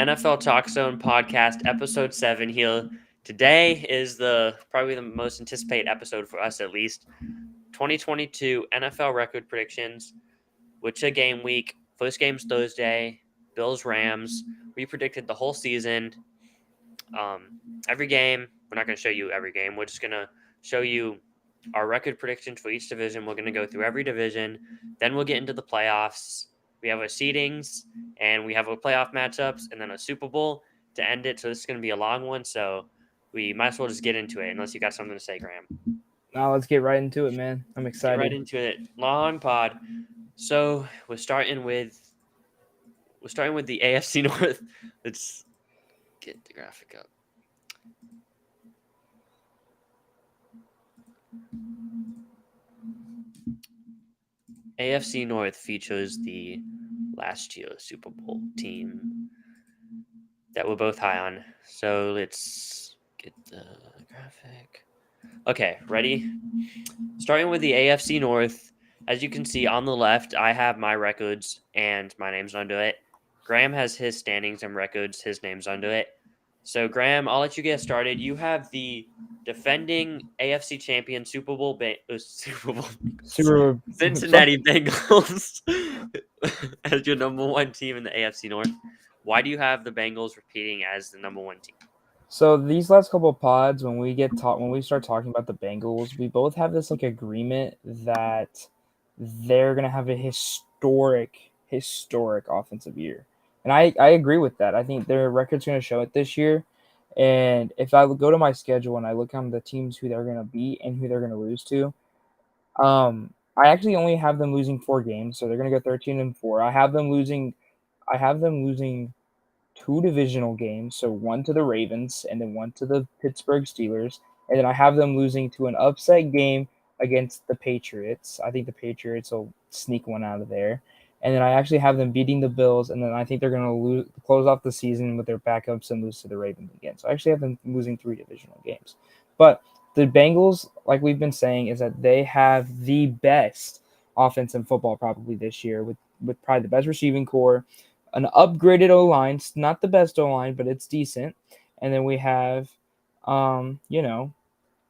NFL TalkZone podcast, episode 7 here. Today is probably the most anticipated episode for us, at least. 2022 NFL record predictions, which a game week. First game's Thursday, Bills Rams. We predicted the whole season. Every game. We're not going to show you every game. We're just going to show you our record predictions for each division. We're going to go through every division. Then we'll get into the playoffs. We have our seedings, and we have our playoff matchups, and then a Super Bowl to end it. So this is going to be a long one, so we might as well just get into it, unless you got something to say, Graham. Now let's get right into it, man. I'm excited. Get right into it. Long pod. So we're starting with the AFC North. Let's get the graphic up. AFC North features the last year Super Bowl team that we're both high on. So let's get the graphic. Okay, ready? Starting with the AFC North, as you can see on the left, I have my records and my name's under it. Graham has his standings and records, his name's under it. So, Graham, I'll let you get started. You have the defending AFC champion Super Bowl Cincinnati Bengals as your number one team in the AFC North. Why do you have the Bengals repeating as the number one team? So these last couple of pods, when we start talking about the Bengals, we both have this agreement that they're gonna have a historic offensive year, and I agree with that. I think their record's gonna show it this year. And if I go to my schedule and I look on the teams who they're gonna beat and who they're gonna lose to, I actually only have them losing 4 games, so they're gonna go 13-4. I have them losing 2 divisional games, so one to the Ravens and then one to the Pittsburgh Steelers, and then I have them losing to an upset game against the Patriots. I think the Patriots will sneak one out of there, and then I actually have them beating the Bills, and then I think they're going to close off the season with their backups and lose to the Ravens again. So I actually have them losing 3 divisional games. But the Bengals, like we've been saying, is that they have the best offense in football probably this year, with probably the best receiving core, an upgraded O-line. It's not the best O-line, but it's decent. And then we have,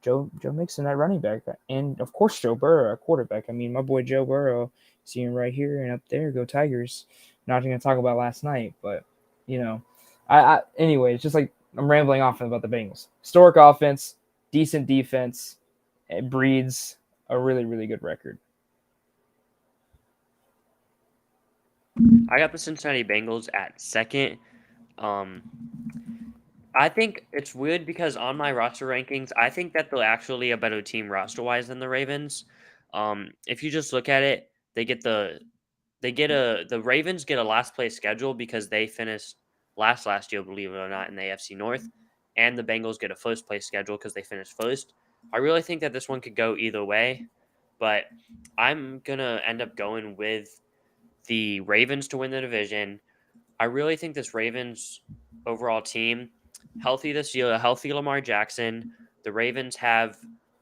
Joe Mixon at running back, and of course Joe Burrow at quarterback. I mean, my boy Joe Burrow, see him right here and up there. Go Tigers! Not going to talk about last night, but anyway, it's just like I'm rambling off about the Bengals. Historic offense, decent defense, it breeds a really, really good record. I got the Cincinnati Bengals at second. I think it's weird because on my roster rankings, I think that they're actually a better team roster-wise than the Ravens. If you just look at it, the Ravens get a last place schedule because they finished last year, believe it or not, in the AFC North, and the Bengals get a first place schedule because they finished first. I really think that this one could go either way, but I'm gonna end up going with the Ravens to win the division. I really think this Ravens overall team healthy this year, a healthy Lamar Jackson. The Ravens have,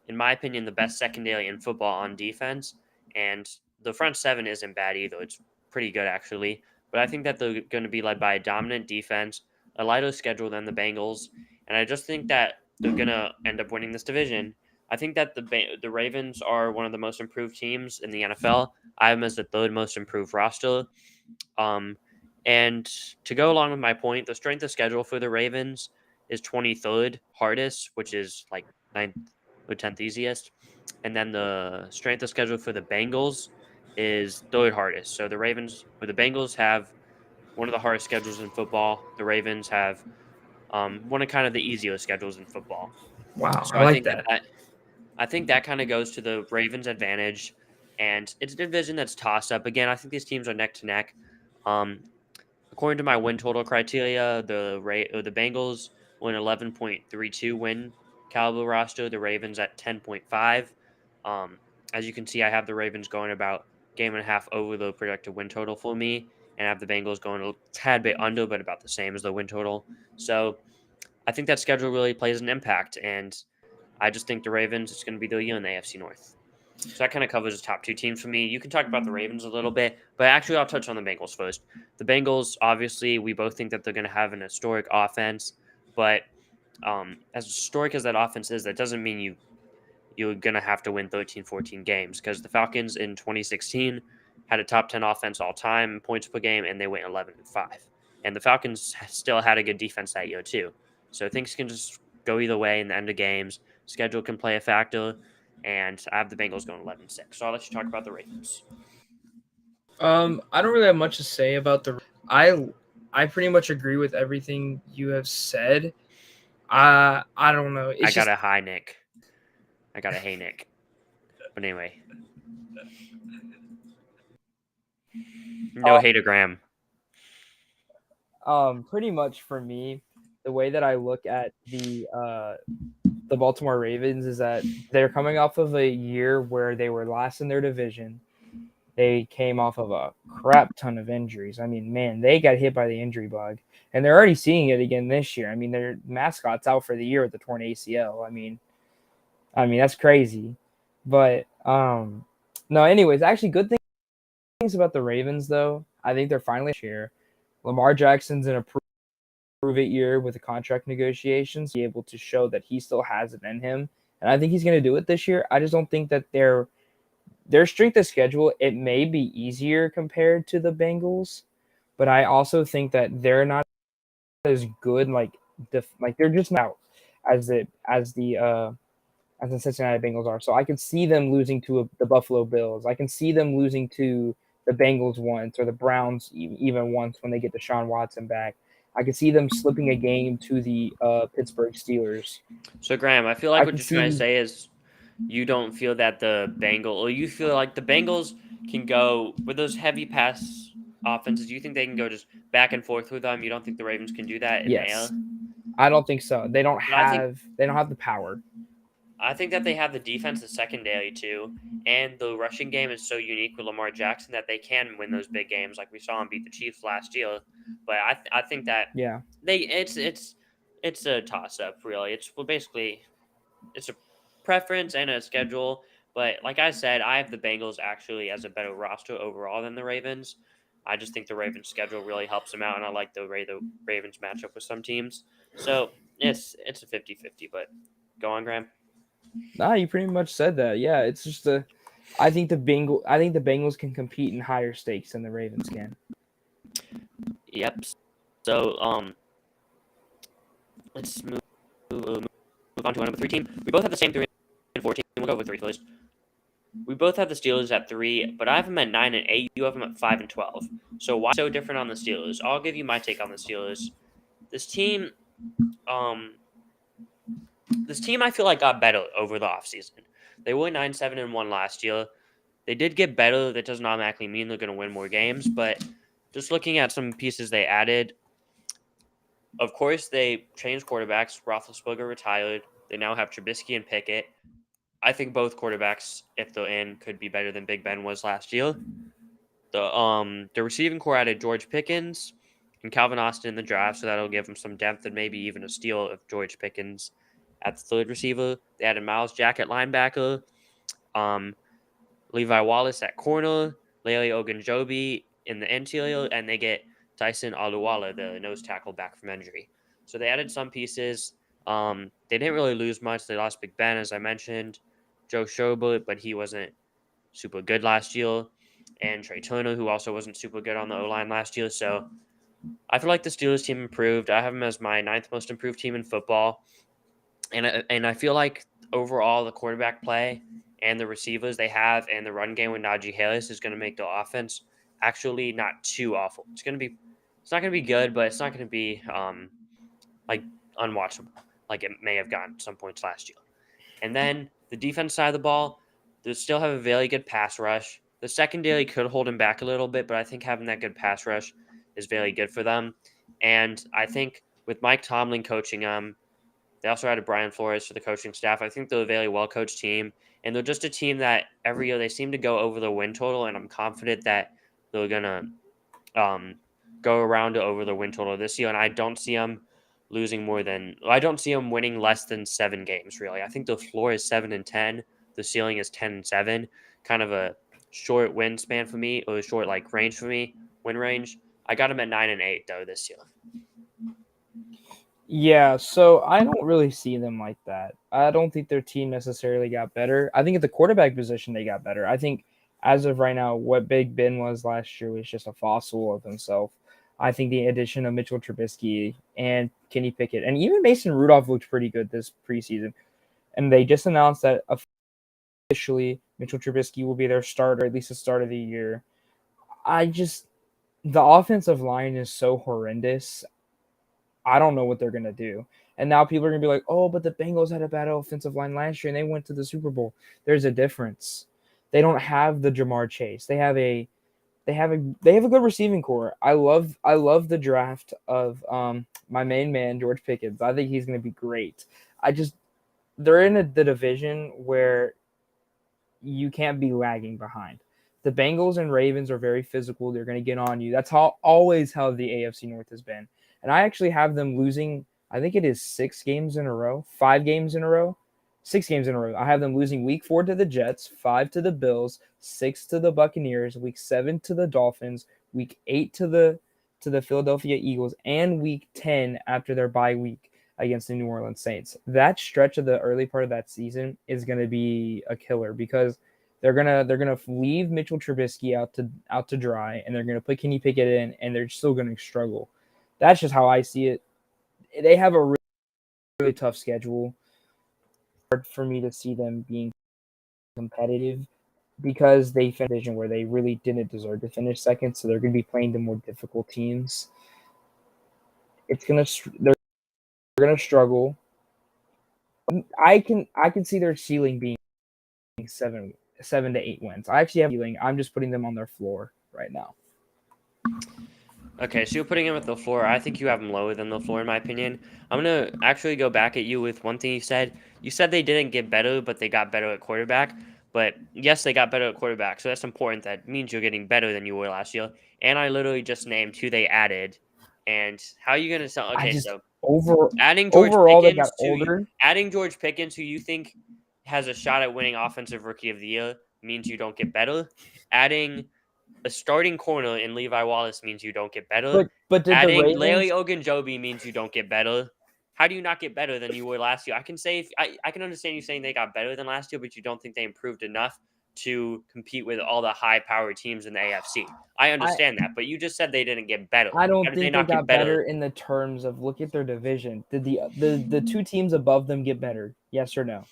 in my opinion, the best secondary in football on defense, and the front seven isn't bad either. It's pretty good actually, but I think that they're going to be led by a dominant defense, a lighter schedule than the Bengals, and I just think that they're going to end up winning this division. I think that the Ravens are one of the most improved teams in the NFL. I have them as the third most improved roster. And to go along with my point, the strength of schedule for the Ravens is 23rd hardest, which is like 9th or 10th easiest. And then the strength of schedule for the Bengals is 3rd hardest. So the Bengals have one of the hardest schedules in football. The Ravens have one of kind of the easier schedules in football. Wow, So I like that. I think that kind of goes to the Ravens' advantage. And it's a division that's tossed up. Again, I think these teams are neck to neck. According to my win total criteria, the Bengals win 11.32 win caliber roster. The Ravens at 10.5. As you can see, I have the Ravens going about game and a half over the projected win total for me, and I have the Bengals going a tad bit under, but about the same as the win total. So I think that schedule really plays an impact, and I just think the Ravens is going to be the year in the AFC North. So that kind of covers the top two teams for me. You can talk about the Ravens a little bit, but actually I'll touch on the Bengals first. The Bengals, obviously, we both think that they're going to have an historic offense, but as historic as that offense is, that doesn't mean you're going to have to win 13, 14 games, because the Falcons in 2016 had a top 10 offense all time in points per game, and they went 11-5. And the Falcons still had a good defense that year, too. So things can just go either way in the end of games. Schedule can play a factor, and I have the Bengals going 11-6. So I'll let you talk about the Ravens. I don't really have much to say about the. I pretty much agree with everything you have said. I don't know. I got a hi, Nick. I got a hey, Nick. But anyway. No hatergram. Pretty much for me, the way that I look at the Baltimore Ravens is that they're coming off of a year where they were last in their division. They came off of a crap ton of injuries. I mean, man, they got hit by the injury bug, and they're already seeing it again this year. I mean, their mascot's out for the year with the torn ACL. I mean that's crazy. But no, anyways, actually, good things about the Ravens though. I think they're finally here. Lamar Jackson's in a prove it year with the contract negotiations, be able to show that he still has it in him, and I think he's going to do it this year. I just don't think that their strength of schedule, it may be easier compared to the Bengals, but I also think that they're not as good. Like they're just not as the Cincinnati Bengals are. So I could see them losing to the Buffalo Bills. I can see them losing to the Bengals once, or the Browns even once when they get Deshaun Watson back. I could see them slipping a game to the Pittsburgh Steelers. So Graham, I feel like what you're trying to say is you don't feel that the or you feel like the Bengals can go with those heavy pass offenses. Do you think they can go just back and forth with them? You don't think the Ravens can do that in Yes. I don't think so. They don't have the power. I think that they have the defense, the secondary too, and the rushing game is so unique with Lamar Jackson that they can win those big games, like we saw him beat the Chiefs last year. But I think that it's a toss up really. It's basically it's a preference and a schedule. But like I said, I have the Bengals actually as a better roster overall than the Ravens. I just think the Ravens schedule really helps them out, and I like the way the Ravens match up with some teams. So it's a 50-50, but go on, Graham. Nah, you pretty much said that. Yeah, it's just I think the Bengals can compete in higher stakes than the Ravens can. Yep. So let's move on to our number 3 team. We both have the same 3 and 4 team. We'll go with 3 first. We both have the Steelers at 3, but I have them at 9 and 8. You have them at 5 and 12. So why so different on the Steelers? I'll give you my take on the Steelers. This team I feel like got better over the offseason. They were 9-7-1 last year. They did get better. That doesn't automatically mean they're going to win more games, but just looking at some pieces they added, of course, they changed quarterbacks. Roethlisberger retired. They now have Trubisky and Pickett. I think both quarterbacks, if they're in, could be better than Big Ben was last year. The receiving core added George Pickens and Calvin Austin in the draft, so that'll give them some depth and maybe even a steal of George Pickens at the third receiver. They added Miles Jack at linebacker, Levi Wallace at corner, Lele Ogunjobi in the interior, and they get Tyson Aluwala, the nose tackle, back from injury. So they added some pieces. They didn't really lose much. They lost Big Ben, as I mentioned, Joe Schobert, but he wasn't super good last year, and Trey Turner, who also wasn't super good on the O-line last year. So I feel like the Steelers team improved. I have them as my 9th most improved team in football. And I feel like overall the quarterback play and the receivers they have and the run game with Najee Harris is going to make the offense actually not too awful. It's not going to be good, but it's not going to be like unwatchable like it may have gotten some points last year. And then the defense side of the ball, they still have a very good pass rush. The secondary could hold him back a little bit, but I think having that good pass rush is very good for them. And I think with Mike Tomlin coaching them, they also added Brian Flores to the coaching staff. I think they're a very well-coached team, and they're just a team that every year they seem to go over the win total, and I'm confident that they're going to go around to over the win total this year, and I don't see them winning less than 7 games, really. I think the floor is 7-10, the ceiling is 10-7, kind of a short winspan for me, or a short like range for me, win range. I got them at 9-8 though this year. Yeah, so I don't really see them like that. I don't think their team necessarily got better. I think at the quarterback position they got better. I think as of right now, what Big Ben was last year was just a fossil of himself. I think the addition of Mitchell Trubisky and Kenny Pickett and even Mason Rudolph looked pretty good this preseason. And they just announced that officially Mitchell Trubisky will be their starter, at least the start of the year. The offensive line is so horrendous. I don't know what they're going to do. And now people are going to be like, oh, but the Bengals had a bad offensive line last year and they went to the Super Bowl. There's a difference. They don't have the Jamar Chase. They have a good receiving core. I love the draft of my main man George Pickens. I think he's going to be great. They're in the division where you can't be lagging behind. The Bengals and Ravens are very physical. They're going to get on you. That's always how the AFC North has been. And I actually have them losing, I think it is 6 games in a row, 5 games in a row, 6 games in a row. I have them losing week 4 to the Jets, 5 to the Bills, 6 to the Buccaneers, week 7 to the Dolphins, week 8 to the Philadelphia Eagles, and week 10 after their bye week against the New Orleans Saints. That stretch of the early part of that season is going to be a killer because they're gonna leave Mitchell Trubisky out to dry, and they're gonna put Kenny Pickett in, and they're still gonna struggle. That's just how I see it. They have a really, really tough schedule. Hard for me to see them being competitive because they finished a division where they really didn't deserve to finish second, so they're gonna be playing the more difficult teams. They're gonna struggle. I can see their ceiling being 7 to 8 wins. I actually have a feeling. I'm just putting them on their floor right now. Okay, so you're putting him at the floor. I think you have him lower than the floor, in my opinion. I'm going to actually go back at you with one thing you said. You said they didn't get better, but they got better at quarterback. But yes, they got better at quarterback, so that's important. That means you're getting better than you were last year. And I literally just named who they added. And how are you going to tell? Okay, so adding George overall they Pickens got older. adding George Pickens, who you think has a shot at winning Offensive Rookie of the Year, means you don't get better. Adding a starting corner in Levi Wallace means you don't get better. But did Adding the Ravens? Larry Ogunjobi means you don't get better. How do you not get better than you were last year? I can understand you saying they got better than last year, but you don't think they improved enough to compete with all the high-powered teams in the AFC. I understand that, but you just said they didn't get better. I don't How did think they got better in the terms of look at their division. Did the 2 teams above them get better? Yes or no?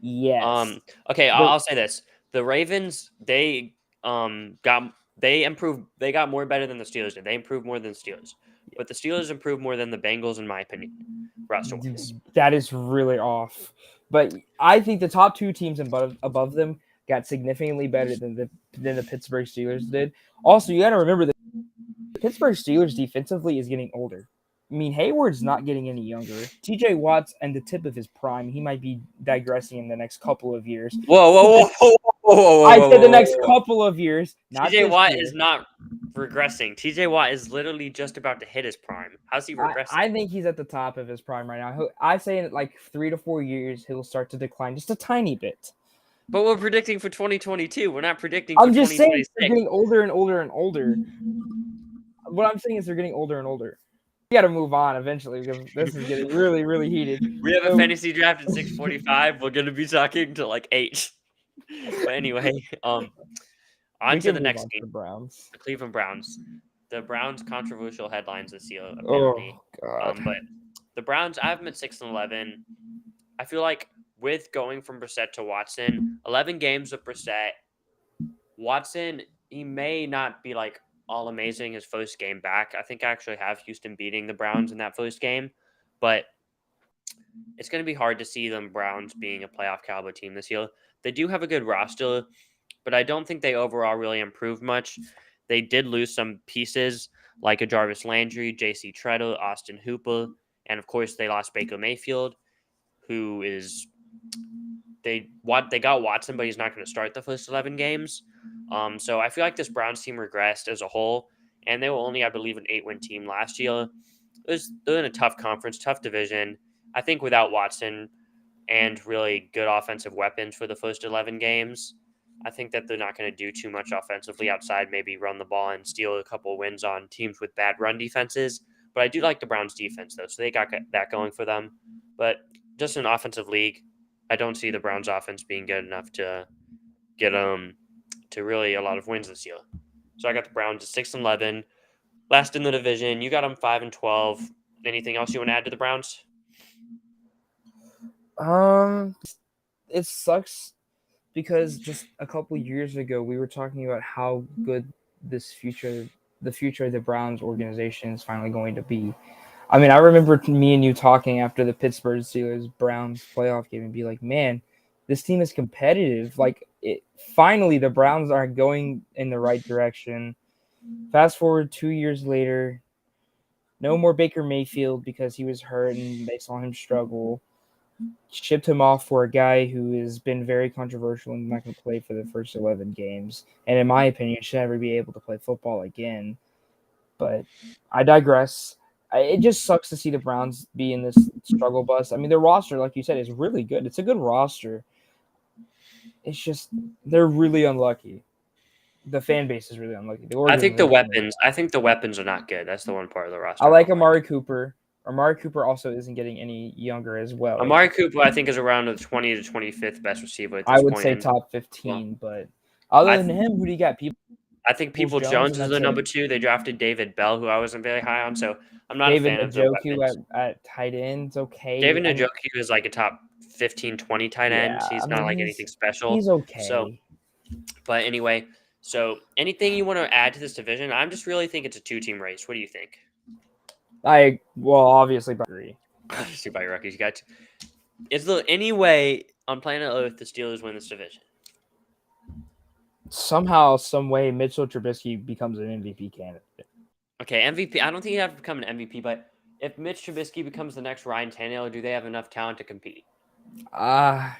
Yes. Okay, I'll say this: the Ravens they improved. They got more better than the Steelers did. They improved more than the Steelers, but the Steelers improved more than the Bengals, in my opinion. Roster-wise. That is really off. But I think the top 2 teams above them got significantly better than the Pittsburgh Steelers did. Also, you got to remember the Pittsburgh Steelers defensively is getting older. I mean, Hayward's not getting any younger. TJ Watt's at the tip of his prime. He might be digressing in the next couple of years. Whoa. I said the next couple of years. TJ Watt is not regressing. TJ Watt is literally just about to hit his prime. How's he regressing? I think he's at the top of his prime right now. I say in like 3 to 4 years, he'll start to decline just a tiny bit. But we're predicting for 2022. We're not predicting for 2026. I'm just saying they're getting older and older and older. What I'm saying is they're getting older and older. We got to move on eventually because this is getting really, really heated. We have a fantasy draft at 6:45. We're going to be talking to like 8. But anyway, on to the next team. The Cleveland Browns. The Browns' controversial headlines this year, apparently. Oh, God. But the Browns, I have them at 6-11. I feel like with going from Brissett to Watson, 11 games with Brissett, Watson, he may not be like all amazing his first game back. I think I actually have Houston beating the Browns in that first game, but it's going to be hard to see them Browns being a playoff caliber team this year. They do have a good roster, but I don't think they overall really improved much. They did lose some pieces like a Jarvis Landry, J.C. Treader, Austin Hooper, and of course they lost Baker Mayfield, who is they got Watson, but he's not going to start the first 11 games. So I feel like this Browns team regressed as a whole, and they were only, I believe, an 8-win team last year. They're in a tough conference, tough division. I think without Watson, and really good offensive weapons for the first 11 games. I think that they're not going to do too much offensively outside, maybe run the ball and steal a couple wins on teams with bad run defenses. But I do like the Browns' defense, though, so they got that going for them. But just an offensive league, I don't see the Browns' offense being good enough to get to really a lot of wins this year. So I got the Browns at 6-11, last in the division. You got them 5-12. Anything else you want to add to the Browns? It sucks because just a couple years ago we were talking about how good the future of the Browns organization is finally going to be. I mean, I remember me and you talking after the Pittsburgh Steelers Browns playoff game and be like, man, this team is competitive. Like, finally, the Browns are going in the right direction. Fast forward 2 years later, no more Baker Mayfield because he was hurt and they saw him struggle. Shipped him off for a guy who has been very controversial and not going to play for the first 11 games. And in my opinion, should never be able to play football again. But I digress. It just sucks to see the Browns be in this struggle bus. I mean, their roster, like you said, is really good. It's a good roster. It's just they're really unlucky. The fan base is really unlucky. I think the weapons are not good. That's the one part of the roster. I like Amari Cooper. Amari Cooper also isn't getting any younger as well. Amari Cooper, I think, is around the 20 to 25th best receiver at this point. I would point. say top 15, but other than him, who do you got? I think Peoples-Jones is the number 2. They drafted David Bell, who I wasn't very high on, so I'm not a fan of the weapons. At tight ends, okay. David Njoku is like a top 15, 20 tight end. He's not like anything special. He's okay. So, but anyway, so anything you want to add to this division? I just really think it's a 2-team race. What do you think? Obviously, agree. Obviously, by rookies, you got. Is there any way on planet Earth the Steelers win this division? Somehow, some way, Mitchell Trubisky becomes an MVP candidate. Okay, MVP. I don't think he'd have to become an MVP, but if Mitch Trubisky becomes the next Ryan Tannehill, do they have enough talent to compete? The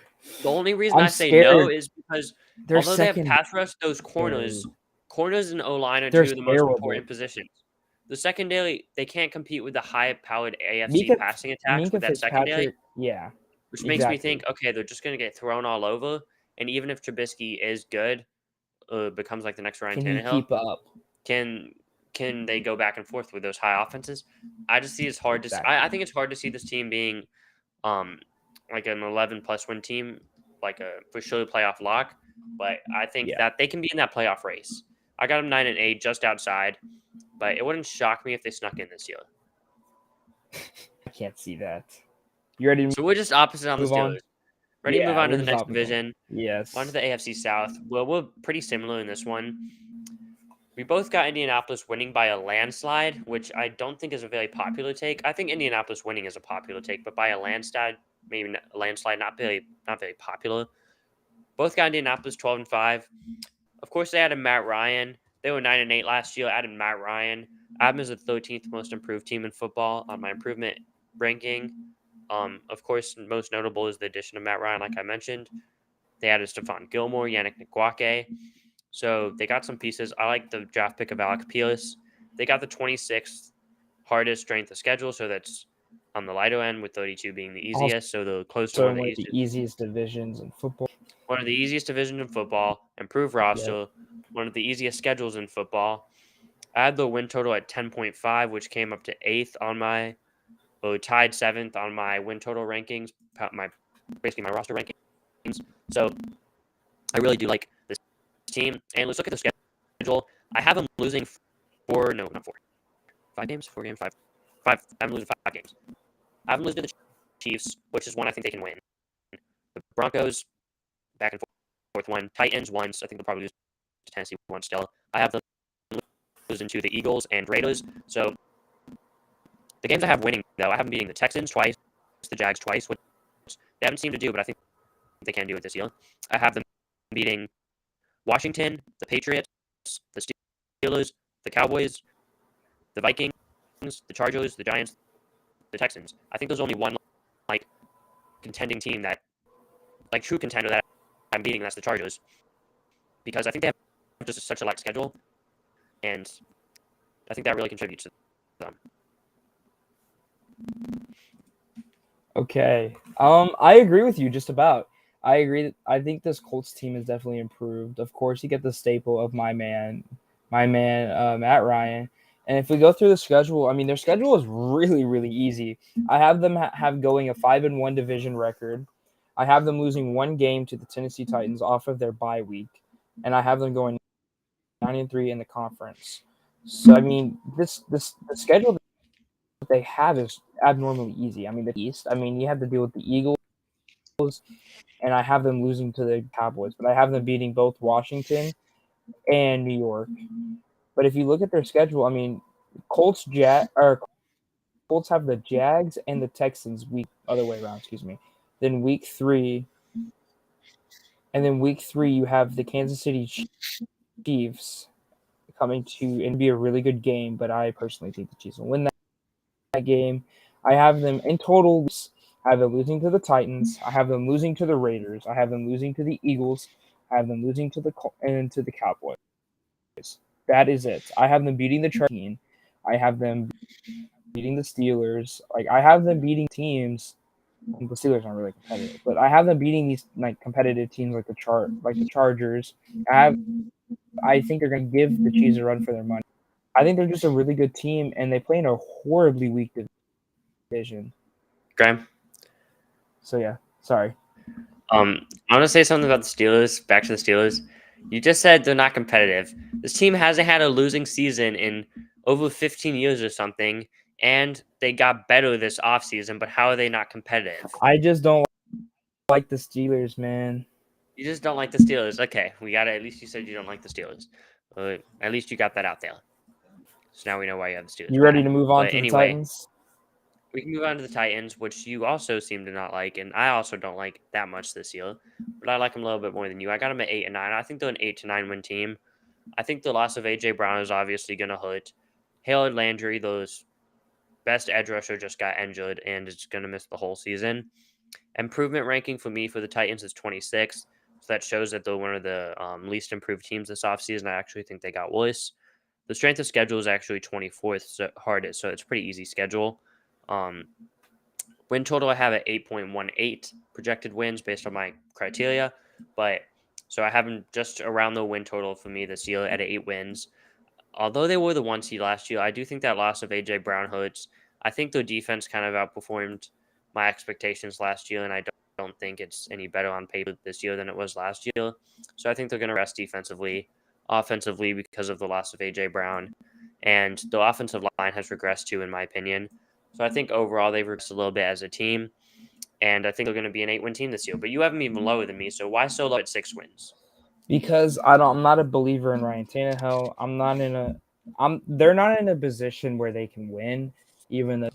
only reason I say no is because although they have pass rush, those corners and O-line are two of the most important positions. The secondary, they can't compete with the high-powered AFC passing attacks with that secondary. Yeah. Which makes me think, okay, they're just going to get thrown all over. And even if Trubisky is good, becomes like the next Ryan Tannehill. Can he keep up? Can they go back and forth with those high offenses? I just see it's hard to. I think it's hard to see this team being, like an 11+ win team, like a for sure playoff lock. But I think that they can be in that playoff race. I got them 9-8, just outside. But it wouldn't shock me if they snuck in this year. I can't see that. You ready? So we're just opposite on the Steelers. Ready to move on to the next division? Yes. On to the AFC South. Well, we're pretty similar in this one. We both got Indianapolis winning by a landslide, which I don't think is a very popular take. I think Indianapolis winning is a popular take, but by a landslide, maybe a landslide, not very popular. Both got Indianapolis 12-5. Of course, they added Matt Ryan. They were 9-8 last year. Added Matt Ryan. Adam is the 13th most improved team in football on my improvement ranking. Of course, most notable is the addition of Matt Ryan, like I mentioned. They added Stephon Gilmore, Yannick Ngakoue. So they got some pieces. I like the draft pick of Alec Pierce. They got the 26th hardest strength of schedule, so that's on the lighter end, with 32 being the easiest. So the close to one of the easiest divisions in football. One of the easiest divisions in football. Improved roster. Yep. One of the easiest schedules in football. I had the win total at 10.5, which came up to 8th on my, tied 7th on my win total rankings, basically my roster rankings. So I really do like this team. And let's look at the schedule. I have them losing 5 games. I have them losing 5 games. I have them losing to the Chiefs, which is one I think they can win. The Broncos, back and forth one. Titans once. I think they'll probably lose to Tennessee once still. I have them losing to the Eagles and Raiders. So the games I have winning, though, I have them beating the Texans twice, the Jags twice, which they haven't seemed to do, but I think they can do it this year. I have them beating Washington, the Patriots, the Steelers, the Cowboys, the Vikings, the Chargers, the Giants, the Texans. I think there's only one contending team that, true contender that I'm beating, and that's the Chargers. Because I think they have just such a light schedule, and I think that really contributes to them. Okay. I agree with you just about. I agree that I think this Colts team is definitely improved. Of course, you get the staple of my man, Matt Ryan. And if we go through the schedule, I mean, their schedule is really, really easy. I have them have going a 5-1 division record. I have them losing one game to the Tennessee Titans off of their bye week, and I have them going 9-3 in the conference. So I mean, this the schedule that they have is abnormally easy. I mean, the East. I mean, you have to deal with the Eagles, and I have them losing to the Cowboys, but I have them beating both Washington and New York. But if you look at their schedule, I mean, Colts have the Jags and the Texans week other way around, excuse me. Then week 3, and then week 3 you have the Kansas City Chiefs coming to and be a really good game, but I personally think the Chiefs will win that game. I have them in total. I have them losing to the Titans. I have them losing to the Raiders. I have them losing to the Eagles. I have them losing to the Cowboys. That is it. I have them beating the Chargers. I have them beating the Steelers. Like I have them beating teams. The Steelers aren't really competitive, but I have them beating these like competitive teams like the Chargers. I think they're going to give the Chiefs a run for their money. I think they're just a really good team, and they play in a horribly weak division. Graham? So yeah, sorry. I want to say something about the Steelers. Back to the Steelers. You just said they're not competitive. This team hasn't had a losing season in over 15 years or something, and they got better this offseason, but how are they not competitive? I just don't like the Steelers, man. You just don't like the Steelers. Okay, we got it. At least you said you don't like the Steelers. At least you got that out there. So now we know why you have the Steelers. You ready to move on But to the anyway, Titans? we can move on to the Titans, which you also seem to not like, and I also don't like that much this year. But I like them a little bit more than you. I got them at 8-9. I think they're an 8-9 win team. I think the loss of AJ Brown is obviously going to hurt. Harold Landry, those best edge rusher, just got injured and is going to miss the whole season. Improvement ranking for me for the Titans is 26. So that shows that they're one of the least improved teams this offseason. I actually think they got worse. The strength of schedule is actually 24th hardest, so it's a pretty easy schedule. Um, win total I have at 8.18 projected wins based on my criteria, but so I have them just around the win total for me this year at 8 wins. Although they were the 1 seed last year, I do think that loss of AJ Brown hurts. I think their defense kind of outperformed my expectations last year, and I don't think it's any better on paper this year than it was last year. So I think they're going to rest defensively, offensively because of the loss of AJ Brown, and the offensive line has regressed too, in my opinion. So I think overall they've regressed a little bit as a team, and I think they're going to be an 8-win team this year. But you have them even lower than me, so why so low at 6 wins? Because I'm not a believer in Ryan Tannehill. They're not in a position where they can win, even though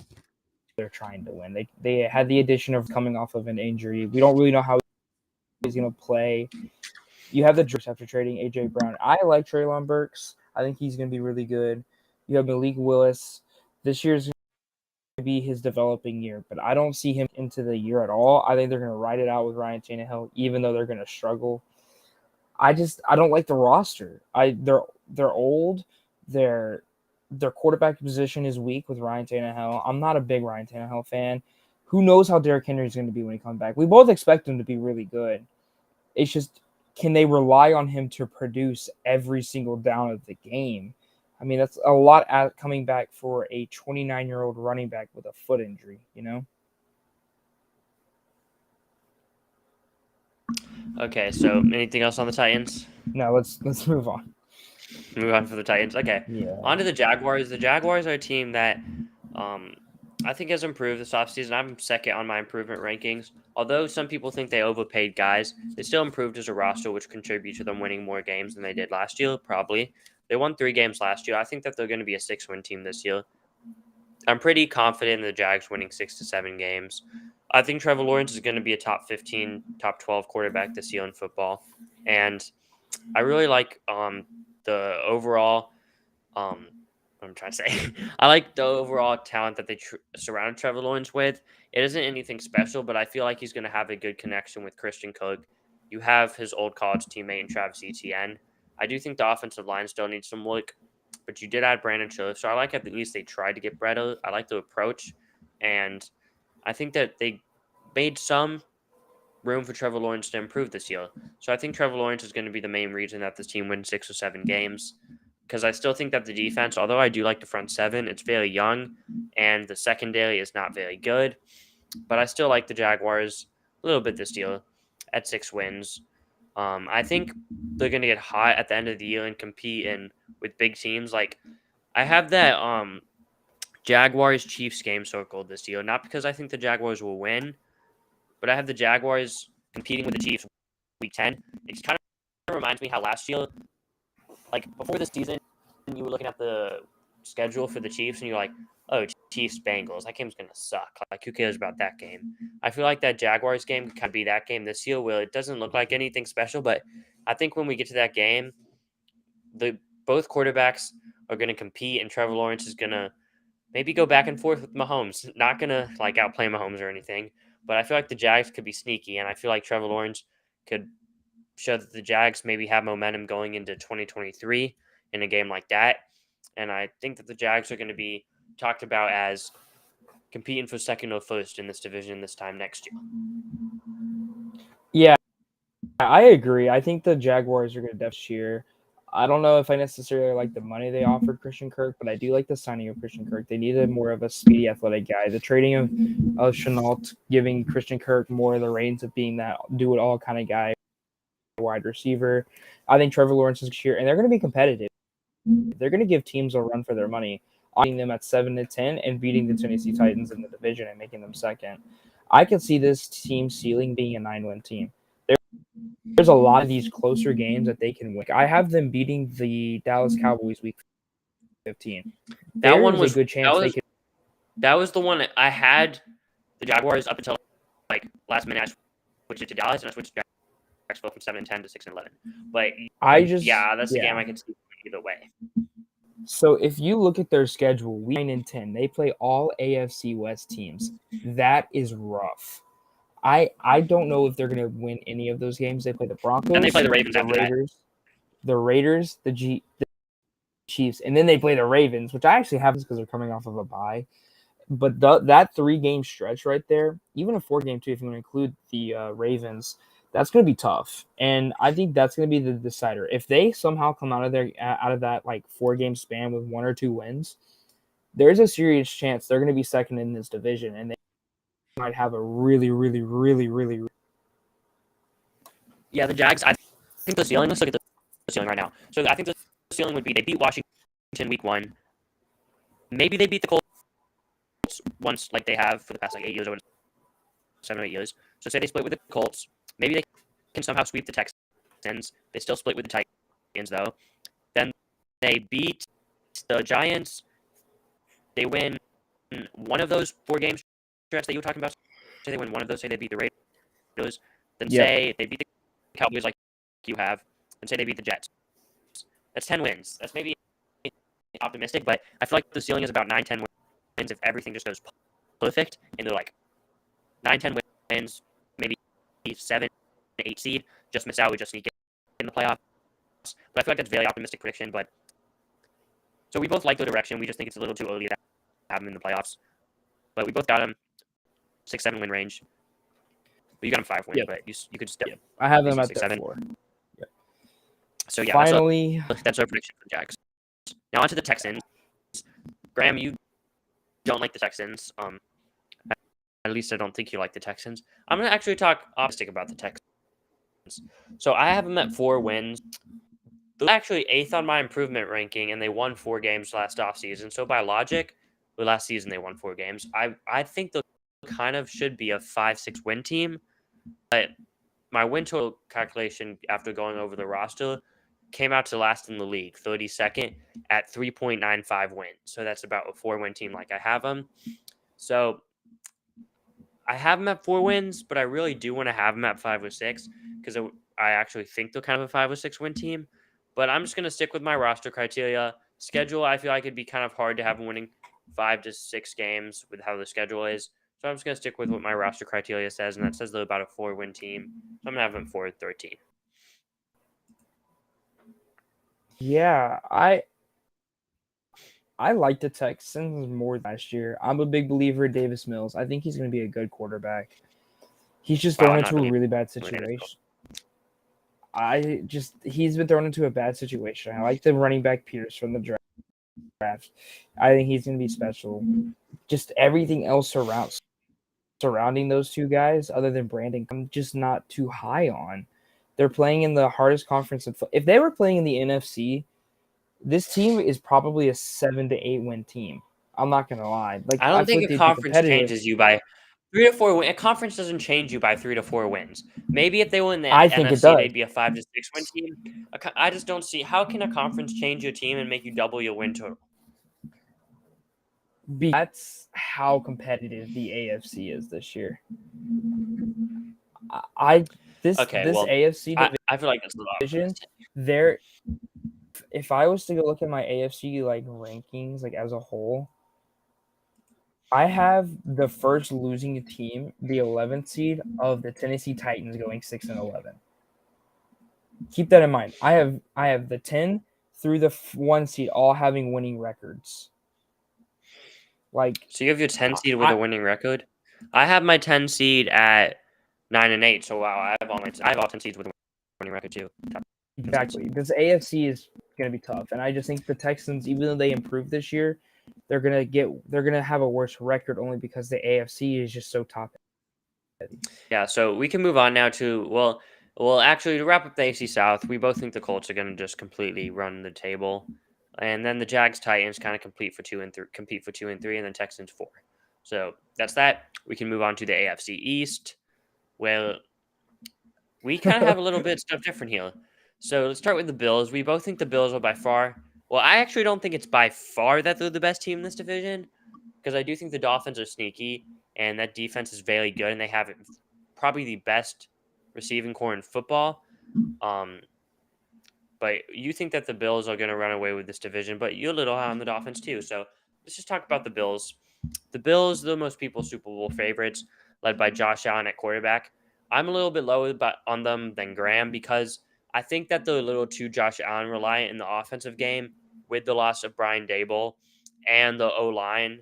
they're trying to win. They had the addition of coming off of an injury. We don't really know how he's going to play. You have the Jerks after trading AJ Brown. I like Treylon Burks. I think he's going to be really good. You have Malik Willis. This year's going to be his developing year, but I don't see him into the year at all. I think they're going to ride it out with Ryan Tannehill, even though they're going to struggle. I don't like the roster. They're old. Their quarterback position is weak with Ryan Tannehill. I'm not a big Ryan Tannehill fan. Who knows how Derrick Henry is going to be when he comes back? We both expect him to be really good. It's just, can they rely on him to produce every single down of the game? I mean, that's a lot coming back for a 29-year-old running back with a foot injury, you know? Okay, so anything else on the Titans? No, let's move on. Move on for the Titans. Okay. Yeah. On to the Jaguars. The Jaguars are a team that I think has improved this offseason. I'm second on my improvement rankings. Although some people think they overpaid guys, they still improved as a roster, which contributes to them winning more games than they did last year, probably. They won 3 games last year. I think that they're going to be a 6-win team this year. I'm pretty confident in the Jags winning 6 to 7 games. I think Trevor Lawrence is going to be a top 15, top 12 quarterback this year in football. And I really like the overall what I'm trying to say. I like the overall talent that they surrounded Trevor Lawrence with. It isn't anything special, but I feel like he's going to have a good connection with Christian Kirk. You have his old college teammate in Travis Etienne. I do think the offensive line still needs some work, but you did add Brandon Scherf, so I like at least they tried to get better. I like the approach, and I think that made some room for Trevor Lawrence to improve this year. So I think Trevor Lawrence is going to be the main reason that this team wins 6 or 7 games. Because I still think that the defense, although I do like the front seven, it's very young, and the secondary is not very good. But I still like the Jaguars a little bit this year at 6 wins. I think they're going to get hot at the end of the year and compete with big teams. Like I have that Jaguars Chiefs game circled this year, not because I think the Jaguars will win, but I have the Jaguars competing with the Chiefs week 10. It kind of reminds me how last year, like before the season, you were looking at the schedule for the Chiefs and you're like, oh, Chiefs Bengals, that game's gonna suck. Like, who cares about that game? I feel like that Jaguars game could kind of be that game this year where it doesn't look like anything special, but I think when we get to that game, both quarterbacks are gonna compete and Trevor Lawrence is gonna maybe go back and forth with Mahomes. Not gonna like outplay Mahomes or anything, but I feel like the Jags could be sneaky, and I feel like Trevor Lawrence could show that the Jags maybe have momentum going into 2023 in a game like that. And I think that the Jags are going to be talked about as competing for second or first in this division this time next year. Yeah, I agree. I think the Jaguars are going to def cheer. I don't know if I necessarily like the money they offered Christian Kirk, but I do like the signing of Christian Kirk. They needed more of a speedy, athletic guy. The trading of Chenault, giving Christian Kirk more of the reins of being that do-it-all kind of guy, wide receiver. I think Trevor Lawrence is cheer, and they're going to be competitive. They're going to give teams a run for their money, beating them at 7-10 and beating the Tennessee Titans in the division and making them second. I could see this team ceiling being a 9-win team. There's a lot of these closer games that they can win. I have them beating the Dallas Cowboys week 15. That one was a good chance they could. That was the one I had the Jaguars up until like last minute. I switched it to Dallas and I switched to Jacksonville from 7-10 to 6-11. But that's the game I could see either way. So if you look at their schedule, week 9 and 10, they play all AFC West teams. That is rough. I don't know if they're going to win any of those games. They play the Broncos, and they play the Ravens, the Raiders, the Chiefs, and then they play the Ravens, which I actually have because they're coming off of a bye. But that 3-game stretch right there, even a 4-game too, if you want to include the Ravens, that's going to be tough. And I think that's going to be the decider. If they somehow come out of that like 4-game span with 1 or 2 wins, there's a serious chance they're going to be second in this division, and they might have a really yeah, the Jags. I think the ceiling. Let's look at the ceiling right now. So I think the ceiling would be they beat Washington week 1. Maybe they beat the Colts once, like they have for the past 8 years or 7 or 8 years. So say they split with the Colts. Maybe they can somehow sweep the Texans. They still split with the Titans though. Then they beat the Giants. They win one of those 4 games stretch that you were talking about. Say they win one of those. Say they beat the Raiders. Then say they beat the Cowboys like you have. And say they beat the Jets. That's 10 wins. That's maybe optimistic, but I feel like the ceiling is about 9-10 wins if everything just goes perfect. And they're like 9-10 wins, maybe 7-8 seed. Just miss out. We just sneak in the playoffs. But I feel like that's a very optimistic prediction. But so we both like the direction. We just think it's a little too early to have them in the playoffs. But we both got them 6-7 win range. But you got them 5 win, but you could still. I have them at 4. Yep. So yeah, finally, that's our prediction for the Jags. Now on to the Texans. Graham, you don't like the Texans. At least I don't think you like the Texans. I'm going to actually talk opposite about the Texans. So I have them at 4 wins. They're actually 8th on my improvement ranking, and they won 4 games last offseason. So by logic, last season they won 4 games. I think they kind of should be a 5-6 win team. But my win total calculation after going over the roster came out to last in the league, 32nd at 3.95 wins. So that's about a 4-win team like I have them. So I have them at 4 wins, but I really do want to have them at 5 or 6 because I actually think they're kind of a 5 or 6 win team. But I'm just going to stick with my roster criteria. Schedule, I feel like it'd be kind of hard to have them winning 5 to 6 games with how the schedule is. So I'm just going to stick with what my roster criteria says, and that says they're about a 4-win team. So I'm going to have them 4-13. Yeah, I like the Texans more last year. I'm a big believer in Davis Mills. I think he's going to be a good quarterback. He's just Wow, thrown I'm not into a really really bad into it. situation. He's been thrown into a bad situation. I like the running back Peterson from the draft. I think he's going to be special. Just everything else surrounding those two guys, other than Brandon, I'm just not too high on. They're playing in the hardest conference. If they were playing in the NFC, this team is probably a 7 to 8 win team. I'm not going to lie. Like, I I don't feel think like a they'd be conference competitive. changes you by 3 to 4 wins. A conference doesn't change you by 3 to 4 wins. Maybe if they win the I think it NFC, does. they'd be a 5 to 6 win team. I just don't see how can a conference change your team and make you double your win total. That's how competitive the AFC is this year. This AFC I feel like that's division, if I was to go look at my AFC like rankings like as a whole, I have the first losing team, the 11th seed of the Tennessee Titans, going 6-11. Keep that in mind. I have the 10 through the 1 seed all having winning records. Like, so you have your 10 seed with a winning record. I have my 10 seed at 9-8. So wow, I have all 10 seeds with a winning record too. Exactly. This AFC is going to be tough, and I just think the Texans, even though they improved this year, they're gonna have a worse record only because the AFC is just so top heavy. Yeah, so we can move on now to well, actually to wrap up the AFC South, we both think the Colts are going to just completely run the table, and then the Jags Titans kind of compete for 2 and 3, and then Texans 4. So that's that. We can move on to the AFC East, where we kind of have a little bit of stuff different here. So let's start with the Bills. We both think the Bills are by far. Well, I actually don't think it's by far that they're the best team in this division, because I do think the Dolphins are sneaky, and that defense is very good, and they have probably the best receiving core in football. But you think that the Bills are going to run away with this division, but you're a little high on the Dolphins too. So let's just talk about the Bills. The Bills, the most people's Super Bowl favorites, led by Josh Allen at quarterback. I'm a little bit lower on them than Graham because I think that they're a little too Josh Allen reliant in the offensive game with the loss of Brian Dable, and the O-line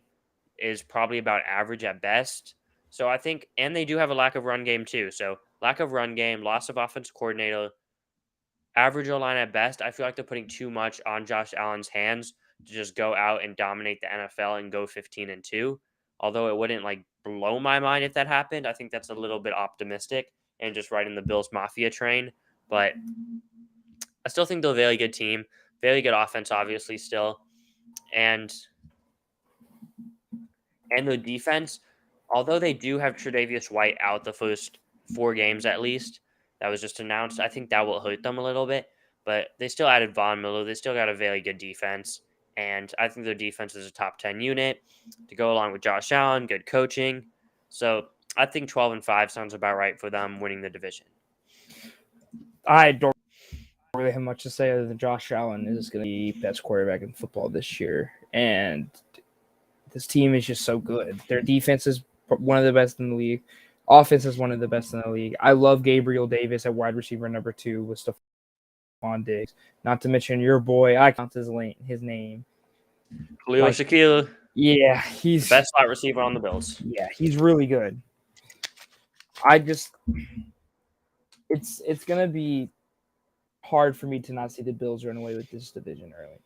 is probably about average at best. So I think, and they do have a lack of run game too. So lack of run game, loss of offensive coordinator, average O-line at best. I feel like they're putting too much on Josh Allen's hands to just go out and dominate the NFL and go 15-2. Although it wouldn't like blow my mind if that happened. I think that's a little bit optimistic and just riding the Bills Mafia train. But I still think they're a very good team, very good offense, obviously still, and the defense. Although they do have Tre'Davious White out the first 4 games at least, that was just announced, I think that will hurt them a little bit. But they still added Von Miller. They still got a very good defense. And I think their defense is a top 10 unit to go along with Josh Allen, good coaching. So I think 12-5 sounds about right for them winning the division. I don't really have much to say other than Josh Allen is going to be best quarterback in football this year. And this team is just so good. Their defense is one of the best in the league. Offense is one of the best in the league. I love Gabriel Davis at wide receiver number 2 with Stephon Diggs. Not to mention your boy, I count his name. Khalil Shakir. Yeah, he's the best slot receiver on the Bills. Yeah, he's really good. It's going to be hard for me to not see the Bills run away with this division early.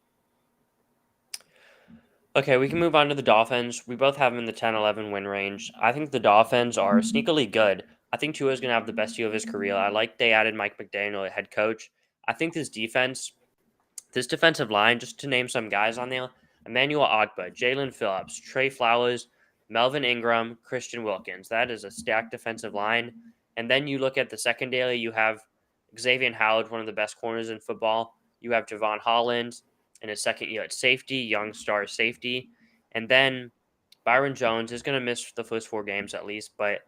Okay, we can move on to the Dolphins. We both have them in the 10-11 win range. I think the Dolphins are sneakily good. I think Tua is going to have the best year of his career. I like they added Mike McDaniel at head coach. I think this defensive line, just to name some guys on there, Emmanuel Ogbah, Jalen Phillips, Trey Flowers, Melvin Ingram, Christian Wilkins. That is a stacked defensive line. And then you look at the secondary, you have Xavier Howard, one of the best corners in football. You have Javon Holland in his second year at safety, young star safety. And then Byron Jones is going to miss the first 4 games at least, but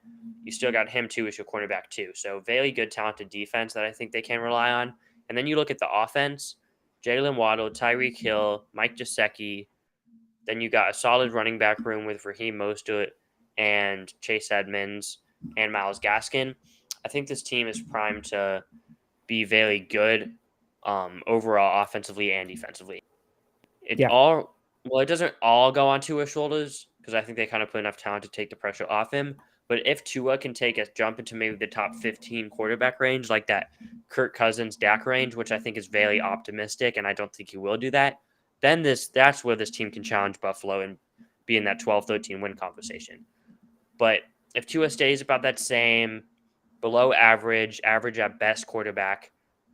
you still got him too as your cornerback too. So very good, talented defense that I think they can rely on. And then you look at the offense, Jalen Waddle, Tyreek Hill, Mike Gesicki. Then you got a solid running back room with Raheem Mostert and Chase Edmonds and Myles Gaskin. I think this team is primed to be very good overall offensively and defensively. It doesn't all go on Tua's shoulders because I think they kind of put enough talent to take the pressure off him. But if Tua can take a jump into maybe the top 15 quarterback range, like that Kirk Cousins Dak range, which I think is very optimistic, and I don't think he will do that, then that's where this team can challenge Buffalo and be in that 12-13 win conversation. But if Tua stays about that same below average at best quarterback,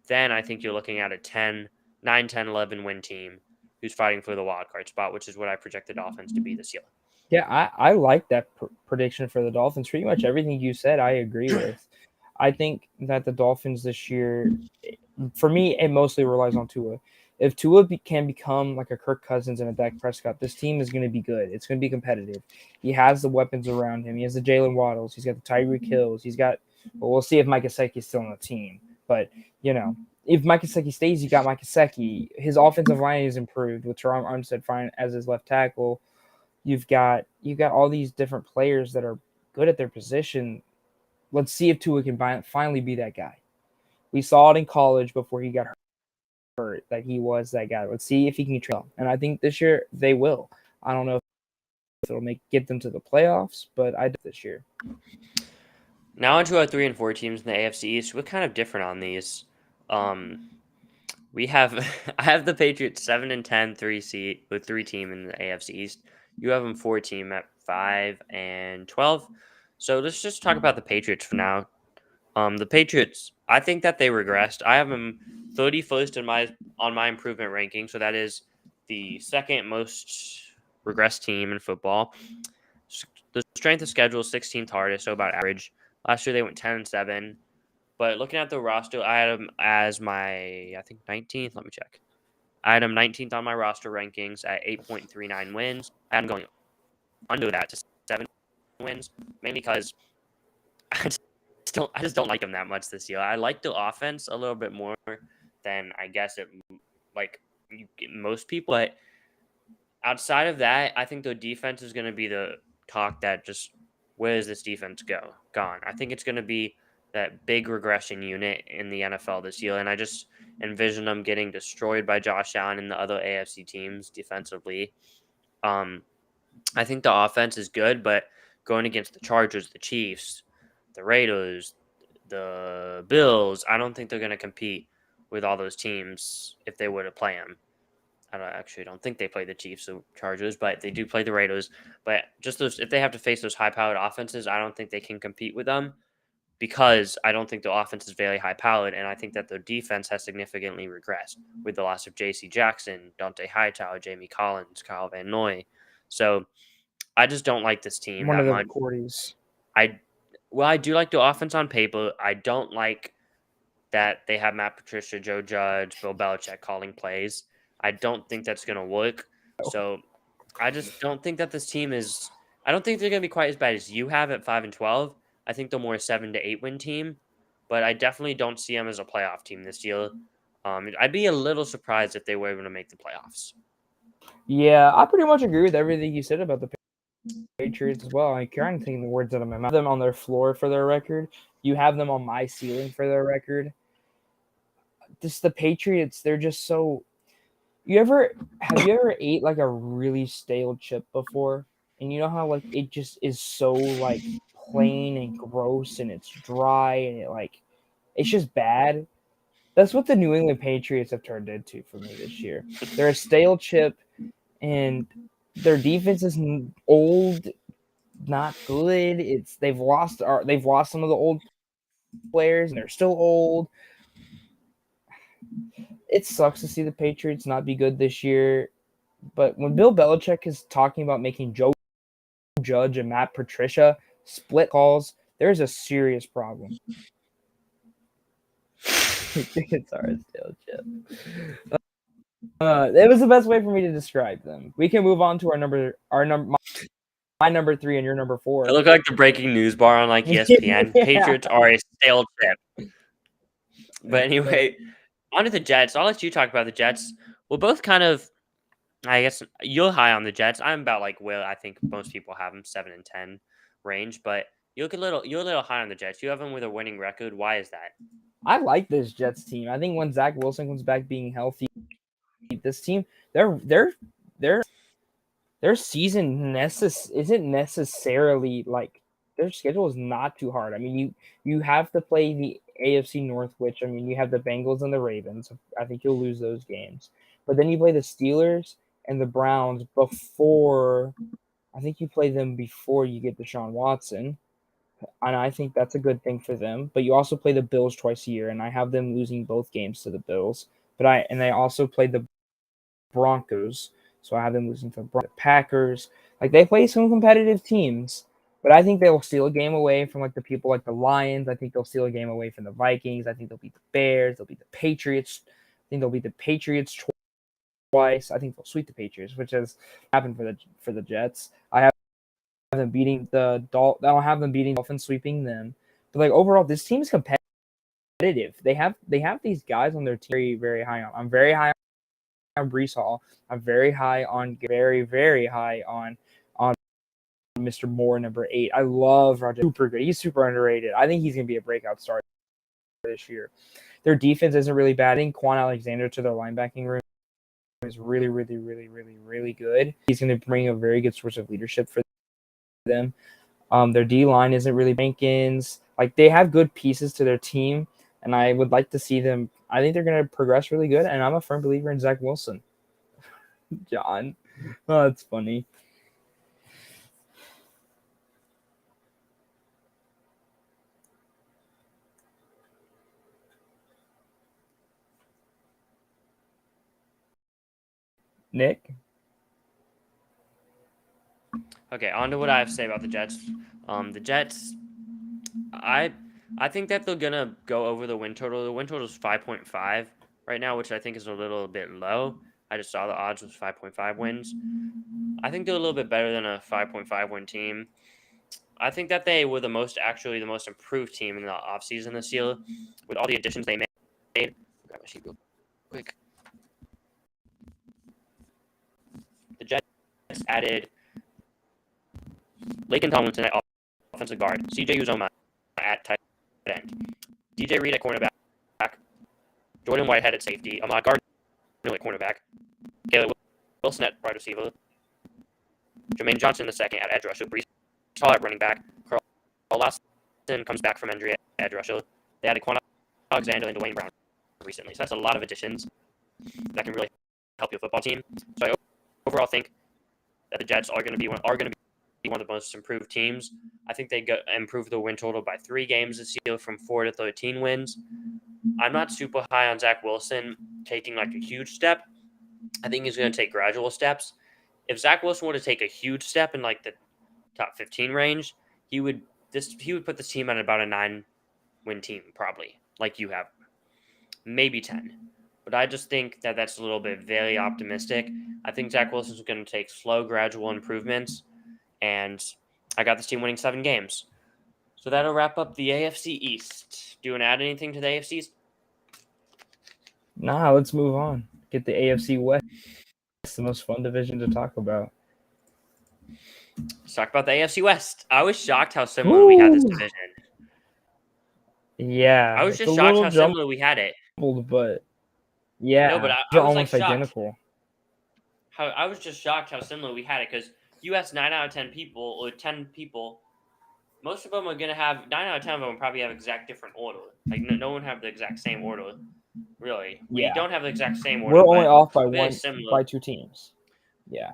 then I think you're looking at a 9, 10, 11 win team who's fighting for the wild card spot, which is what I project the Dolphins to be this year. Yeah, I like that prediction for the Dolphins. Pretty much everything you said, I agree with. I think that the Dolphins this year, for me, it mostly relies on Tua. If Tua can become like a Kirk Cousins and a Dak Prescott, this team is going to be good. It's going to be competitive. He has the weapons around him. He has the Jalen Waddles. He's got the Tyreek Hills. He's got. Well, we'll see if Mike Gesicki is still on the team. But if Mike Gesicki stays, you got Mike Gesicki. His offensive line is improved with Teron Armstead fine as his left tackle. You've got all these different players that are good at their position. Let's see if Tua can finally be that guy. We saw it in college before he got hurt that he was that guy. Let's see if he can trail. And I think this year they will. I don't know if it'll get them to the playoffs, but I do this year. Now onto our 3 and 4 teams in the AFC East. We're kind of different on these. We have I have the Patriots 7 and 10, 3 team in the AFC East. You have them 4 team at 5 and 12. So let's just talk about the Patriots for now. The Patriots, I think that they regressed. I have them 31st on my improvement ranking, so that is the second most regressed team in football. The strength of schedule is 16th hardest, so about average. Last year they went 10 and 7. But looking at the roster, I had them as my, I think, 19th. Let me check. I had them 19th on my roster rankings at 8.39 wins. I had them going under that to 7 wins, mainly because I just don't like them that much this year. I like the offense a little bit more than I guess most people. But outside of that, I think the defense is going to be the talk that just where does this defense gone? I think it's going to be that big regression unit in the NFL this year, and I just envision them getting destroyed by Josh Allen and the other AFC teams defensively. I think the offense is good, but going against the Chargers, the Chiefs, the Raiders, the Bills, I don't think they're going to compete with all those teams if they were to play them. I don't think they play the Chiefs or Chargers, but they do play the Raiders. But just if they have to face those high-powered offenses, I don't think they can compete with them because I don't think the offense is very high-powered, and I think that their defense has significantly regressed with the loss of J.C. Jackson, Dante Hightower, Jamie Collins, Kyle Van Noy. So I just don't like this team One that of the much. McCourties. I do like the offense on paper. I don't like that they have Matt Patricia, Joe Judge, Bill Belichick calling plays. I don't think that's going to work. So I just don't think that this team is – I don't think they're going to be quite as bad as you have at 5 and 12. I think they're more a 7 to 8 win team. But I definitely don't see them as a playoff team this year. I'd be a little surprised if they were able to make the playoffs. Yeah, I pretty much agree with everything you said about the Patriots as well. I'm trying to think the words out of my mouth. Them on their floor for their record. You have them on my ceiling for their record. Just the Patriots, they're just so. Have you ever ate like a really stale chip before? And you know how like it just is so like plain and gross and it's dry and it's just bad. That's what the New England Patriots have turned into for me this year. They're a stale chip, and their defense is old, not good. They've lost some of the old players, and they're still old. It sucks to see the Patriots not be good this year, but when Bill Belichick is talking about making Joe Judge and Matt Patricia split calls, there's a serious problem. It's our stale chip. It was the best way for me to describe them. We can move on to my number 3 and your number 4. It looked like the breaking news bar on like ESPN. Yeah. Patriots are a stale chip. But anyway, on to the Jets. I'll let you talk about the Jets. We're both kind of, I guess, you're high on the Jets. I'm about like where I think most people have them, 7 and 10 range. But you're a little high on the Jets. You have them with a winning record. Why is that? I like this Jets team. I think when Zach Wilson comes back being healthy, this team, their season isn't necessarily like their schedule is not too hard. I mean, you have to play the AFC North, which, I mean, you have the Bengals and the Ravens. I think you'll lose those games. But then you play the Steelers and the Browns before. I think you play them before you get Deshaun Watson. And I think that's a good thing for them. But you also play the Bills twice a year, and I have them losing both games to the Bills. They also played the Broncos, so I have them losing to the Packers. Like, they play some competitive teams, but I think they will steal a game away from like the people like the Lions. I think they'll steal a game away from the Vikings. I think they'll beat the Bears. They'll beat the Patriots. I think they'll beat the Patriots twice. I think they'll sweep the Patriots, which has happened for the Jets. I have them beating the Dolphins. I don't have them beating Dolphins, sweeping them. But like overall, this team is competitive. They have these guys on their team very, very high on. I'm very high on Breece Hall. I'm very high on very high on Mr. Moore, number 8. I love Roger. Super good. He's super underrated. I think he's gonna be a breakout star this year. Their defense isn't really bad. I think Quan Alexander to their linebacking room is really, really, really, really, really good. He's gonna bring a very good source of leadership for them. Their D line isn't really Rankins. Like, they have good pieces to their team, and I would like to see them. I think they're going to progress really good, and I'm a firm believer in Zach Wilson. John. Oh, that's funny. Nick? Okay, on to what I have to say about the Jets. The Jets, I think that they're gonna go over the win total. The win total is 5.5 right now, which I think is a little bit low. I just saw the odds was 5.5 wins. I think they're a little bit better than a 5.5 win team. I think that they were the most improved team in the offseason this year with all the additions they made. Grab my sheet real quick. The Jets added Laken Tomlinson at offensive guard, CJ Uzoma at tight end, DJ Reed at cornerback, Jordan Whitehead at safety, Ahmad Gardner at cornerback, Caleb Wilson at wide receiver, Jermaine Johnson the second at edge rusher, Breece Hall at running back, Carl Lawson comes back from injury at edge rusher. They added Quan Alexander and Dwayne Brown recently, so that's a lot of additions that can really help your football team. So I overall think that the Jets are going to be one of the most improved teams. I think they improved the win total by 3 games this year from 4 to 13 wins. I'm not super high on Zach Wilson taking like a huge step. I think he's going to take gradual steps. If Zach Wilson were to take a huge step in like the top 15 range, he would put this team at about a 9-win team, probably, like you have. Maybe 10. But I just think that that's a little bit very optimistic. I think Zach Wilson's going to take slow, gradual improvements, and I got this team winning 7 games. So that'll wrap up the AFC East. Do you want to add anything to the AFC East? Nah, let's move on. Get the AFC West. It's the most fun division to talk about. Let's talk about the AFC West. I was shocked how similar we had this division. Yeah. I was just shocked how similar we had it. But yeah, no, but I they're was almost like identical. I was just shocked how similar we had it, because you asked 9 out of 10 people, or 10 people, most of them are going to have, 9 out of 10 of them probably have exact different order. Like, no one have the exact same order, really. We don't have the exact same order. We're only off by by 2 teams. Yeah.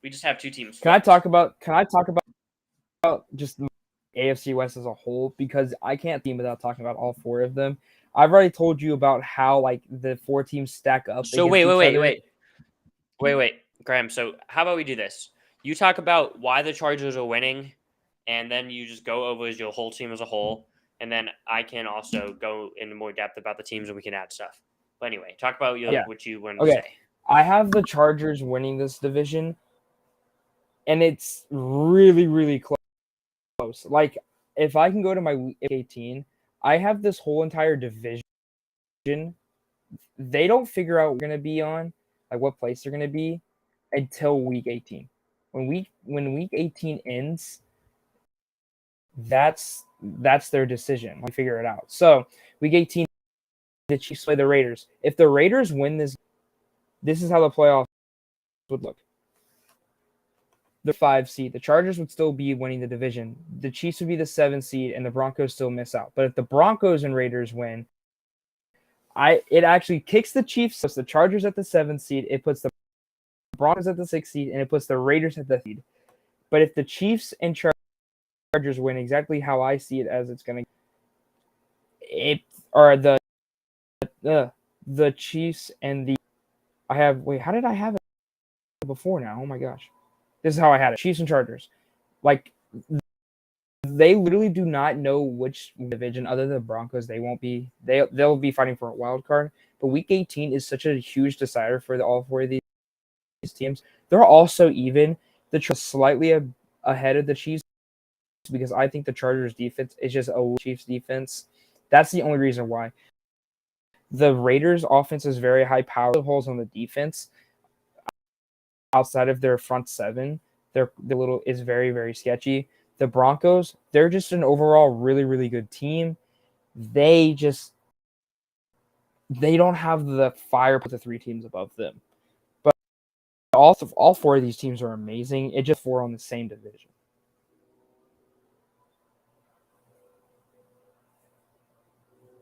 We just have 2 teams. Can I talk about just the AFC West as a whole? Because I can't team without talking about all 4 of them. I've already told you about how like the 4 teams stack up. So wait, Graham. So how about we do this? You talk about why the Chargers are winning, and then you just go over your whole team as a whole, and then I can also go into more depth about the teams, and we can add stuff. But anyway, talk about what you wanted to say. I have the Chargers winning this division, and it's really, really close. Like, if I can go to my week 18, I have this whole entire division. They don't figure out what they're going to be on, like what place they're going to be, until week 18. When week 18 ends, that's their decision. We figure it out. So week 18, the Chiefs play the Raiders. If the Raiders win this is how the playoffs would look. the 5 seed. The Chargers would still be winning the division. The Chiefs would be the 7 seed, and the Broncos still miss out. But if the Broncos and Raiders win, it actually kicks the Chiefs, puts the Chargers at the 7th seed, it puts the Broncos at the 6th seed, and it puts the Raiders at the seed. But if the Chiefs and Chargers win exactly how I see it as it's going to, it or the Chiefs and the how did I have it before now? Oh my gosh. This is how I had it. Chiefs and Chargers. Like, they literally do not know which division other than the Broncos they'll be fighting for a wild card. But week 18 is such a huge decider for all 4 of these teams. They're also even. The Chargers slightly ahead of the Chiefs because I think the Chargers defense is just a Chiefs defense. That's the only reason why. The Raiders offense is very high power. The holes on the defense outside of their front 7, the little is very, very sketchy. The Broncos, they're just an overall really, really good team. They don't have the fire for the 3 teams above them. But all 4 of these teams are amazing. It's just 4 on the same division.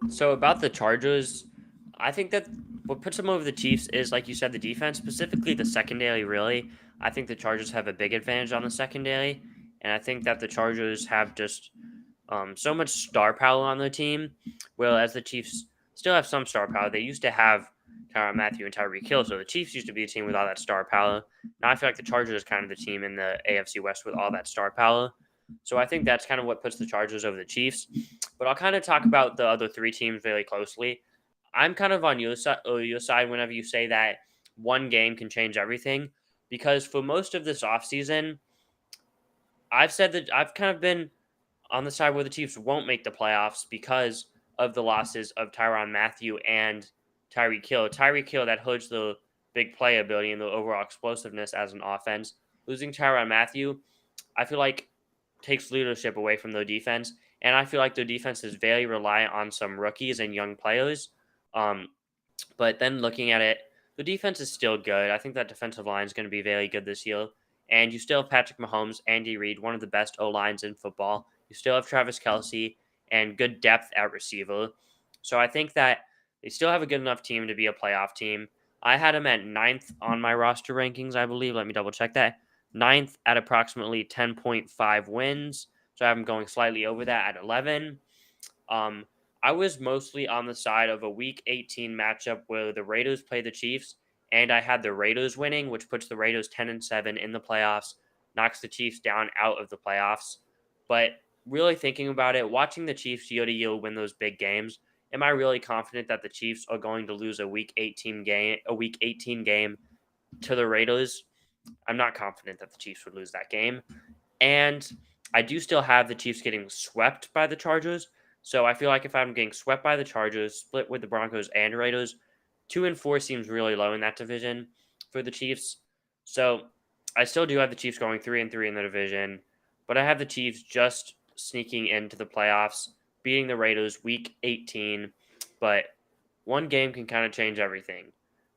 So about the Chargers, I think that what puts them over the Chiefs is, like you said, the defense, specifically the secondary, really. I think the Chargers have a big advantage on the secondary, and I think that the Chargers have just so much star power on their team, whereas the Chiefs still have some star power. They used to have Tyrann Mathieu and Tyreek Hill, so the Chiefs used to be a team with all that star power. Now I feel like the Chargers is kind of the team in the AFC West with all that star power. So I think that's kind of what puts the Chargers over the Chiefs. But I'll kind of talk about the other 3 teams very closely. I'm kind of on your side whenever you say that one game can change everything, because for most of this offseason, I've said that I've kind of been on the side where the Chiefs won't make the playoffs because of the losses of Tyrann Mathieu and Tyreek Hill. Tyreek Hill, that hurts the big playability and the overall explosiveness as an offense. Losing Tyrann Mathieu, I feel like takes leadership away from their defense, and I feel like their defense is very reliant on some rookies and young players. But then looking at it, the defense is still good. I think that defensive line is going to be very good this year. And you still have Patrick Mahomes, Andy Reid, one of the best O-lines in football. You still have Travis Kelce and good depth at receiver. So I think that they still have a good enough team to be a playoff team. I had them at 9th on my roster rankings, I believe. Let me double check that. 9th at approximately 10.5 wins. So I have them going slightly over that at 11. I was mostly on the side of a Week 18 matchup where the Raiders play the Chiefs, and I had the Raiders winning, which puts the Raiders 10-7 in the playoffs, knocks the Chiefs down out of the playoffs. But really thinking about it, watching the Chiefs year to year win those big games, am I really confident that the Chiefs are going to lose a Week 18 game to the Raiders? I'm not confident that the Chiefs would lose that game. And I do still have the Chiefs getting swept by the Chargers. So I feel like if I'm getting swept by the Chargers, split with the Broncos and Raiders, 2-4 seems really low in that division for the Chiefs. So I still do have the Chiefs going 3-3 in the division, but I have the Chiefs just sneaking into the playoffs, beating the Raiders Week 18. But one game can kind of change everything.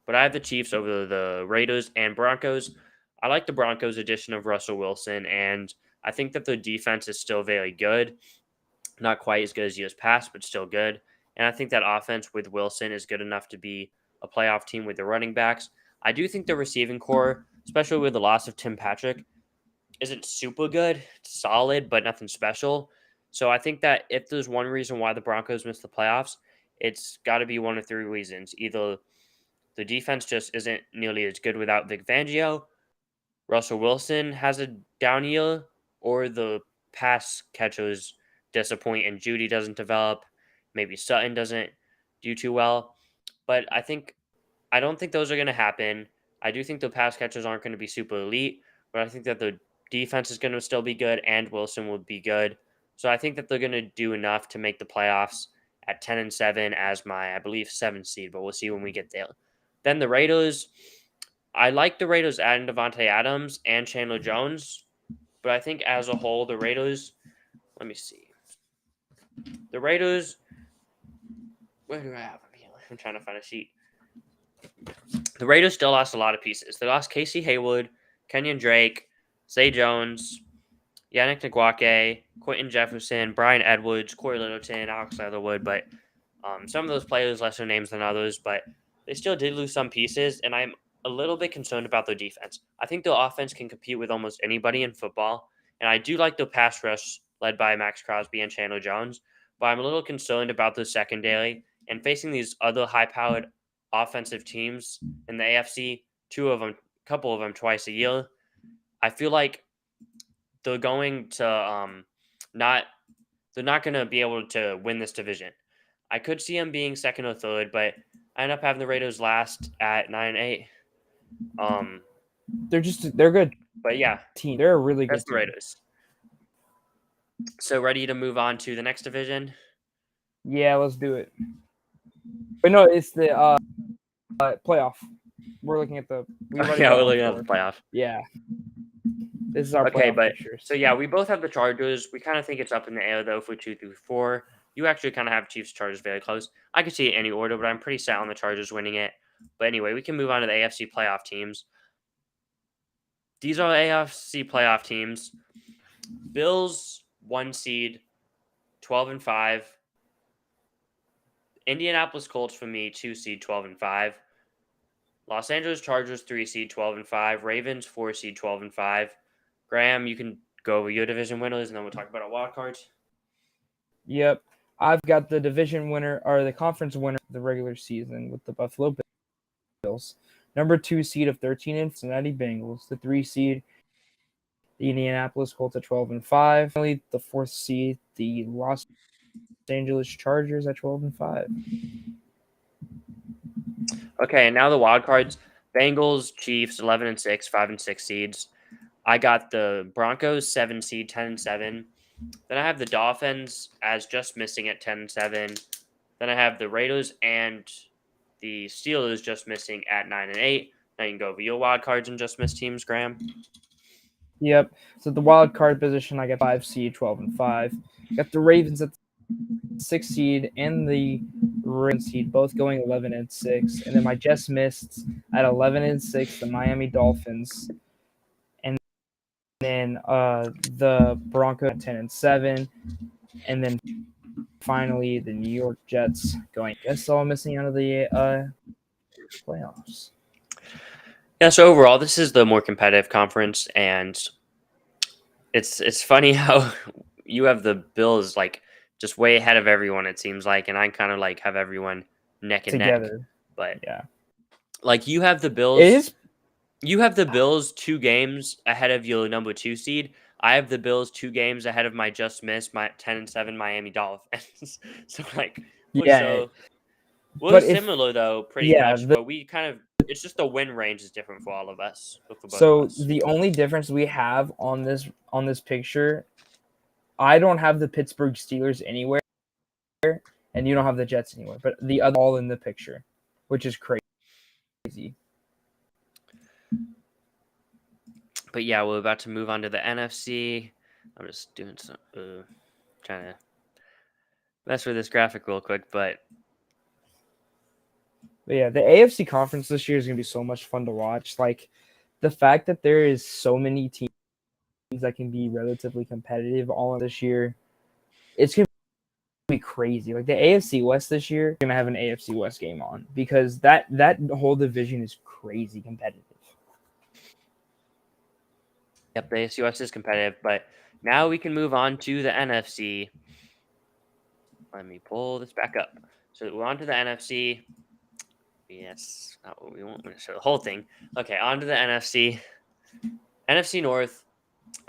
But I have the Chiefs over the Raiders and Broncos. I like the Broncos' addition of Russell Wilson, and I think that the defense is still very good. Not quite as good as years past, but still good. And I think that offense with Wilson is good enough to be a playoff team with the running backs. I do think the receiving core, especially with the loss of Tim Patrick, isn't super good. It's solid, but nothing special. So I think that if there's one reason why the Broncos missed the playoffs, it's got to be one of 3 reasons. Either the defense just isn't nearly as good without Vic Fangio, Russell Wilson has a down year, or the pass catchers disappoint and Judy doesn't develop. Maybe Sutton doesn't do too well. But I don't think those are going to happen. I do think the pass catchers aren't going to be super elite, but I think that the defense is going to still be good and Wilson will be good. So I think that they're going to do enough to make the playoffs at 10-7 as my, I believe, 7th seed, but we'll see when we get there. Then the Raiders, I like the Raiders adding Devontae Adams and Chandler Jones, but I think as a whole, the Raiders, let me see. The Raiders, where do I have them here? I'm trying to find a sheet. The Raiders still lost a lot of pieces. They lost Casey Hayward, Kenyon Drake, Zay Jones, Yannick Ngakoue, Quentin Jefferson, Brian Edwards, Corey Littleton, Alex Leatherwood, but some of those players lesser names than others, but they still did lose some pieces, and I'm a little bit concerned about their defense. I think the offense can compete with almost anybody in football, and I do like the pass rush led by Max Crosby and Chandler Jones, but I'm a little concerned about the secondary and facing these other high-powered offensive teams in the AFC, couple of them twice a year. I feel like they're going to not they're not going to be able to win this division. I could see them being second or third, but I end up having the Raiders last at 9-8. They're good But yeah, team. They're a really good that's the team. Raiders. So ready to move on to the next division? Yeah, let's do it. But no, it's the playoff. We're looking at the. We're looking at the playoff. Yeah. This is our okay, playoff but pictures. So yeah, we both have the Chargers. We kind of think it's up in the air though for 2 through 4. You actually kind of have Chiefs Chargers very close. I could see it any order, but I'm pretty set on the Chargers winning it. But anyway, we can move on to the AFC playoff teams. These are the AFC playoff teams. Bills 1 seed, 12-5. Indianapolis Colts for me 2 seed, 12-5. Los Angeles Chargers 3 seed, 12-5. Ravens 4 seed, 12-5. Graham, you can go over your division winners, and then we'll talk about our wild cards. Yep, I've got the division winner or the conference winner of the regular season with the Buffalo Bills. Number 2 seed of 13 in Cincinnati Bengals. The 3 seed, the Indianapolis Colts at 12-5. Finally, the 4th seed, the Los Angeles Chargers at 12-5. Okay, and now the wild cards. Bengals, Chiefs, 11-6, 5-6 seeds. I got the Broncos 7 seed, 10-7. Then I have the Dolphins as just missing at 10-7. Then I have the Raiders and the Steelers just missing at 9-8. Now you can go over your wild cards and just miss teams, Graham. Yep. So the wild card position, I got 5 seed, 12-5. Got the Ravens at 6 seed and the Ravens seed both going 11-6, and then my just missed at 11-6 the Miami Dolphins, and then the Broncos at 10-7, and then finally the New York Jets going. I guess all missing out of the playoffs. Yeah, so overall, this is the more competitive conference, and it's funny how you have the Bills like just way ahead of everyone. It seems like, and I kind of like have everyone neck and together. neck. But yeah, like you have the Bills. It is. You have the Bills 2 games ahead of your number 2 seed. I have the Bills 2 games ahead of my just missed my 10-7 Miami Dolphins. So like, we're similar though, pretty much. But we kind of it's just the win range is different for all of us. The only difference we have on this picture, I don't have the Pittsburgh Steelers anywhere, and you don't have the Jets anywhere, but the other all in the picture, which is crazy. But yeah, we're about to move on to the NFC. I'm just doing some trying to mess with this graphic real quick, but yeah, the AFC Conference this year is going to be so much fun to watch. Like, the fact that there is so many teams that can be relatively competitive all in this year, it's going to be crazy. Like, the AFC West this year, going to have an AFC West game on because that whole division is crazy competitive. Yep, the AFC West is competitive, but now we can move on to the NFC. Let me pull this back up. So we're on to the NFC. Yes, we won't show the whole thing. Okay, on to the NFC. NFC North.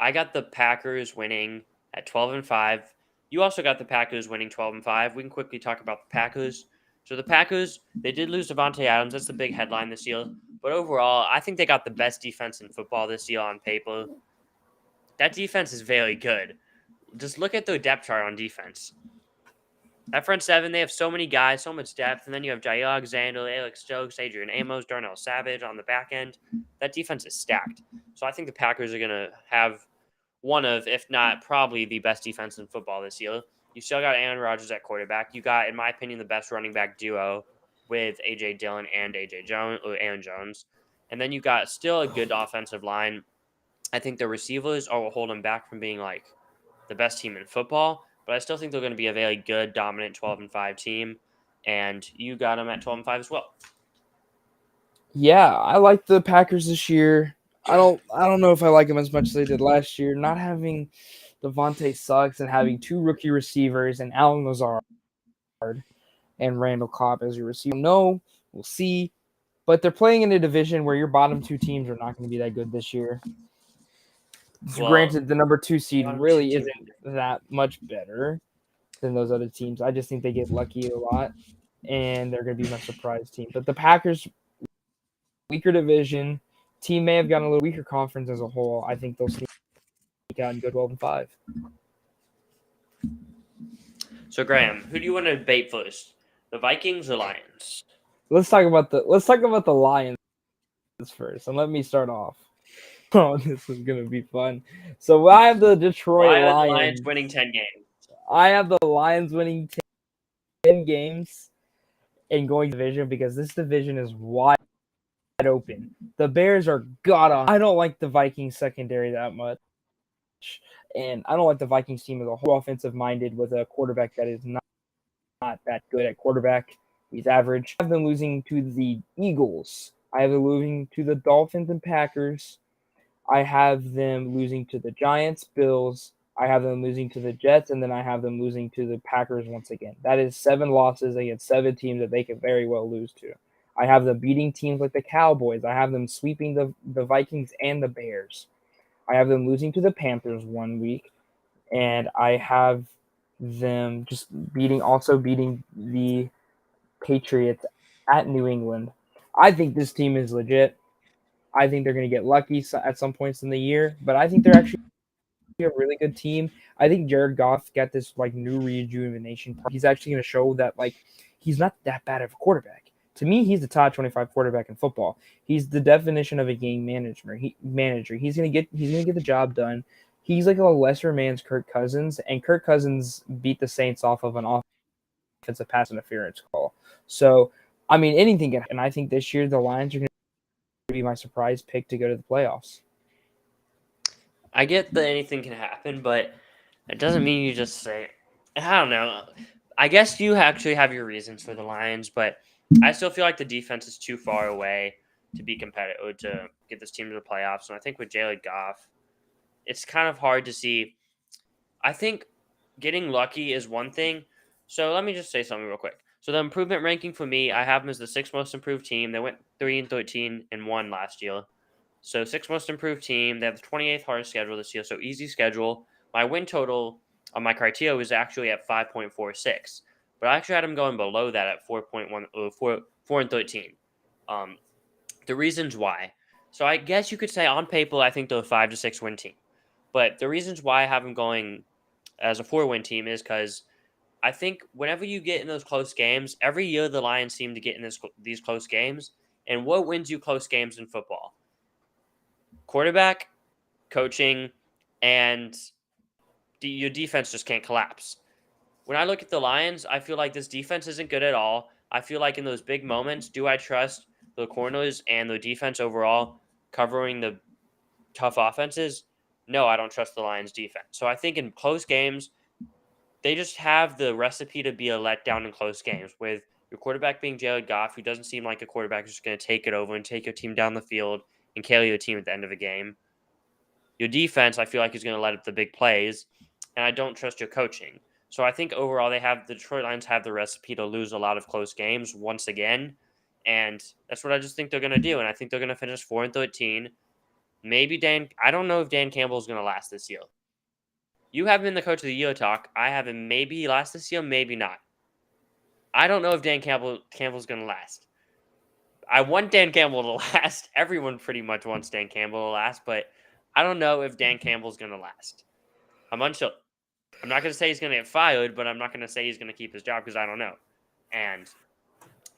I got the Packers winning at 12-5. You also got the Packers winning 12-5. We can quickly talk about the Packers. So the Packers, they did lose Devontae Adams. That's the big headline this year. But overall, I think they got the best defense in football this year on paper. That defense is very good. Just look at their depth chart on defense. That front seven, they have so many guys, so much depth, and then you have Jair Alexander, Alex Stokes, Adrian Amos, Darnell Savage on the back end. That defense is stacked. So I think the Packers are going to have one of, if not probably the best defense in football this year. You still got Aaron Rodgers at quarterback. You got, in my opinion, the best running back duo with A.J. Dillon and Aaron Jones. And then you got still a good offensive line. I think the receivers will hold them back from being like the best team in football, but I still think they're going to be a very good, dominant 12-5 team. And you got them at 12-5 as well. Yeah, I like the Packers this year. I don't know if I like them as much as they did last year. Not having Devontae sucks and having two rookie receivers and Alan Lazard and Randall Cobb as your receiver. No, we'll see. But they're playing in a division where your bottom two teams are not going to be that good this year. Well, Granted, the number 2 seed bottom two really teams. isn't that much better than those other teams. I just think they get lucky a lot, and they're going to be my surprise team. But the Packers, weaker division, team may have gotten a little weaker conference as a whole. I think they'll sneak out and go 12-5. So Graham, who do you want to debate first? The Vikings or Lions? Let's talk about the Lions first, and let me start off. Oh, this is gonna be fun. So I have the Detroit Why are the Lions. Lions winning 10 games? I have the Lions winning 10 games and going division because this division is wide open. The Bears are god awful. I don't like the Vikings secondary that much, and I don't like the Vikings team as a whole. Offensive minded with a quarterback that is not that good at quarterback. He's average. I have them losing to the Eagles. I have them losing to the Dolphins and Packers. I have them losing to the Giants, Bills. I have them losing to the Jets, and then I have them losing to the Packers once again. That is 7 losses against 7 teams that they could very well lose to. I have them beating teams like the Cowboys. I have them sweeping the Vikings and the Bears. I have them losing to the Panthers one week, and I have them just beating the Patriots at New England. I think this team is legit. I think they're going to get lucky at some points in the year, but I think they're actually a really good team. I think Jared Goff got this like new rejuvenation part. He's actually going to show that like he's not that bad of a quarterback. To me, he's the top 25 quarterback in football. He's the definition of a game manager. He's going to get the job done. He's like a lesser man's Kirk Cousins, and Kirk Cousins beat the Saints off of an offensive pass interference call. So, I mean, anything can happen. And I think this year the Lions are going to be my surprise pick to go to the playoffs. I get that anything can happen, but it doesn't mean you just say, I don't know. I guess you actually have your reasons for the Lions, but I still feel like the defense is too far away to be competitive, to get this team to the playoffs. And I think with Jared Goff, it's kind of hard to see. I think getting lucky is one thing. So let me just say something real quick. So the improvement ranking for me, I have them as the 6th most improved team. They went 3-13 and 1 last year. So 6th most improved team. They have the 28th hardest schedule this year, so easy schedule. My win total on my criteria was actually at 5.46, but I actually had them going below that at 4.1, 4-13. The reasons why. So I guess you could say on paper I think they're a 5-6 win team, but the reasons why I have them going as a 4-win team is because I think whenever you get in those close games, every year the Lions seem to get in these close games. And what wins you close games in football? Quarterback, coaching, and your defense just can't collapse. When I look at the Lions, I feel like this defense isn't good at all. I feel like in those big moments, do I trust the corners and the defense overall covering the tough offenses? No, I don't trust the Lions defense. So I think in close games, they just have the recipe to be a letdown in close games with your quarterback being Jared Goff, who doesn't seem like a quarterback who's just going to take it over and take your team down the field and carry your team at the end of the game. Your defense, I feel like, is going to let up the big plays, and I don't trust your coaching. So I think overall the Detroit Lions have the recipe to lose a lot of close games once again, and that's what I just think they're going to do. And I think they're going to finish 4-13. Maybe I don't know if Dan Campbell is going to last this year. You have him in the coach of the year talk. I have him maybe last this year, maybe not. I don't know if Dan Campbell's going to last. I want Dan Campbell to last. Everyone pretty much wants Dan Campbell to last, but I don't know if Dan Campbell's going to last. I'm unsure. I'm not going to say he's going to get fired, but I'm not going to say he's going to keep his job because I don't know.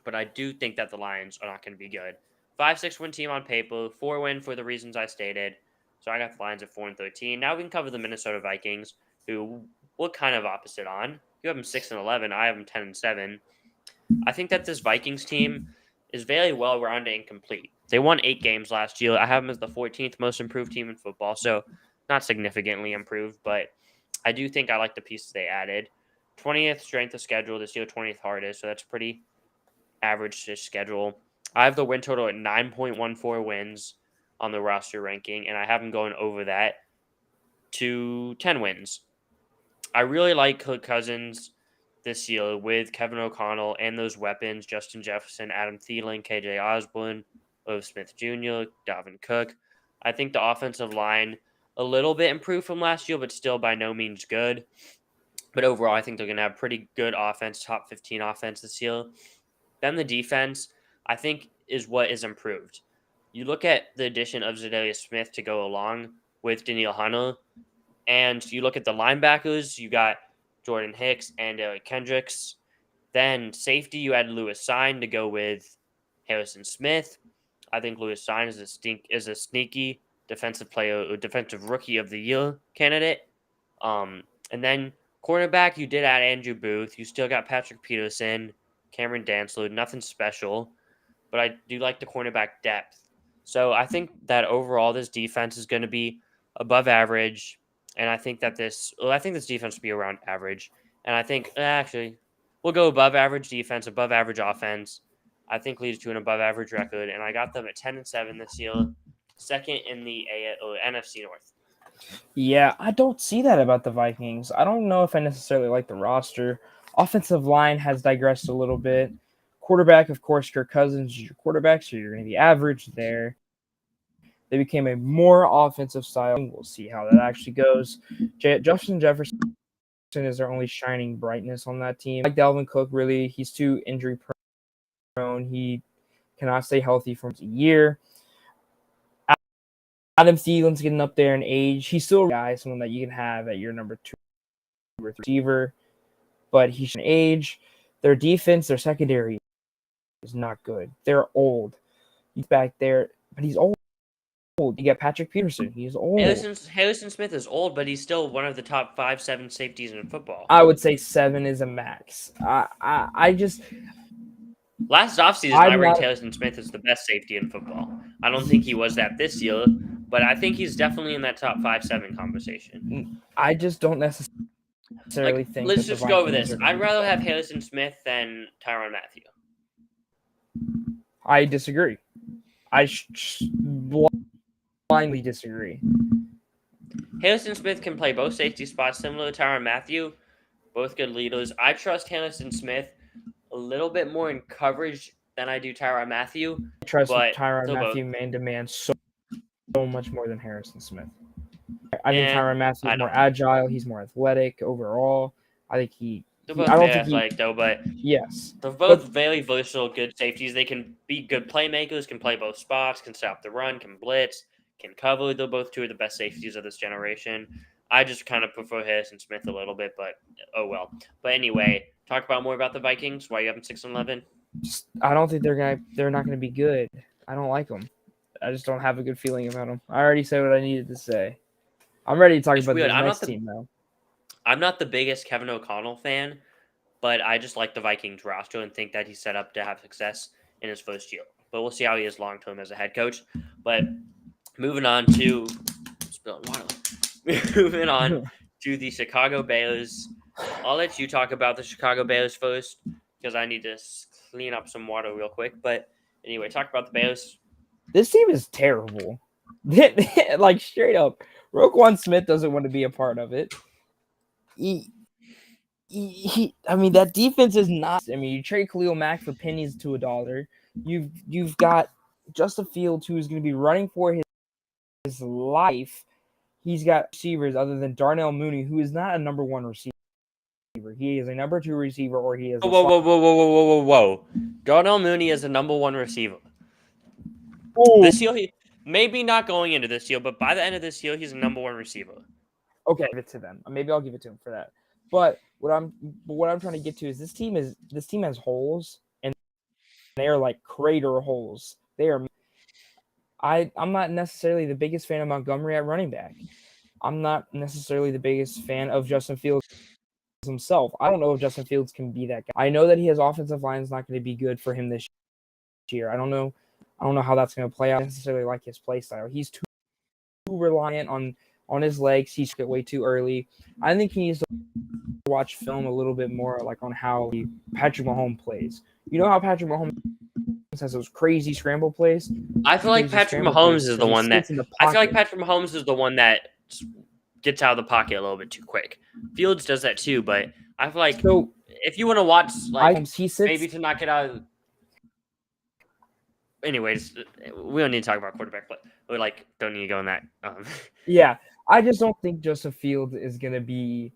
But I do think that the Lions are not going to be good. 5-6 win team on paper, 4-win for the reasons I stated. So I got the Lions at 4-13. Now we can cover the Minnesota Vikings, who we're kind of opposite on. You have them 6-11. I have them 10-7. I think that this Vikings team is very well rounded and complete. They won 8 games last year. I have them as the 14th most improved team in football, so not significantly improved, but I do think I like the pieces they added. 20th strength of schedule this year, 20th hardest, so that's pretty average-ish schedule. I have the win total at 9.14 wins on the roster ranking, and I have them going over that to 10 wins. I really like Kirk Cousins this year with Kevin O'Connell and those weapons, Justin Jefferson, Adam Thielen, KJ Osborne, Irv Smith Jr., Dalvin Cook. I think the offensive line a little bit improved from last year, but still by no means good. But overall, I think they're going to have pretty good offense, top 15 offense this year. Then the defense, I think, is what is improved. You look at the addition of Zadarius Smith to go along with Danielle Hunter, and you look at the linebackers, you got Jordan Hicks and Eric Kendricks. Then safety, you had Lewis Sign to go with Harrison Smith. I think Lewis Sign is a sneaky defensive rookie of the year candidate. And then cornerback, you did add Andrew Booth. You still got Patrick Peterson, Cameron Dantzler, nothing special, but I do like the cornerback depth. So I think that overall this defense is going to be above average, and I think this defense will be around average. And I think actually we'll go above average defense, above average offense. I think leads to an above average record, and I got them at 10-7 this year, second in the NFC North. Yeah, I don't see that about the Vikings. I don't know if I necessarily like the roster. Offensive line has digressed a little bit. Quarterback, of course, Kirk Cousins is your quarterback, so you're going to be average there. They became a more offensive style. We'll see how that actually goes. Justin Jefferson is their only shining brightness on that team. Like Dalvin Cook, really, he's too injury prone. He cannot stay healthy for a year. Adam Thielen's getting up there in age. He's still a guy, someone that you can have at your number 2 or 3 receiver, but he's in age. Their defense, their secondary is not good. They're old. He's back there, but he's old. You got Patrick Peterson. He's old. Harrison Smith is old, but he's still one of the top 5-7 safeties in football. I would say 7 is a max. I just last offseason I ranked Harrison Smith as the best safety in football. I don't think he was that this year, but I think he's definitely in that top 5-7 conversation. I just don't necessarily think. Let's just go over this. I'd rather have Harrison Smith than Tyrann Mathieu. I disagree. I blindly disagree. Harrison Smith can play both safety spots, similar to Tyrann Mathieu. Both good leaders. I trust Harrison Smith a little bit more in coverage than I do Tyrann Mathieu. I trust Tyrann Mathieu man-to-man so much more than Harrison Smith. I think Tyrann Mathieu is more agile. He's more athletic overall. I think they're both very athletic, though, but yes, they're both very versatile, good safeties. They can be good playmakers, can play both spots, can stop the run, can blitz, can cover. They're both 2 of the best safeties of this generation. I just kind of prefer Harrison Smith a little bit, but oh well. But anyway, talk more about the Vikings. Why you have them 6-11? I don't think they're not gonna be good. I don't like them. I just don't have a good feeling about them. I already said what I needed to say. I'm ready to talk about the next team now. I'm not the biggest Kevin O'Connell fan, but I just like the Vikings roster and think that he's set up to have success in his first year. But we'll see how he is long-term as a head coach. But moving on to the Chicago Bears. I'll let you talk about the Chicago Bears first because I need to clean up some water real quick. But anyway, talk about the Bears. This team is terrible. Like, straight up. Roquan Smith doesn't want to be a part of it. That defense is not. You trade Khalil Mack for pennies to $1. You've got Justin Fields, who is going to be running for his life. He's got receivers other than Darnell Mooney, who is not a number 1 receiver. He is a number 2 receiver, or he is. Whoa! Darnell Mooney is a number 1 receiver. Ooh. This year, maybe not going into this year, but by the end of this year, he's a number 1 receiver. Okay, give it to them. Maybe I'll give it to him for that. But what I'm trying to get to is this team has holes, and they are like crater holes. I'm not necessarily the biggest fan of Montgomery at running back. I'm not necessarily the biggest fan of Justin Fields himself. I don't know if Justin Fields can be that guy. I know that his offensive line is not going to be good for him this year. I don't know. I don't know how that's going to play out. I don't necessarily like his play style. He's too reliant on his legs. He's way too early. I think he needs to watch film a little bit more, like on how Patrick Mahomes plays. You know how Patrick Mahomes has those crazy scramble plays? I feel like Patrick Mahomes is the one that I feel like Patrick Mahomes is the one that gets out of the pocket a little bit too quick. Fields does that too, but I feel like if you want to watch, like, maybe to knock it out of. Anyways, we don't need to talk about quarterback, but we don't need to go on that. Yeah, I just don't think Justin Fields is going to be.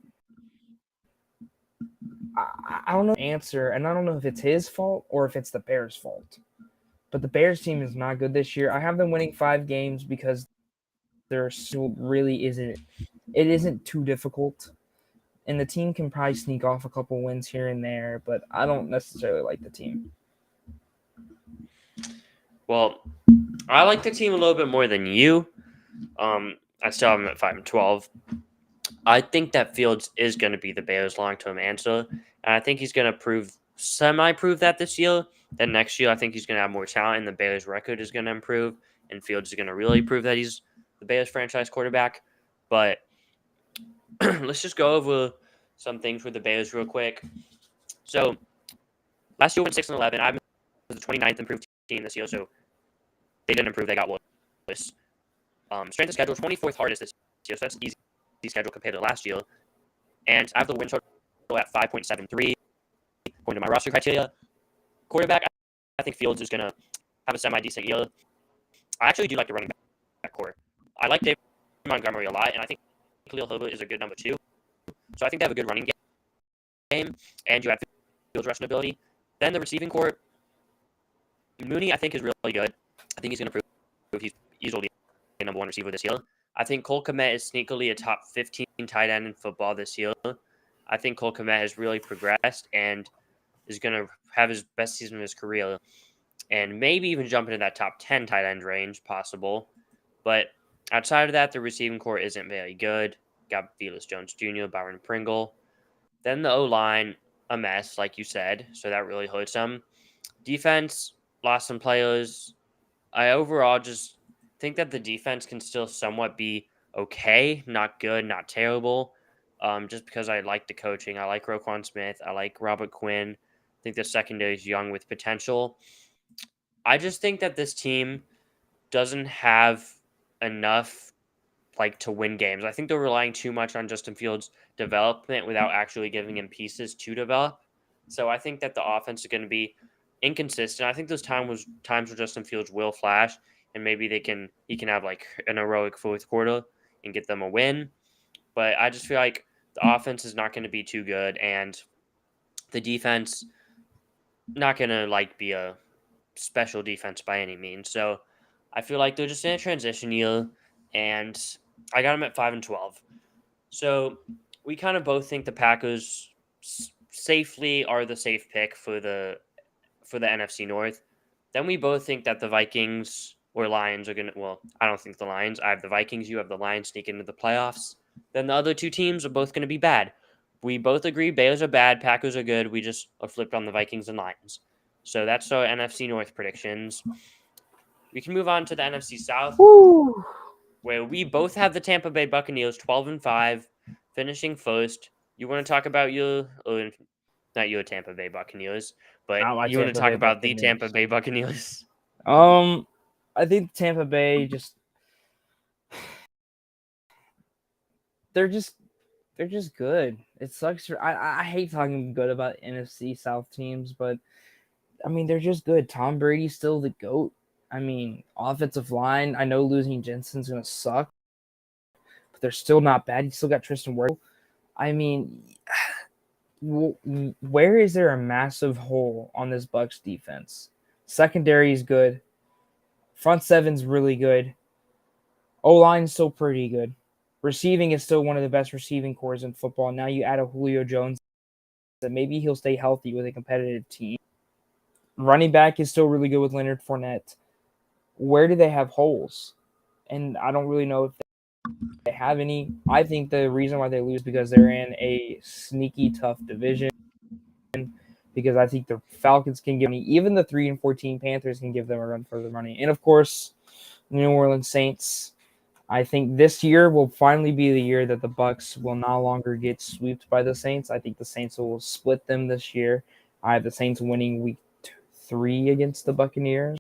I don't know the answer, and I don't know if it's his fault or if it's the Bears' fault. But the Bears team is not good this year. I have them winning 5 games because there still really isn't. It isn't too difficult, and the team can probably sneak off a couple wins here and there. But I don't necessarily like the team. Well, I like the team a little bit more than you. I still have them at 5-12. I think that Fields is going to be the Bears' long-term answer, and I think he's going to semi-prove that this year. Then next year, I think he's going to have more talent, and the Bears' record is going to improve, and Fields is going to really prove that he's the Bears' franchise quarterback. But let's just go over some things with the Bears real quick. So last year went 6-11. I was the 29th improved team this year, so they didn't improve. They got worse. Strength of schedule, 24th hardest this year, so that's easy schedule compared to last year. And I have the win total at 5.73 according to my roster criteria. Quarterback, I think Fields is going to have a semi-decent year. I actually do like the running back core. I like David Montgomery a lot, and I think Khalil Herbert is a good number 2. So I think they have a good running game, and you have Fields' rushing ability. Then the receiving core, Mooney, I think, is really good. I think he's going to prove he's easily the number 1 receiver this year. I think Cole Kmet is sneakily a top 15 tight end in football this year. I think Cole Kmet has really progressed and is going to have his best season of his career and maybe even jump into that top 10 tight end range possible. But outside of that, the receiving core isn't very good. Got Velus Jones Jr., Byron Pringle. Then the O-line, a mess, like you said, so that really hurts them. Defense, lost some players. I overall just think that the defense can still somewhat be okay, not good, not terrible, just because I like the coaching. I like Roquan Smith. I like Robert Quinn. I think the secondary is young with potential. I just think that this team doesn't have enough to win games. I think they're relying too much on Justin Fields' development without actually giving him pieces to develop. So I think that the offense is going to be inconsistent. I think those times where Justin Fields will flash, and maybe he can have an heroic fourth quarter and get them a win. But I just feel like the offense is not going to be too good, and the defense not going to be a special defense by any means. So I feel like they're just in a transition year, and I got them at 5-12. So we kind of both think the Packers safely are the safe pick for the NFC North. Then we both think that the Vikings or Lions are going to, well, I don't think the Lions. I have the Vikings. You have the Lions sneak into the playoffs. Then the other 2 teams are both going to be bad. We both agree Bears are bad, Packers are good. We just are flipped on the Vikings and Lions. So that's our NFC North predictions. We can move on to the NFC South, where we both have the Tampa Bay Buccaneers 12-5, finishing first. You want to talk about not your Tampa Bay Buccaneers, but you want to talk about the Tampa Bay Buccaneers? I think Tampa Bay they're just good. It sucks. I hate talking good about NFC South teams, but I mean they're just good. Tom Brady's still the GOAT. I mean, offensive line. I know losing Jensen's gonna suck, but they're still not bad. You still got Tristan Wirfs. I mean, where is there a massive hole on this Bucs defense? Secondary is good. Front seven's really good. O-line's still pretty good. Receiving is still one of the best receiving cores in football. Now you add a Julio Jones that maybe he'll stay healthy with a competitive team. Running back is still really good with Leonard Fournette. Where do they have holes? And I don't really know if they have any. I think the reason why they lose because they're in a sneaky tough division. because I think the Falcons can give money. Even the 3-14 Panthers can give them a run for their money. And of course, New Orleans Saints. I think this year will finally be the year that the Bucs will no longer get swept by the Saints. I think the Saints will split them this year. I have the Saints winning week 3 against the Buccaneers,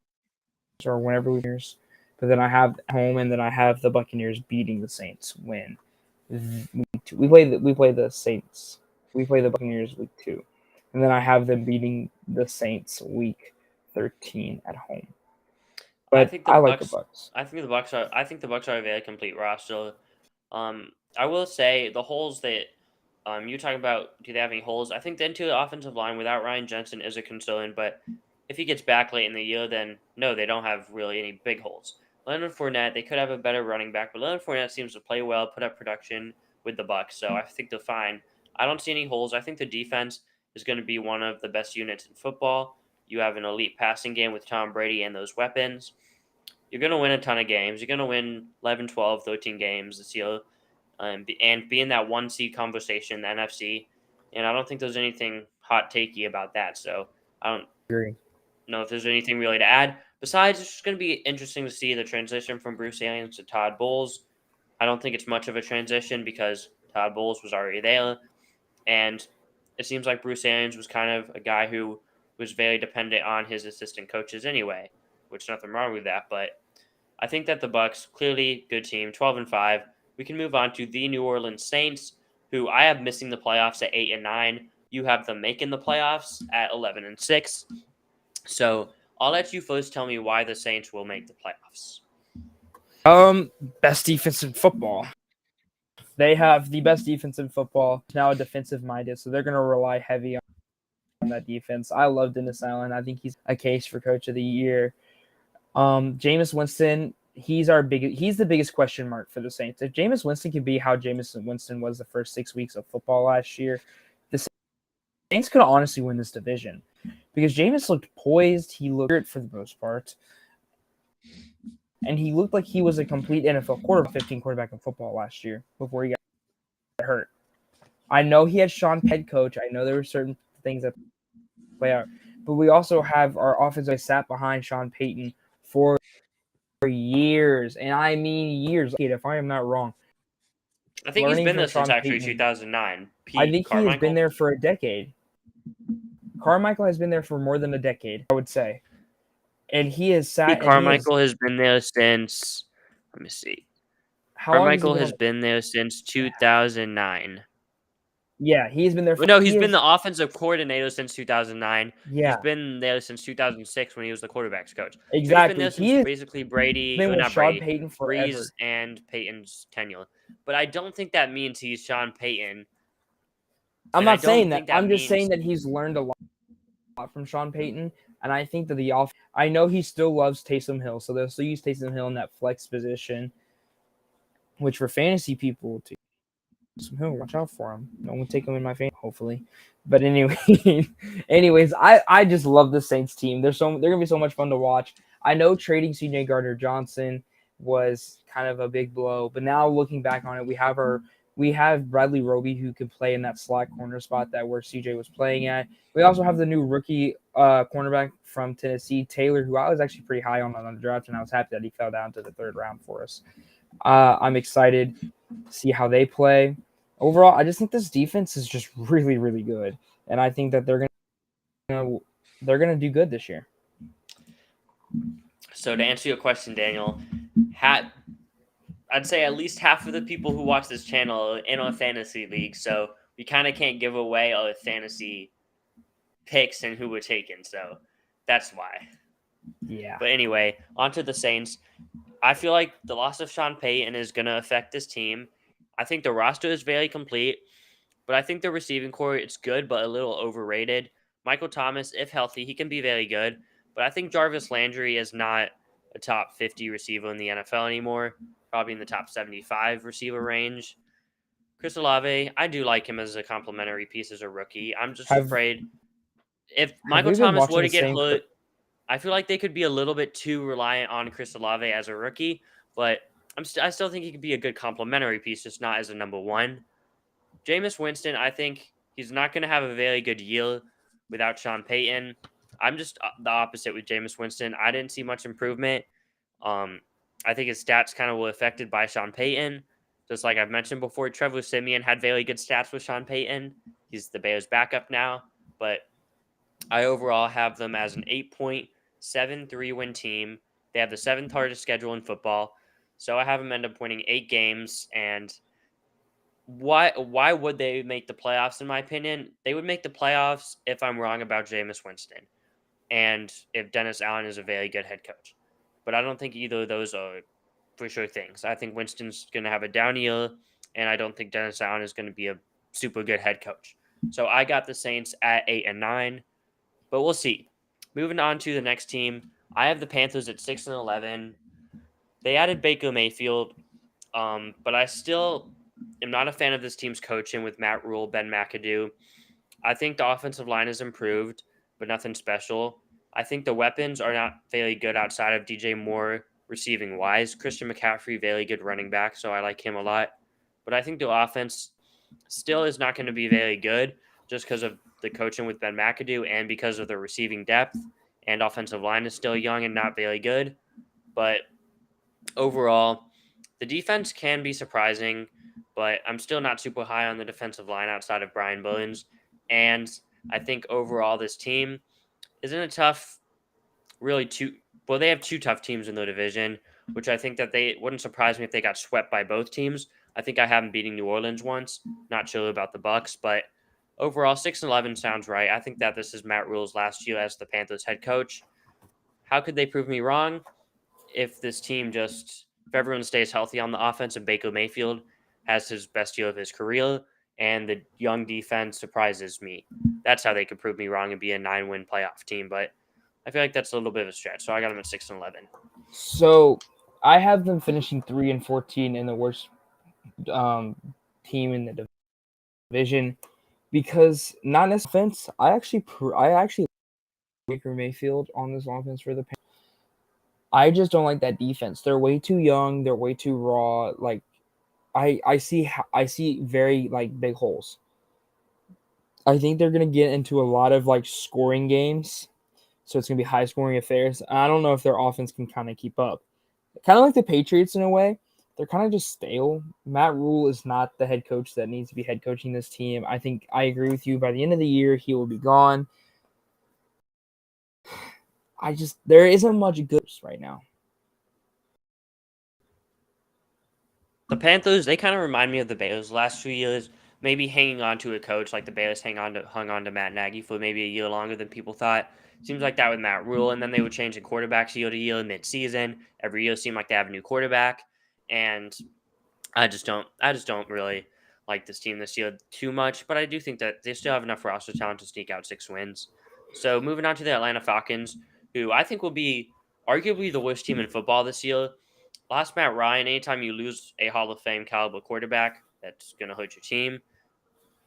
or whenever we years. But then I have home, and then I have the Buccaneers beating the Saints win. We play the Saints. We play the Buccaneers week 2, and then I have them beating the Saints week 13 at home. I But think the I like the Bucks. Bucs. I think the Bucks are. I think the Bucks are a very complete roster. I will say the holes that you talking about. Do they have any holes? I think the interior offensive line without Ryan Jensen is a concern, but if he gets back late in the year, then no, they don't have really any big holes. Leonard Fournette, they could have a better running back, but Leonard Fournette seems to play well, put up production with the Bucks, so I think they're fine. I don't see any holes. I think the defense is going to be one of the best units in football. You have an elite passing game with Tom Brady and those weapons. You're going to win a ton of games. You're going to win 11, 12, 13 games this year, and be in that one seed conversation, the NFC. And I don't think there's anything hot takey about that. So I don't Agree. know if there's anything really to add. Besides, it's just going to be interesting to see the transition from Bruce Arians to Todd Bowles. I don't think it's much of a transition because Todd Bowles was already there. And it seems like Bruce Arians was kind of a guy who was very dependent on his assistant coaches anyway, which nothing wrong with that. But I think that the Bucks, clearly good team, 12-5. We can move on to the New Orleans Saints, who I have missing the playoffs at 8-9. You have them making the playoffs at 11-6. So I'll let you first tell me why the Saints will make the playoffs. Best defense in football. They have the best defense in football. Now a defensive minded, so they're going to rely heavy on that defense. I love Dennis Allen. I think he's a case for Coach of the Year. Jameis Winston, he's the biggest question mark for the Saints. If Jameis Winston can be how Jameis Winston was the first 6 weeks of football last year, the Saints could honestly win this division because Jameis looked poised. He looked good for the most part. And he looked like he was a complete NFL quarterback, 15 quarterback in football last year before he got hurt. I know he had Sean Penn coach. I know there were certain things that play out. But we also have our offensive sat behind Sean Payton for years. And I mean years, if I am not wrong. I think he's been there since actually 2009. I think he has been there for a decade. Carmichael has been there for more than a decade, I would say. And he has sat. Carmichael has been there since. Let me see. Carmichael has been there since 2009. Yeah, he's been there. He's been the offensive coordinator since 2009. Yeah, he's been there since 2006 when he was the quarterbacks coach. Exactly, so he's been there since basically Brady, not Brady, Payton forever. Breeze and Payton's tenure. But I don't think that means he's Sean Payton. I'm not saying that. I'm just saying that he's learned a lot from Sean Payton. And I think that I know he still loves Taysom Hill, so they'll still use Taysom Hill in that flex position, which for fantasy people, Taysom Hill, watch out for him. No one take him in my fantasy, hopefully. But anyways, I just love the Saints team. They're gonna be so much fun to watch. I know trading C.J. Gardner-Johnson was kind of a big blow, but now looking back on it, we have Bradley Roby who can play in that slot corner spot that where CJ was playing at. We also have the new rookie cornerback from Tennessee, Taylor, who I was actually pretty high on the draft, and I was happy that he fell down to the 3rd round for us. I'm excited to see how they play. Overall, I just think this defense is just really, really good, and I think that they're gonna do good this year. So to answer your question, Daniel, I'd say at least half of the people who watch this channel are in our fantasy league, so we kind of can't give away our fantasy picks and who we're taking, so that's why. Yeah. But anyway, on to the Saints. I feel like the loss of Sean Payton is going to affect this team. I think the roster is very complete, but I think the receiving core is good but a little overrated. Michael Thomas, if healthy, he can be very good, but I think Jarvis Landry is not a top 50 receiver in the NFL anymore. Probably in the top 75 receiver range. Chris Olave, I do like him as a complimentary piece as a rookie. I'm just afraid if Michael Thomas were to get hurt, I feel like they could be a little bit too reliant on Chris Olave as a rookie, but I still think he could be a good complimentary piece, just not as a number one. Jameis Winston, I think he's not going to have a very good year, without Sean Payton. I'm just the opposite with Jameis Winston. I didn't see much improvement. I think his stats kind of were affected by Sean Payton. Just like I've mentioned before, Trevor Siemian had very good stats with Sean Payton. He's the Bears' backup now, but I overall have them as an 8.73 win team. They have the seventh hardest schedule in football, so I have them end up winning 8 games. And why would they make the playoffs? In my opinion, they would make the playoffs if I'm wrong about Jameis Winston and if Dennis Allen is a very good head coach. But I don't think either of those are for sure things. I think Winston's going to have a down year, and I don't think Dennis Allen is going to be a super good head coach. So I got the Saints at 8-9, but we'll see. Moving on to the next team, I have the Panthers at 6-11. They added Baker Mayfield, but I still am not a fan of this team's coaching with Matt Rule, Ben McAdoo. I think the offensive line has improved, but nothing special. I think the weapons are not very good outside of DJ Moore receiving wise. Christian McCaffrey, very good running back, so I like him a lot. But I think the offense still is not going to be very good just because of the coaching with Ben McAdoo and because of the receiving depth, and offensive line is still young and not very good. But overall, the defense can be surprising, but I'm still not super high on the defensive line outside of Brian Burns. And I think overall this team isn't a tough, really they have 2 tough teams in the division, which I think that they wouldn't surprise me if they got swept by both teams. I think I have them beating New Orleans once. Not sure about the Bucs, but overall 6-11 sounds right. I think that this is Matt Rule's last year as the Panthers head coach. How could they prove me wrong? If everyone stays healthy on the offense and Baker Mayfield has his best year of his career and the young defense surprises me. That's how they could prove me wrong and be a 9-win playoff team. But I feel like that's a little bit of a stretch. So I got them at 6-11. So I have them finishing 3-14 in the worst team in the division because not necessarily offense. I actually like Baker Mayfield on this offense for the Panthers. I just don't like that defense. They're way too young. They're way too raw. Like I see very like big holes. I think they're gonna get into a lot of like scoring games, so it's gonna be high scoring affairs. I don't know if their offense can kind of keep up. Kind of like the Patriots in a way. They're kind of just stale. Matt Rule is not the head coach that needs to be head coaching this team. I think I agree with you. By the end of the year, he will be gone. There isn't much good right now. The Panthers, they kind of remind me of the Bears last 2 years, maybe hanging on to a coach like the Bears hung on to Matt Nagy for maybe a year longer than people thought. Seems like that with Matt Rule, and then they would change the quarterbacks year to year mid-season. Every year seemed like they have a new quarterback, and I just don't really like this team this year too much, but I do think that they still have enough roster talent to sneak out 6 wins. So moving on to the Atlanta Falcons, who I think will be arguably the worst team in football this year. Lost Matt Ryan. Anytime you lose a Hall of Fame caliber quarterback, that's going to hurt your team,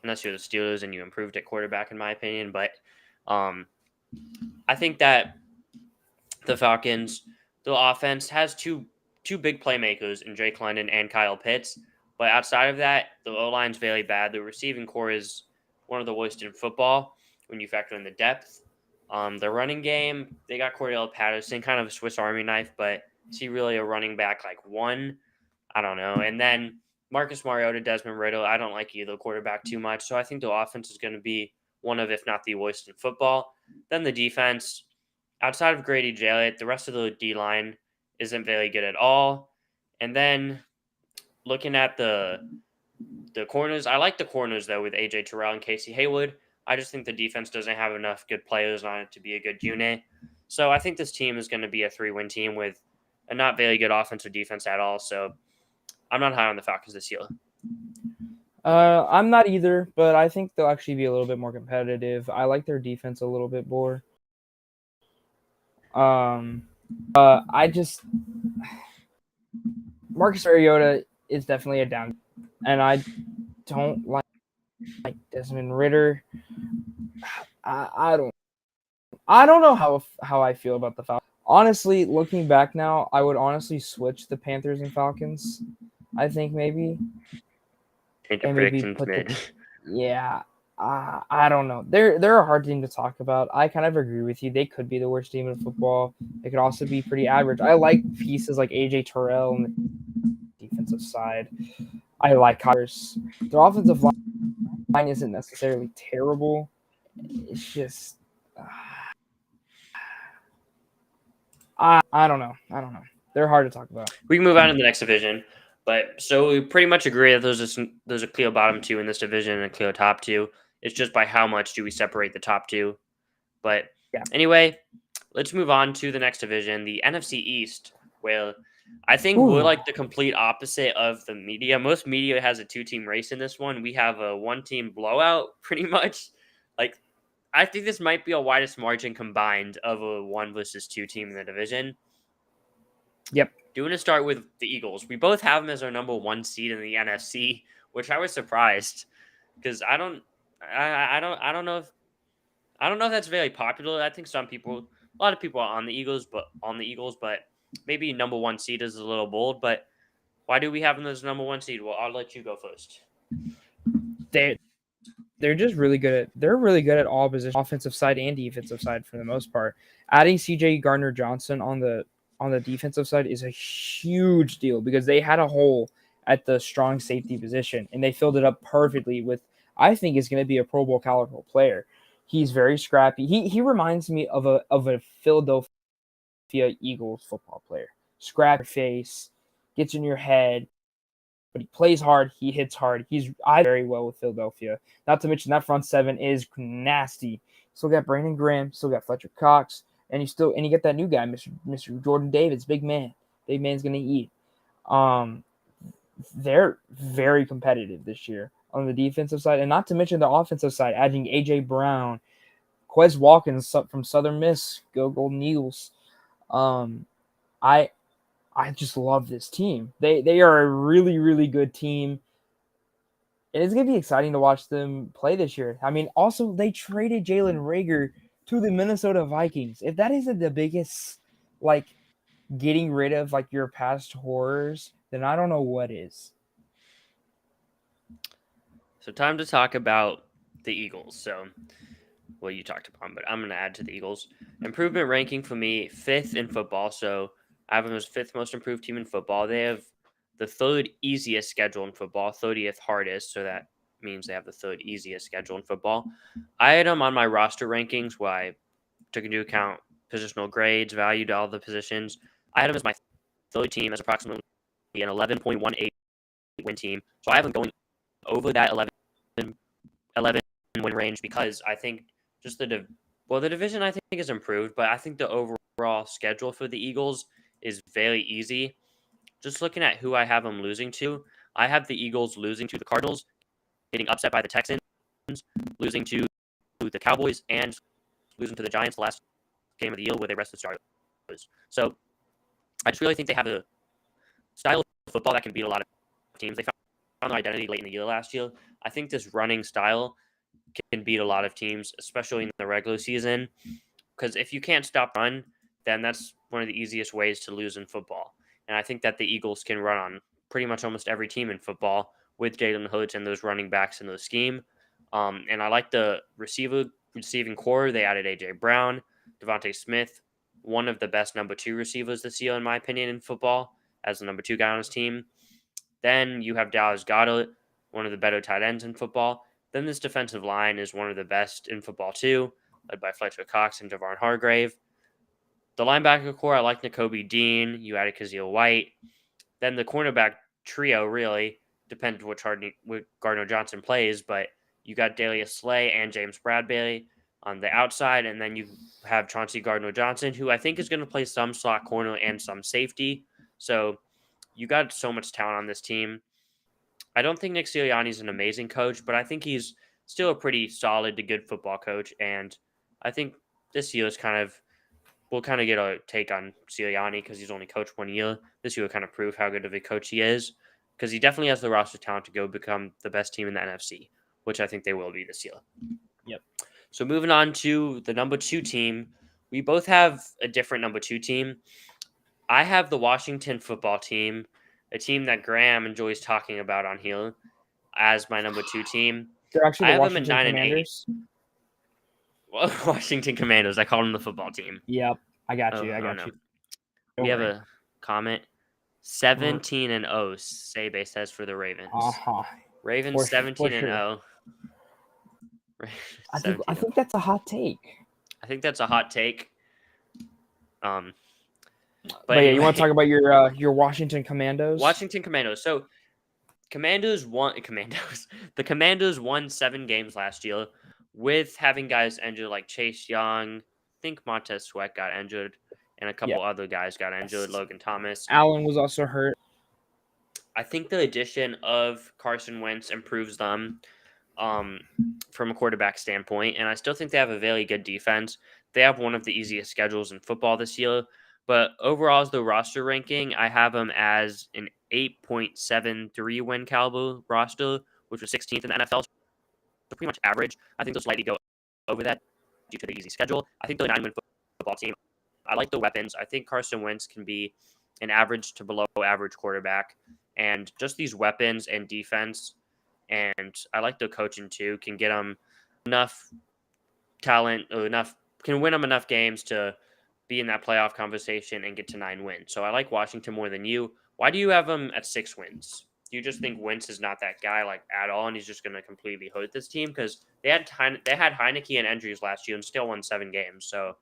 unless you're the Steelers and you improved at quarterback, in my opinion. But I think that the Falcons, the offense has two big playmakers in Drake London and Kyle Pitts. But outside of that, the O-line's very bad. The receiving core is one of the worst in football when you factor in the depth. The running game, they got Cordell Patterson, kind of a Swiss Army knife, but is he really a running back like one? I don't know. And then Marcus Mariota, Desmond Riddle, I don't like either quarterback too much. So I think the offense is going to be one of, if not the worst in football. Then the defense, outside of Grady Jarrett, the rest of the D-line isn't very good at all. And then looking at the corners, I like the corners, though, with A.J. Terrell and Casey Hayward. I just think the defense doesn't have enough good players on it to be a good unit. So I think this team is going to be a 3-win team with a not very good offense or defense at all. So I'm not high on the Falcons this year. I'm not either, but I think they'll actually be a little bit more competitive. I like their defense a little bit more. Marcus Mariota is definitely a down, and I don't like Desmond Ridder. I don't know how I feel about the Falcons. Honestly, looking back now, I would honestly switch the Panthers and Falcons. I think maybe. Change the predictions mid. Yeah. I don't know. They're a hard team to talk about. I kind of agree with you. They could be the worst team in football. They could also be pretty average. I like pieces like AJ Terrell on the defensive side. I like Cowboys. Their offensive line isn't necessarily terrible. It's just I don't know. I don't know. They're hard to talk about. We can move on to the next division. But so we pretty much agree that there's a clear bottom two in this division and a clear top two. It's just by how much do we separate the top two. But Yeah. anyway, let's move on to the next division, the NFC East, where I think Ooh. we're like the complete opposite of the media. Most media has a two-team race in this one. We have a one-team blowout, pretty much. Like, I think this might be a widest margin combined of a 1 versus 2 team in the division. Yep. Doing to start with the Eagles. We both have them as our number 1 seed in the NFC, which I was surprised because I don't know if that's very popular. I think a lot of people are on the Eagles, but maybe number 1 seed is a little bold. But why do we have them as number 1 seed? Well, I'll let you go first. They're just really good at all positions, offensive side and defensive side for the most part. Adding CJ Gardner-Johnson on the defensive side is a huge deal because they had a hole at the strong safety position and they filled it up perfectly with I think is going to be a Pro Bowl caliber player. He's very scrappy. He reminds me of a Philadelphia Eagles football player. Scrappy face, gets in your head, but he plays hard. He hits hard. I very well with Philadelphia. Not to mention that front seven is nasty. Still got Brandon Graham. Still got Fletcher Cox, and you get that new guy, Mr. Jordan Davis, big man. Big man's gonna eat. They're very competitive this year on the defensive side, and not to mention the offensive side, adding AJ Brown, Quez Watkins from Southern Miss, go Golden Eagles. I just love this team. They are a really, really good team. And it's going to be exciting to watch them play this year. I mean, also, they traded Jalen Reagor to the Minnesota Vikings. If that isn't the biggest, getting rid of, your past horrors, then I don't know what is. So time to talk about the Eagles. So, well, you talked about them, but I'm going to add to the Eagles. Improvement ranking for me, 5th in football. So I have them as 5th most improved team in football. They have the 3rd easiest schedule in football, 30th hardest. So that means they have the 3rd easiest schedule in football. I had them on my roster rankings where I took into account positional grades, valued all the positions. I had them as my 3rd team as approximately an 11.18 win team. So I have them going over that 11 win range because I think just the division I think is improved, but I think the overall schedule for the Eagles is very easy. Just looking at who I have them losing to, I have the Eagles losing to the Cardinals, getting upset by the Texans, losing to the Cowboys, and losing to the Giants last game of the year where they rested starters. So I just really think they have a style of football that can beat a lot of teams. They found their identity late in the year last year. I think this running style can beat a lot of teams, especially in the regular season. Because if you can't stop run, then that's one of the easiest ways to lose in football. And I think that the Eagles can run on pretty much almost every team in football with Jalen Hurts and those running backs in the scheme. And I like the receiving core. They added A.J. Brown, Devontae Smith, one of the best number 2 receivers this year, in my opinion, in football, as the number 2 guy on his team. Then you have Dallas Goedert, one of the better tight ends in football. Then this defensive line is one of the best in football too, led by Fletcher Cox and Javon Hargrave. The linebacker core, I like Nakobe Dean. You added Khalil White. Then the cornerback trio really depends which Gardner-Johnson plays, but you got Darius Slay and James Bradbury on the outside, and then you have Chauncey Gardner-Johnson, who I think is going to play some slot corner and some safety. So you got so much talent on this team. I don't think Nick Sirianni is an amazing coach, but I think he's still a pretty solid to good football coach. And I think this year is we'll kind of get a take on Sirianni because he's only coached 1 year. This year will kind of prove how good of a coach he is because he definitely has the roster talent to go become the best team in the NFC, which I think they will be this year. Yep. So moving on to the number 2 team, we both have a different number 2 team. I have the Washington football team, a team that Graham enjoys talking about on here as my number 2 team. They're actually I the have them at Washington 9-8. Commanders. Well, Washington Commandos. I called them the football team. Yep, I got Oh, you. I oh got no. you. We Don't have worry. a comment. 17-0. Sebe says for the Ravens. Uh-huh. Ravens 17-0. Sure. I 17-0. think that's a hot take. I think that's a hot take. But yeah, anyway, you want to talk about your Washington Commandos? Washington Commandos. So the Commandos won 7 games last year with having guys injured like Chase Young. I think Montez Sweat got injured, and a couple other guys got injured. Logan Thomas. Allen was also hurt. I think the addition of Carson Wentz improves them from a quarterback standpoint, and I still think they have a very good defense. They have one of the easiest schedules in football this year, but overall, as the roster ranking, I have them as an 8.73 win caliber roster, which was 16th in the NFL, so pretty much average. I think they'll slightly go over that due to the easy schedule. I think they're a 9-win football team. I like the weapons. I think Carson Wentz can be an average to below average quarterback, and just these weapons and defense, and I like the coaching too, can get them enough talent or can win them enough games to be in that playoff conversation and get to 9 wins. So I like Washington more than you. Why do you have them at 6 wins? Do you just think Wentz is not that guy like at all, and he's just going to completely hurt this team? Because they had Heineke and injuries last year and still won 7 games. So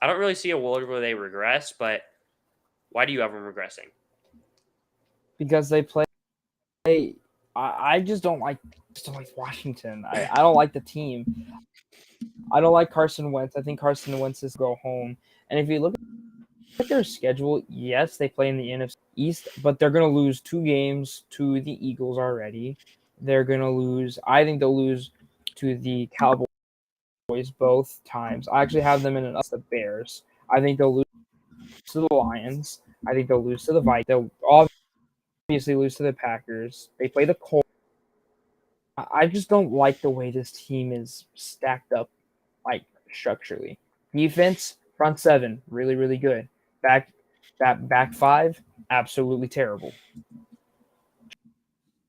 I don't really see a world where they regress. But why do you have them regressing? Because they play. I just don't like Washington. I don't like the team. I don't like Carson Wentz. I think Carson Wentz is go home. And if you look at their schedule, yes, they play in the NFC East, but they're going to lose 2 games to the Eagles already. They're going to lose. I think they'll lose to the Cowboys both times. I actually have them in the Bears. I think they'll lose to the Lions. I think they'll lose to the Vikings. They'll obviously lose to the Packers. They play the Colts. I just don't like the way this team is stacked up, like structurally. Defense, front 7, really, really good. Back 5, absolutely terrible.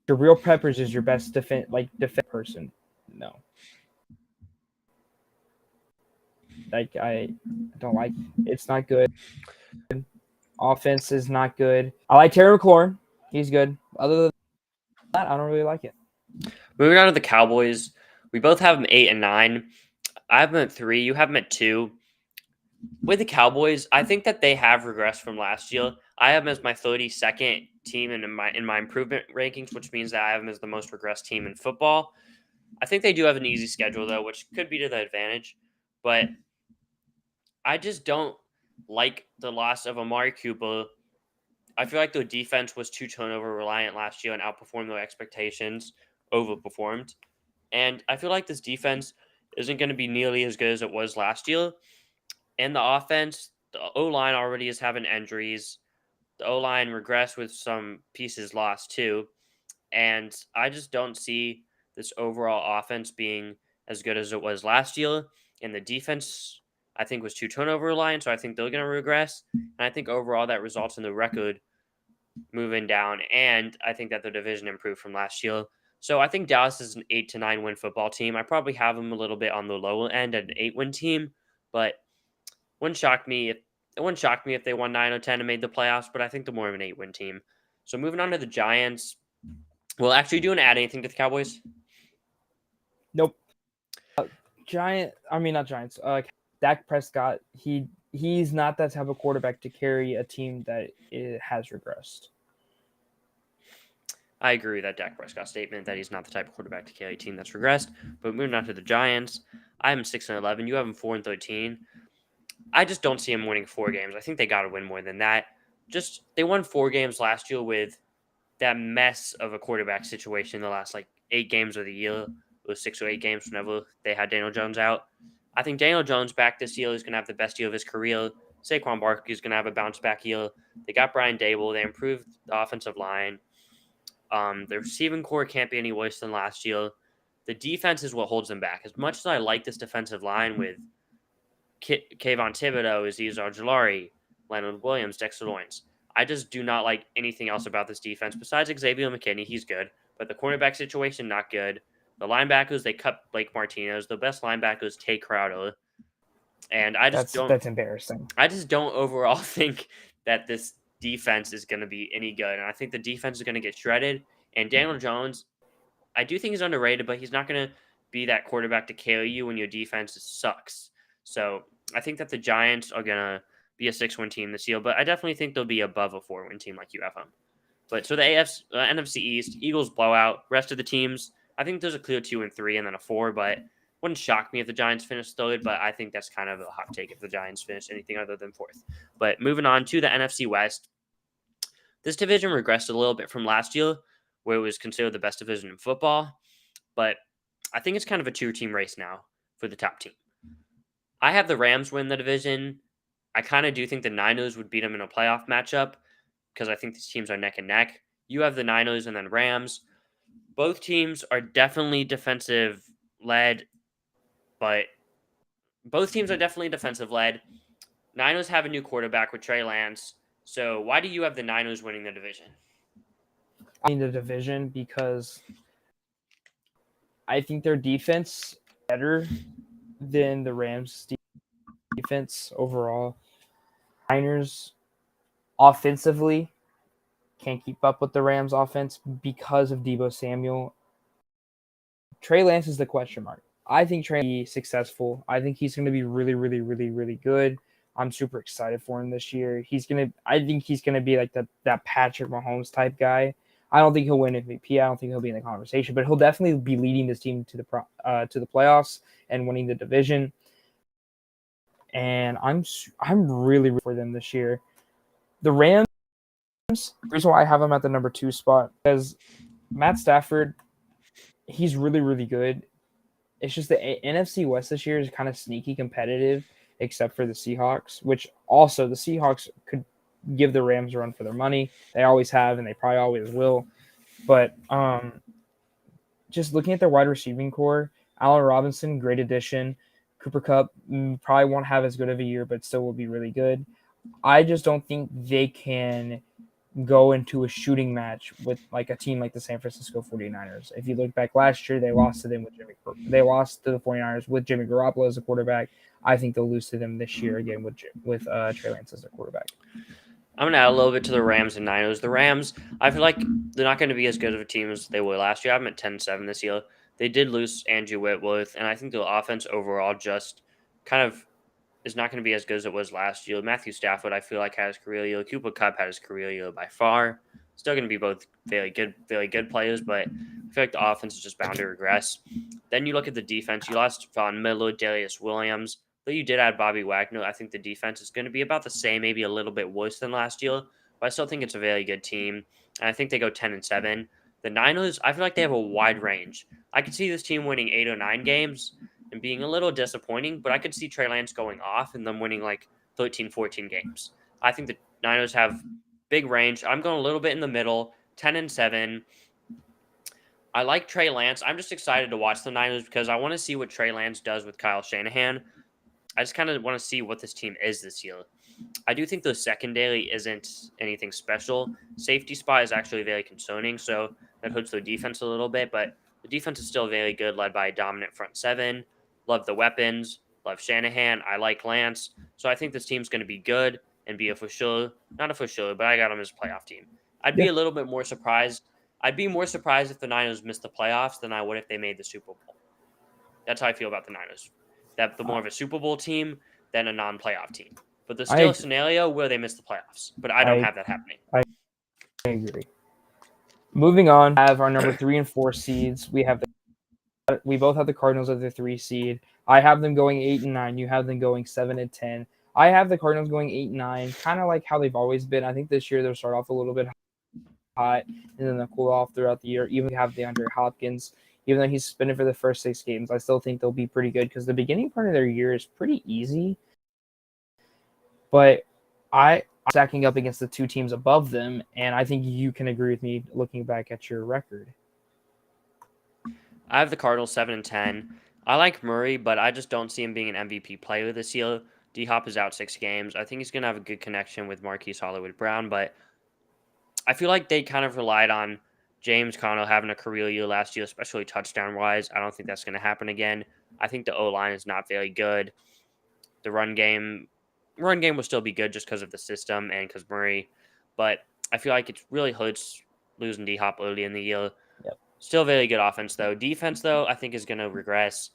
Jabril Peppers is your best defense person. No. Like I don't like. It's not good. Offense is not good. I like Terry McLaurin. He's good. Other than that, I don't really like it. Moving on to the Cowboys, we both have them 8 and 9. I have them at 3. You have them at 2. With the Cowboys, I think that they have regressed from last year. I have them as my 32nd team in my improvement rankings, which means that I have them as the most regressed team in football. I think they do have an easy schedule though, which could be to their advantage, but I just don't like the loss of Amari Cooper. I feel like their defense was too turnover reliant last year and outperformed their expectations, overperformed. And I feel like this defense isn't going to be nearly as good as it was last year. And the offense, the O-line already is having injuries. The O-line regressed with some pieces lost too. And I just don't see this overall offense being as good as it was last year. And the defense, I think, was too turnover reliant. So I think they're going to regress. And I think overall that results in the record moving down. And I think that the division improved from last year. So I think Dallas is an 8 to 9 win football team. I probably have them a little bit on the lower end at an 8-win team, but wouldn't shock me if they won 9 or 10 and made the playoffs, but I think they're more of an 8-win team. So moving on to the Giants. Well, actually, do you want to add anything to the Cowboys? Nope. Not Giants. Dak Prescott, he's not that type of quarterback to carry a team that has regressed. I agree with that Dak Prescott statement that he's not the type of quarterback to carry a team that's regressed. But moving on to the Giants, I have them 6 and 11. You have them 4 and 13. I just don't see them winning 4 games. I think they got to win more than that. They won 4 games last year with that mess of a quarterback situation the last 8 games of the year. It was 6 or 8 games whenever they had Daniel Jones out. I think Daniel Jones back this year is going to have the best year of his career. Saquon Barkley is going to have a bounce back year. They got Brian Dable. They improved the offensive line. The receiving core can't be any worse than last year. The defense is what holds them back. As much as I like this defensive line with Kayvon Thibodeau, Azeez Ojulari, Leonard Williams, Dexter Lawrence, I just do not like anything else about this defense besides Xavier McKinney. He's good, but the cornerback situation, not good. The linebackers, they cut Blake Martinez. The best linebackers take Crowder. And I just That's embarrassing. overall think that this defense is going to be any good. And I think the defense is going to get shredded. And Daniel Jones, I do think he's underrated, but he's not going to be that quarterback to carry you when your defense sucks. So I think that the Giants are going to be a 6-win team this year, but I definitely think they'll be above a 4-win team like you have them. But so the NFC East, Eagles blowout. Rest of the teams, I think there's a clear 2 and 3 and then a 4, but wouldn't shock me if the Giants finished third, but I think that's kind of a hot take if the Giants finish anything other than fourth. But moving on to the NFC West, this division regressed a little bit from last year, where it was considered the best division in football, but I think it's kind of a two-team race now for the top team. I have the Rams win the division. I kind of do think the Niners would beat them in a playoff matchup because I think these teams are neck and neck. You have the Niners and then Rams. Both teams are definitely defensive-led, but both teams are definitely defensive-led. Niners have a new quarterback with Trey Lance. So why do you have the Niners winning the division? I mean the division because I think their defense better than the Rams defense overall. Niners offensively can't keep up with the Rams offense because of Deebo Samuel. Trey Lance is the question mark. I think Trey will be successful. I think he's going to be really, really, really, really good. I'm super excited for him this year. I think he's going to be like that Patrick Mahomes type guy. I don't think he'll win MVP. I don't think he'll be in the conversation, but he'll definitely be leading this team to the playoffs and winning the division. And I'm really for them this year. The Rams, the reason why I have them at the number 2 spot is Matt Stafford. He's really, really good. It's just the NFC West this year is kind of sneaky competitive, except for the Seahawks, which also the Seahawks could give the Rams a run for their money. They always have, and they probably always will. But just looking at their wide receiving core, Allen Robinson, great addition. Cooper Kupp probably won't have as good of a year, but still will be really good. I just don't think they can go into a shooting match with like a team like the San Francisco 49ers. If you look back last year, they lost to them they lost to the 49ers with Jimmy Garoppolo as a quarterback. I think they'll lose to them this year again with Trey Lance as their quarterback. I'm going to add a little bit to the Rams and Niners. The Rams, I feel like they're not going to be as good of a team as they were last year. I have them at 10-7 this year. They did lose Andrew Whitworth, and I think the offense overall just kind of is not going to be as good as it was last year. Matthew Stafford, I feel like, had his career year. Cooper Kupp had his career year by far. Still going to be both very good players, but I feel like the offense is just bound to regress. Then you look at the defense. You lost Von Miller, Darius Williams. Though you did add Bobby Wagner, I think the defense is going to be about the same, maybe a little bit worse than last year, but I still think it's a very good team. And I think they go 10-7. The Niners, I feel like they have a wide range. I could see this team winning 8 or 9 games and being a little disappointing, but I could see Trey Lance going off and them winning like 13, 14 games. I think the Niners have big range. I'm going a little bit in the middle, 10-7. I like Trey Lance. I'm just excited to watch the Niners because I want to see what Trey Lance does with Kyle Shanahan. I just kind of want to see what this team is this year. I do think the secondary isn't anything special. Safety spot is actually very concerning, so that hurts their defense a little bit, but the defense is still very good, led by a dominant front seven. Love the weapons. Love Shanahan. I like Lance. So I think this team's going to be good and be not a for sure, but I got them as a playoff team. I'd be a little bit more surprised. I'd be more surprised if the Niners missed the playoffs than I would if they made the Super Bowl. That's how I feel about the Niners. That the more of a Super Bowl team than a non-playoff team. But there's still a scenario where they miss the playoffs. But I don't have that happening. I agree. Moving on, we have our number 3 and 4 seeds. We both have the Cardinals as the 3 seed. I have them going 8 and 9. You have them going 7 and 10. I have the Cardinals going 8 and 9, kind of like how they've always been. I think this year they'll start off a little bit hot and then they'll cool off throughout the year. Even have DeAndre Hopkins. Even though he's suspended for the first 6 games, I still think they'll be pretty good because the beginning part of their year is pretty easy. But I'm stacking up against the 2 teams above them, and I think you can agree with me looking back at your record. I have the Cardinals 7 and 10. I like Murray, but I just don't see him being an MVP player this year. D-Hop is out 6 games. I think he's going to have a good connection with Marquise Hollywood Brown, but I feel like they kind of relied on James Conner having a career year last year, especially touchdown-wise. I don't think that's going to happen again. I think the O-line is not very good. The run game will still be good just because of the system and because Murray. But I feel like it really hurts losing D-Hop early in the year. Yep. Still very good offense, though. Defense, though, I think is going to regress.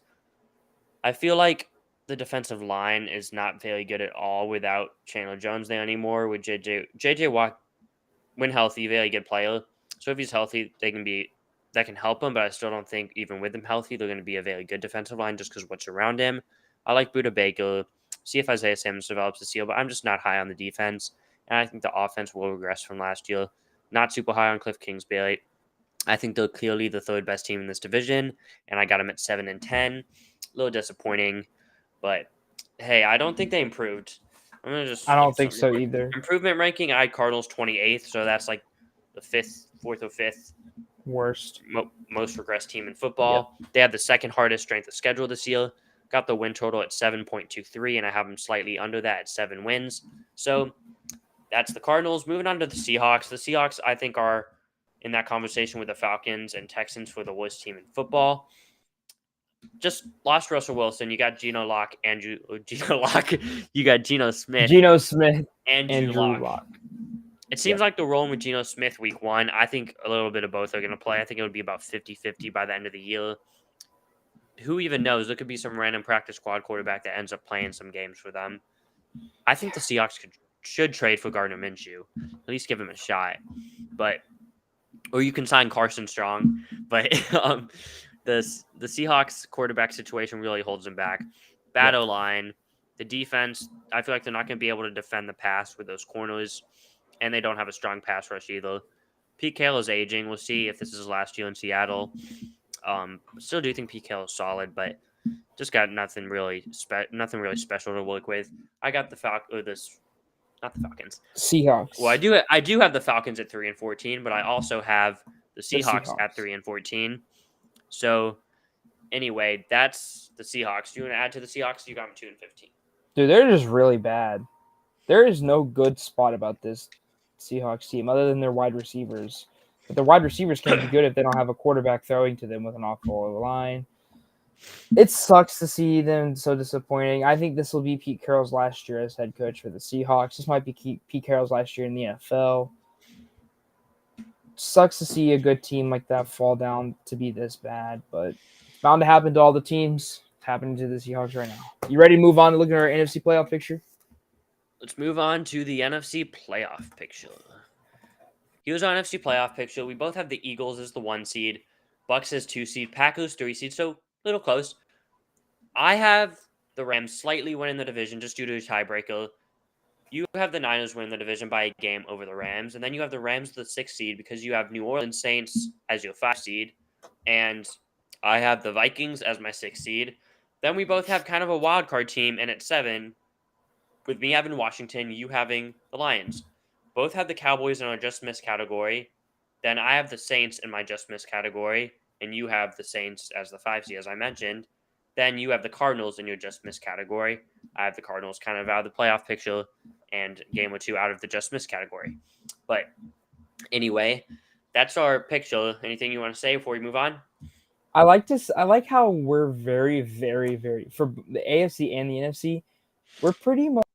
I feel like the defensive line is not very good at all without Chandler Jones there anymore. With JJ Watt, when healthy, very good player. So if he's healthy, that can help him. But I still don't think even with him healthy, they're going to be a very good defensive line just because what's around him. I like Buda Baker. See if Isaiah Simmons develops the seal, but I'm just not high on the defense, and I think the offense will regress from last year. Not super high on Cliff Kingsbury. I think they're clearly the third best team in this division, and I got them at 7-10. A little disappointing, but hey, I don't think they improved. I'm gonna just I don't think so either. Improvement ranking, I had Cardinals 28th, so that's like the fourth or fifth worst, most regressed team in football. Yep. They had the second hardest strength of schedule this year. Got the win total at 7.23, and I have them slightly under that at 7 wins. So that's the Cardinals. Moving on to the Seahawks. The Seahawks, I think, are in that conversation with the Falcons and Texans for the worst team in football. Just lost Russell Wilson. You got Geno Smith. You got Geno Smith. And Drew Lock. It seems like they're rolling with Geno Smith week 1. I think a little bit of both are going to play. I think it would be about 50-50 by the end of the year. Who even knows? There could be some random practice squad quarterback that ends up playing some games for them. I think the Seahawks should trade for Gardner Minshew. At least give him a shot. Or you can sign Carson Strong. But the Seahawks quarterback situation really holds them back. Bad O-line. The defense, I feel like they're not going to be able to defend the pass with those corners. And they don't have a strong pass rush either. Pete Carroll is aging. We'll see if this is his last year in Seattle. Still do think Pete Carroll is solid, but just got nothing really special to work with. I got the Falcons. Seahawks. Well, I do have the Falcons at 3-14, but I also have the Seahawks at 3-14. So anyway, that's the Seahawks. Do you want to add to the Seahawks? You got them 2-15. Dude, they're just really bad. There is no good spot about this Seahawks team other than their wide receivers. But the wide receivers can't be good if they don't have a quarterback throwing to them with an awful line. It sucks to see them so disappointing. I think this will be Pete Carroll's last year as head coach for the Seahawks. This might be Pete Carroll's last year in the NFL. Sucks to see a good team like that fall down to be this bad, but it's bound to happen to all the teams. It's happening to the Seahawks right now. You ready to move on to look at our NFC playoff picture? Let's move on to the NFC playoff picture. Here's our NFC playoff picture. We both have the Eagles as the 1 seed, Bucks as 2 seed, Packers 3 seed, so a little close. I have the Rams slightly winning the division just due to a tiebreaker. You have the Niners winning the division by a game over the Rams, and then you have the Rams the 6 seed because you have New Orleans Saints as your 5 seed, and I have the Vikings as my 6 seed. Then we both have kind of a wild card team, and at 7, with me having Washington, you having the Lions. Both have the Cowboys in our just missed category. Then I have the Saints in my just missed category, and you have the Saints as the 5 seed, as I mentioned. Then you have the Cardinals in your just missed category. I have the Cardinals kind of out of the playoff picture and game or 2 out of the just missed category. But anyway, that's our picture. Anything you want to say before we move on? I like how we're very, very, very, for the AFC and the NFC, we're pretty much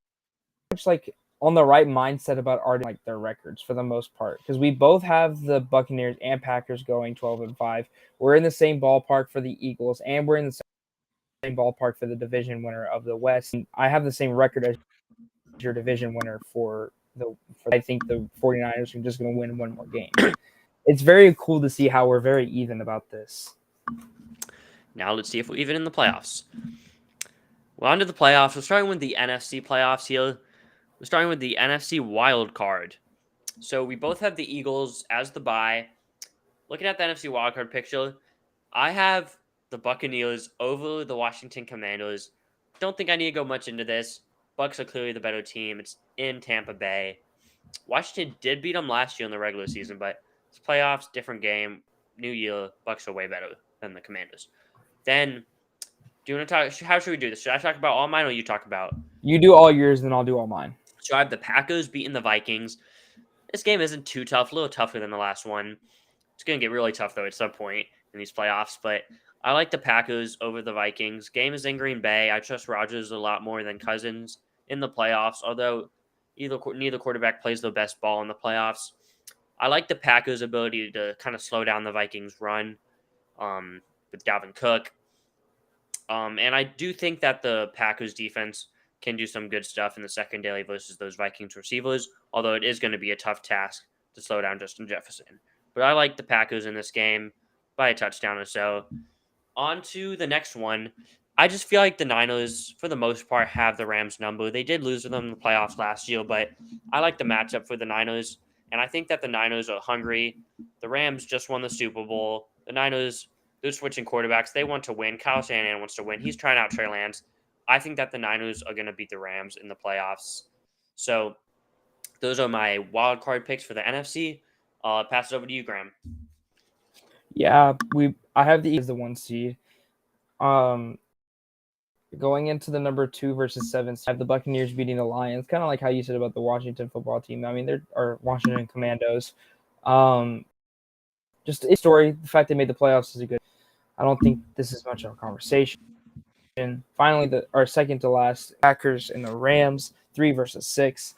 like on the right mindset about their records for the most part, because we both have the Buccaneers and Packers going 12-5. We're in the same ballpark for the Eagles, and we're in the same ballpark for the division winner of the West. And I have the same record as your division winner I think the 49ers are just going to win 1 more game. It's very cool to see how we're very even about this. Now let's see if we're even in the playoffs. Well, on to the playoffs. We're starting with the NFC playoffs here. We're starting with the NFC Wildcard. So we both have the Eagles as the bye. Looking at the NFC Wildcard picture, I have the Buccaneers over the Washington Commanders. Don't think I need to go much into this. Bucs are clearly the better team. It's in Tampa Bay. Washington did beat them last year in the regular season, but it's playoffs, different game, new year. Bucs are way better than the Commanders. Then, do you want to talk? How should we do this? Should I talk about all mine, or you talk about? You do all yours, then I'll do all mine. So I have the Packers beating the Vikings. This game isn't too tough, a little tougher than the last one. It's going to get really tough, though, at some point in these playoffs. But I like the Packers over the Vikings. Game is in Green Bay. I trust Rodgers a lot more than Cousins in the playoffs, although neither quarterback plays the best ball in the playoffs. I like the Packers' ability to kind of slow down the Vikings' run with Dalvin Cook. And I do think that the Packers defense can do some good stuff in the secondary versus those Vikings receivers, although it is going to be a tough task to slow down Justin Jefferson. But I like the Packers in this game by a touchdown or so. On to the next one. I just feel like the Niners, for the most part, have the Rams number. They did lose to them in the playoffs last year, but I like the matchup for the Niners. And I think that the Niners are hungry. The Rams just won the Super Bowl. The Niners, they're switching quarterbacks. They want to win. Kyle Shanahan wants to win. He's trying out Trey Lance. I think that the Niners are going to beat the Rams in the playoffs. So those are my wild card picks for the NFC. Pass it over to you, Graham. Yeah, I have the Eagles as the 1 seed. Going into the number 2 versus 7, I have the Buccaneers beating the Lions. Kind of like how you said about the Washington football team. I mean, they're Washington Commandos. Just a story. The fact they made the playoffs is a good. I don't think this is much of a conversation. And finally, our second to last, Packers and the Rams, 3 versus 6.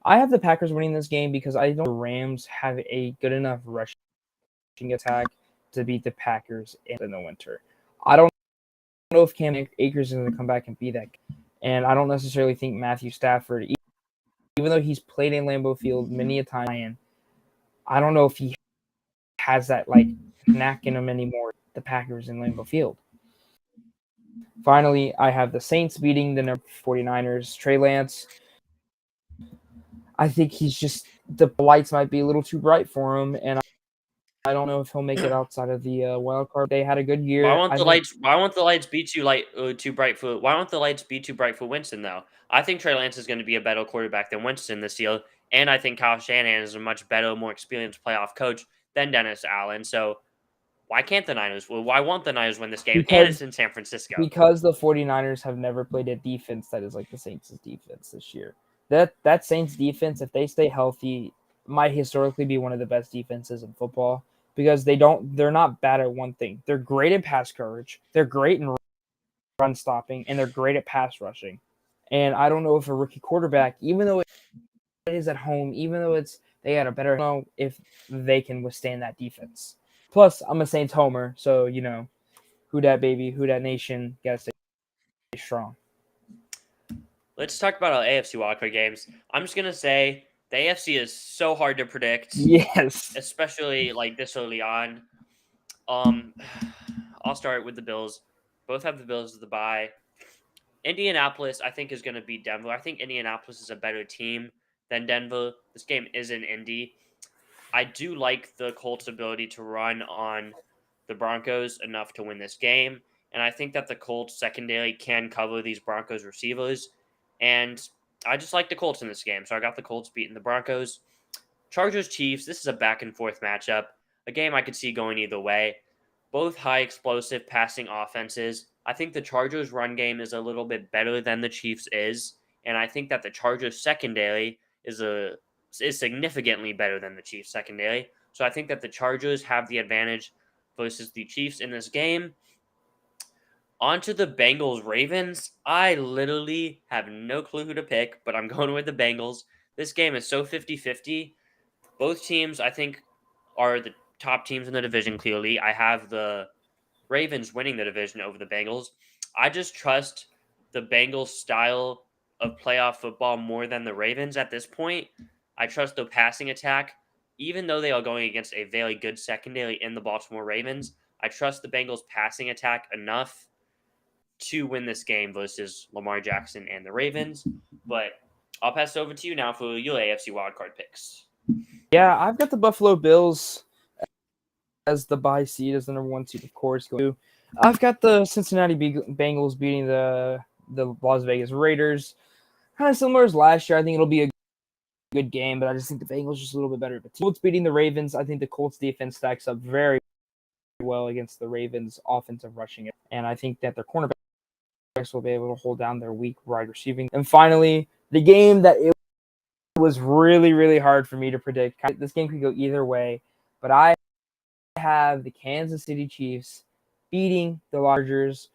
I have the Packers winning this game because I don't think the Rams have a good enough rushing attack to beat the Packers in the winter. I don't know if Cam Akers is going to come back and be that. And I don't necessarily think Matthew Stafford, even though he's played in Lambeau Field many a time, I don't know if he has that knack in him anymore. The Packers in Lambeau Field. Finally, I have the Saints beating the 49ers. Trey Lance, I think he's just the lights might be a little too bright for him, and I don't know if he'll make it outside of the wild card. They had a good year. Why won't the lights be too bright for? Why won't the lights be too bright for Winston though? I think Trey Lance is going to be a better quarterback than Winston this year, and I think Kyle Shanahan is a much better, more experienced playoff coach than Dennis Allen. So why can't the Niners? Well, why won't the Niners win this game? And it's in San Francisco. Because the 49ers have never played a defense that is like the Saints' defense this year. That Saints defense, if they stay healthy, might historically be one of the best defenses in football because they're not bad at one thing. They're great at pass coverage, they're great in run stopping, and they're great at pass rushing. And I don't know if a rookie quarterback, even though it is at home, even though they had a better, I don't know if they can withstand that defense. Plus, I'm a Saints homer, so who dat baby, who dat nation, gotta stay strong. Let's talk about our AFC Wildcard games. I'm just gonna say the AFC is so hard to predict. Yes, especially this early on. I'll start with the Bills. Both have the Bills as the bye. Indianapolis, I think, is going to beat Denver. I think Indianapolis is a better team than Denver. This game is in Indy. I do like the Colts' ability to run on the Broncos enough to win this game. And I think that the Colts secondary can cover these Broncos receivers. And I just like the Colts in this game. So I got the Colts beating the Broncos. Chargers-Chiefs, this is a back-and-forth matchup. A game I could see going either way. Both high-explosive passing offenses. I think the Chargers' run game is a little bit better than the Chiefs' is. And I think that the Chargers' secondary is significantly better than the Chiefs' secondary. So I think that the Chargers have the advantage versus the Chiefs in this game. On to the Bengals Ravens. I literally have no clue who to pick, but I'm going with the Bengals. This game is so 50-50. Both teams, I think, are the top teams in the division, clearly. I have the Ravens winning the division over the Bengals. I just trust the Bengals' style of playoff football more than the Ravens at this point. I trust their passing attack. Even though they are going against a very good secondary in the Baltimore Ravens, I trust the Bengals' passing attack enough to win this game versus Lamar Jackson and the Ravens. But I'll pass it over to you now for your AFC wildcard picks. Yeah, I've got the Buffalo Bills as the bye seed, as the number 1 seed, of course. I've got the Cincinnati Bengals beating the Las Vegas Raiders. Kind of similar as last year. I think it'll be a good game, but I just think the Bengals just a little bit better. But Colts beating the Ravens. I think the Colts defense stacks up very well against the Ravens' offensive rushing. And I think that their cornerbacks will be able to hold down their weak wide receiving. And finally, the game that it was really, really hard for me to predict. This game could go either way, But I have the Kansas City Chiefs beating the Chargers.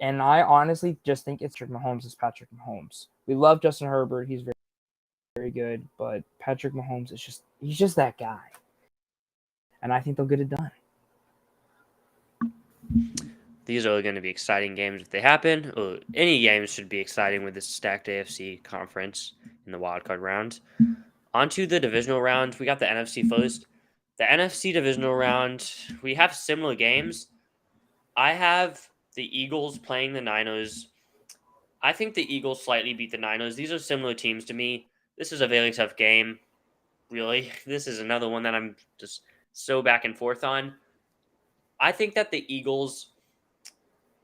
And I honestly just think it's Patrick Mahomes is Patrick Mahomes. We love Justin Herbert. He's very, very good. But Patrick Mahomes he's just that guy. And I think they'll get it done. These are going to be exciting games if they happen. Any games should be exciting with this stacked AFC conference in the wildcard round. On to the divisional round. We got the NFC first. The NFC divisional round, we have similar games. I have the Eagles playing the Niners. I think the Eagles slightly beat the Niners. These are similar teams to me. This is a very tough game, really. This is another one that I'm just so back and forth on. I think that the Eagles,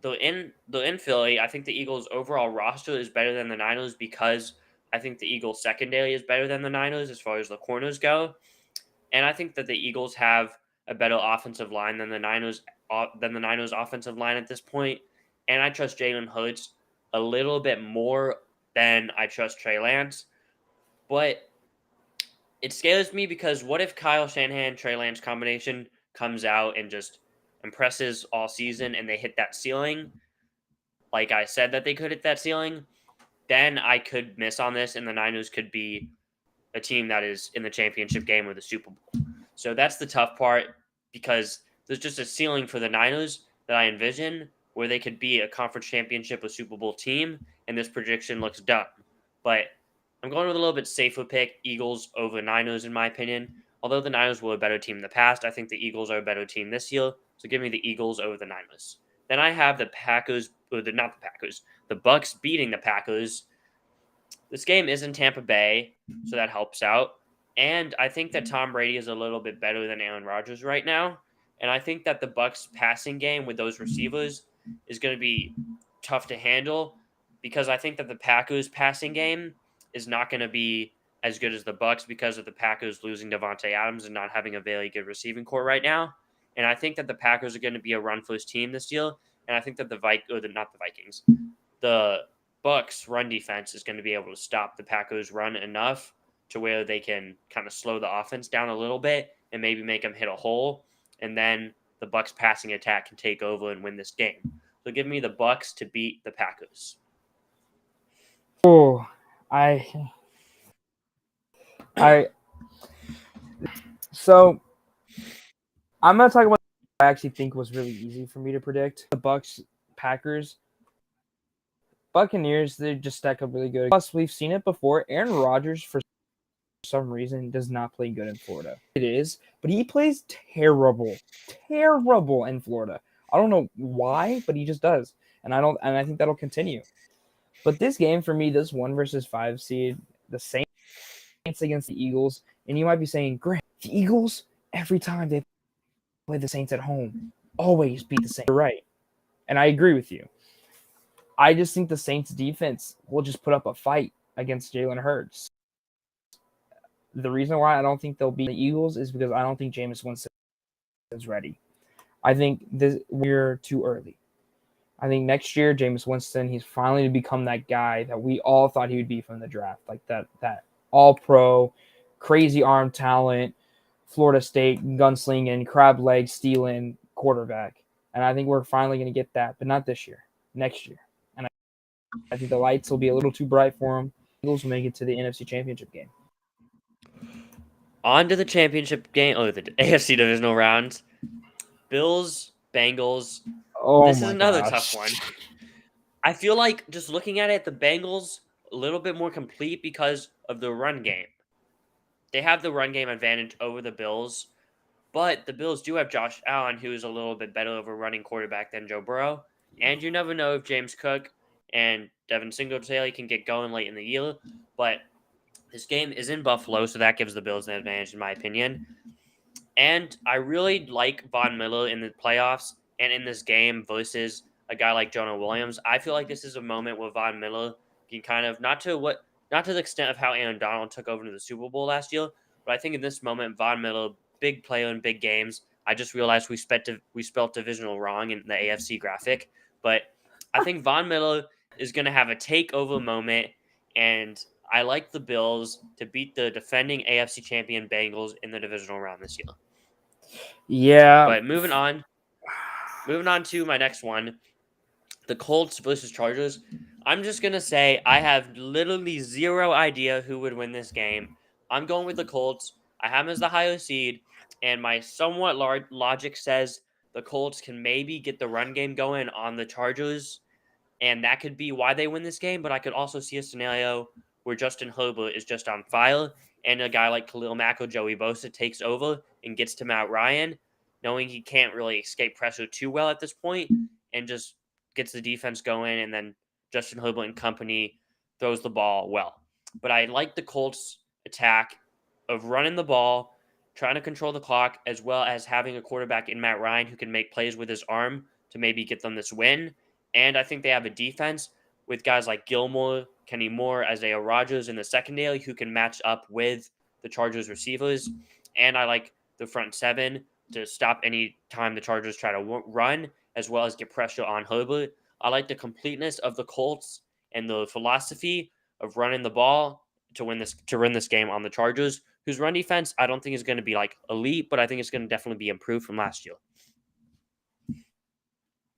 though in Philly, I think the Eagles' overall roster is better than the Niners because I think the Eagles' secondary is better than the Niners as far as the corners go. And I think that the Eagles have a better offensive line than the Niners offensive line at this point. And I trust Jalen Hurts a little bit more than I trust Trey Lance. But it scares me because what if Kyle Shanahan, Trey Lance combination comes out and just impresses all season and they hit that ceiling? Like I said that they could hit that ceiling, then I could miss on this and the Niners could be a team that is in the championship game or the Super Bowl. So that's the tough part because there's just a ceiling for the Niners that I envision where they could be a conference championship or Super Bowl team, and this prediction looks dumb. But I'm going with a little bit safer pick, Eagles over Niners in my opinion. Although the Niners were a better team in the past, I think the Eagles are a better team this year. So give me the Eagles over the Niners. Then I have the Packers, the Bucks beating the Packers. This game is in Tampa Bay, so that helps out. And I think that Tom Brady is a little bit better than Aaron Rodgers right now. And I think that the Bucks passing game with those receivers is going to be tough to handle because I think that the Packers passing game is not going to be as good as the Bucks because of the Packers losing Devontae Adams and not having a very good receiving core right now. And I think that the Packers are going to be a run-first team this year. And I think that the Bucks run defense is going to be able to stop the Packers run enough to where they can kind of slow the offense down a little bit and maybe make them hit a hole. And then the Bucks passing attack can take over and win this game. So give me the Bucks to beat the Packers. So I'm going to talk about what I actually think was really easy for me to predict. The Bucks, Packers, Buccaneers, they just stack up really good. Plus, we've seen it before. Aaron Rodgers, for some reason, does not play good in Florida. It is, but he plays terrible in Florida. I don't know why, but he just does. And I think that'll continue. But this game for me, this 1 versus 5 seed, the Saints against the Eagles, and you might be saying, great, the Eagles, every time they play the Saints at home, always beat the Saints. You're right. And I agree with you. I just think the Saints defense will just put up a fight against Jalen Hurts. The reason why I don't think they'll beat the Eagles is because I don't think Jameis Winston is ready. I think we're too early. I think next year, Jameis Winston, he's finally to become that guy that we all thought he would be from the draft. Like that all-pro, crazy arm talent, Florida State gunslinging, crab leg stealing quarterback. And I think we're finally going to get that, but not this year, next year. And I think the lights will be a little too bright for him. Eagles will make it to the NFC Championship game. On to the championship game, the AFC divisional round. Bills, Bengals. This is another tough one. I feel like just looking at it, the Bengals a little bit more complete because of the run game. They have the run game advantage over the Bills, but the Bills do have Josh Allen, who is a little bit better of a running quarterback than Joe Burrow. And you never know if James Cook and Devin Singletary can get going late in the year. But this game is in Buffalo, so that gives the Bills an advantage, in my opinion. And I really like Von Miller in the playoffs and in this game versus a guy like Jonah Williams. I feel like this is a moment where Von Miller can kind of, not to the extent of how Aaron Donald took over to the Super Bowl last year, but I think in this moment, Von Miller, big player in big games. I just realized we spelled divisional wrong in the AFC graphic, but I think Von Miller is going to have a takeover moment, and I like the Bills to beat the defending AFC champion Bengals in the divisional round this year. Yeah. But moving on to my next one, the Colts versus Chargers. I'm just going to say I have literally zero idea who would win this game. I'm going with the Colts. I have them as the higher seed, and my somewhat large logic says the Colts can maybe get the run game going on the Chargers, and that could be why they win this game. But I could also see a scenario where Justin Herbert is just on fire, and a guy like Khalil Mack or Joey Bosa takes over and gets to Matt Ryan, knowing he can't really escape pressure too well at this point, and just gets the defense going, and then Justin Herbert and company throws the ball well. But I like the Colts' attack of running the ball, trying to control the clock, as well as having a quarterback in Matt Ryan who can make plays with his arm to maybe get them this win. And I think they have a defense with guys like Gilmore, Kenny Moore, Isaiah Rodgers in the secondary who can match up with the Chargers receivers. And I like the front seven to stop any time the Chargers try to run, as well as get pressure on Herbert. I like the completeness of the Colts and the philosophy of running the ball to win this game on the Chargers, whose run defense I don't think is going to be like elite, but I think it's going to definitely be improved from last year.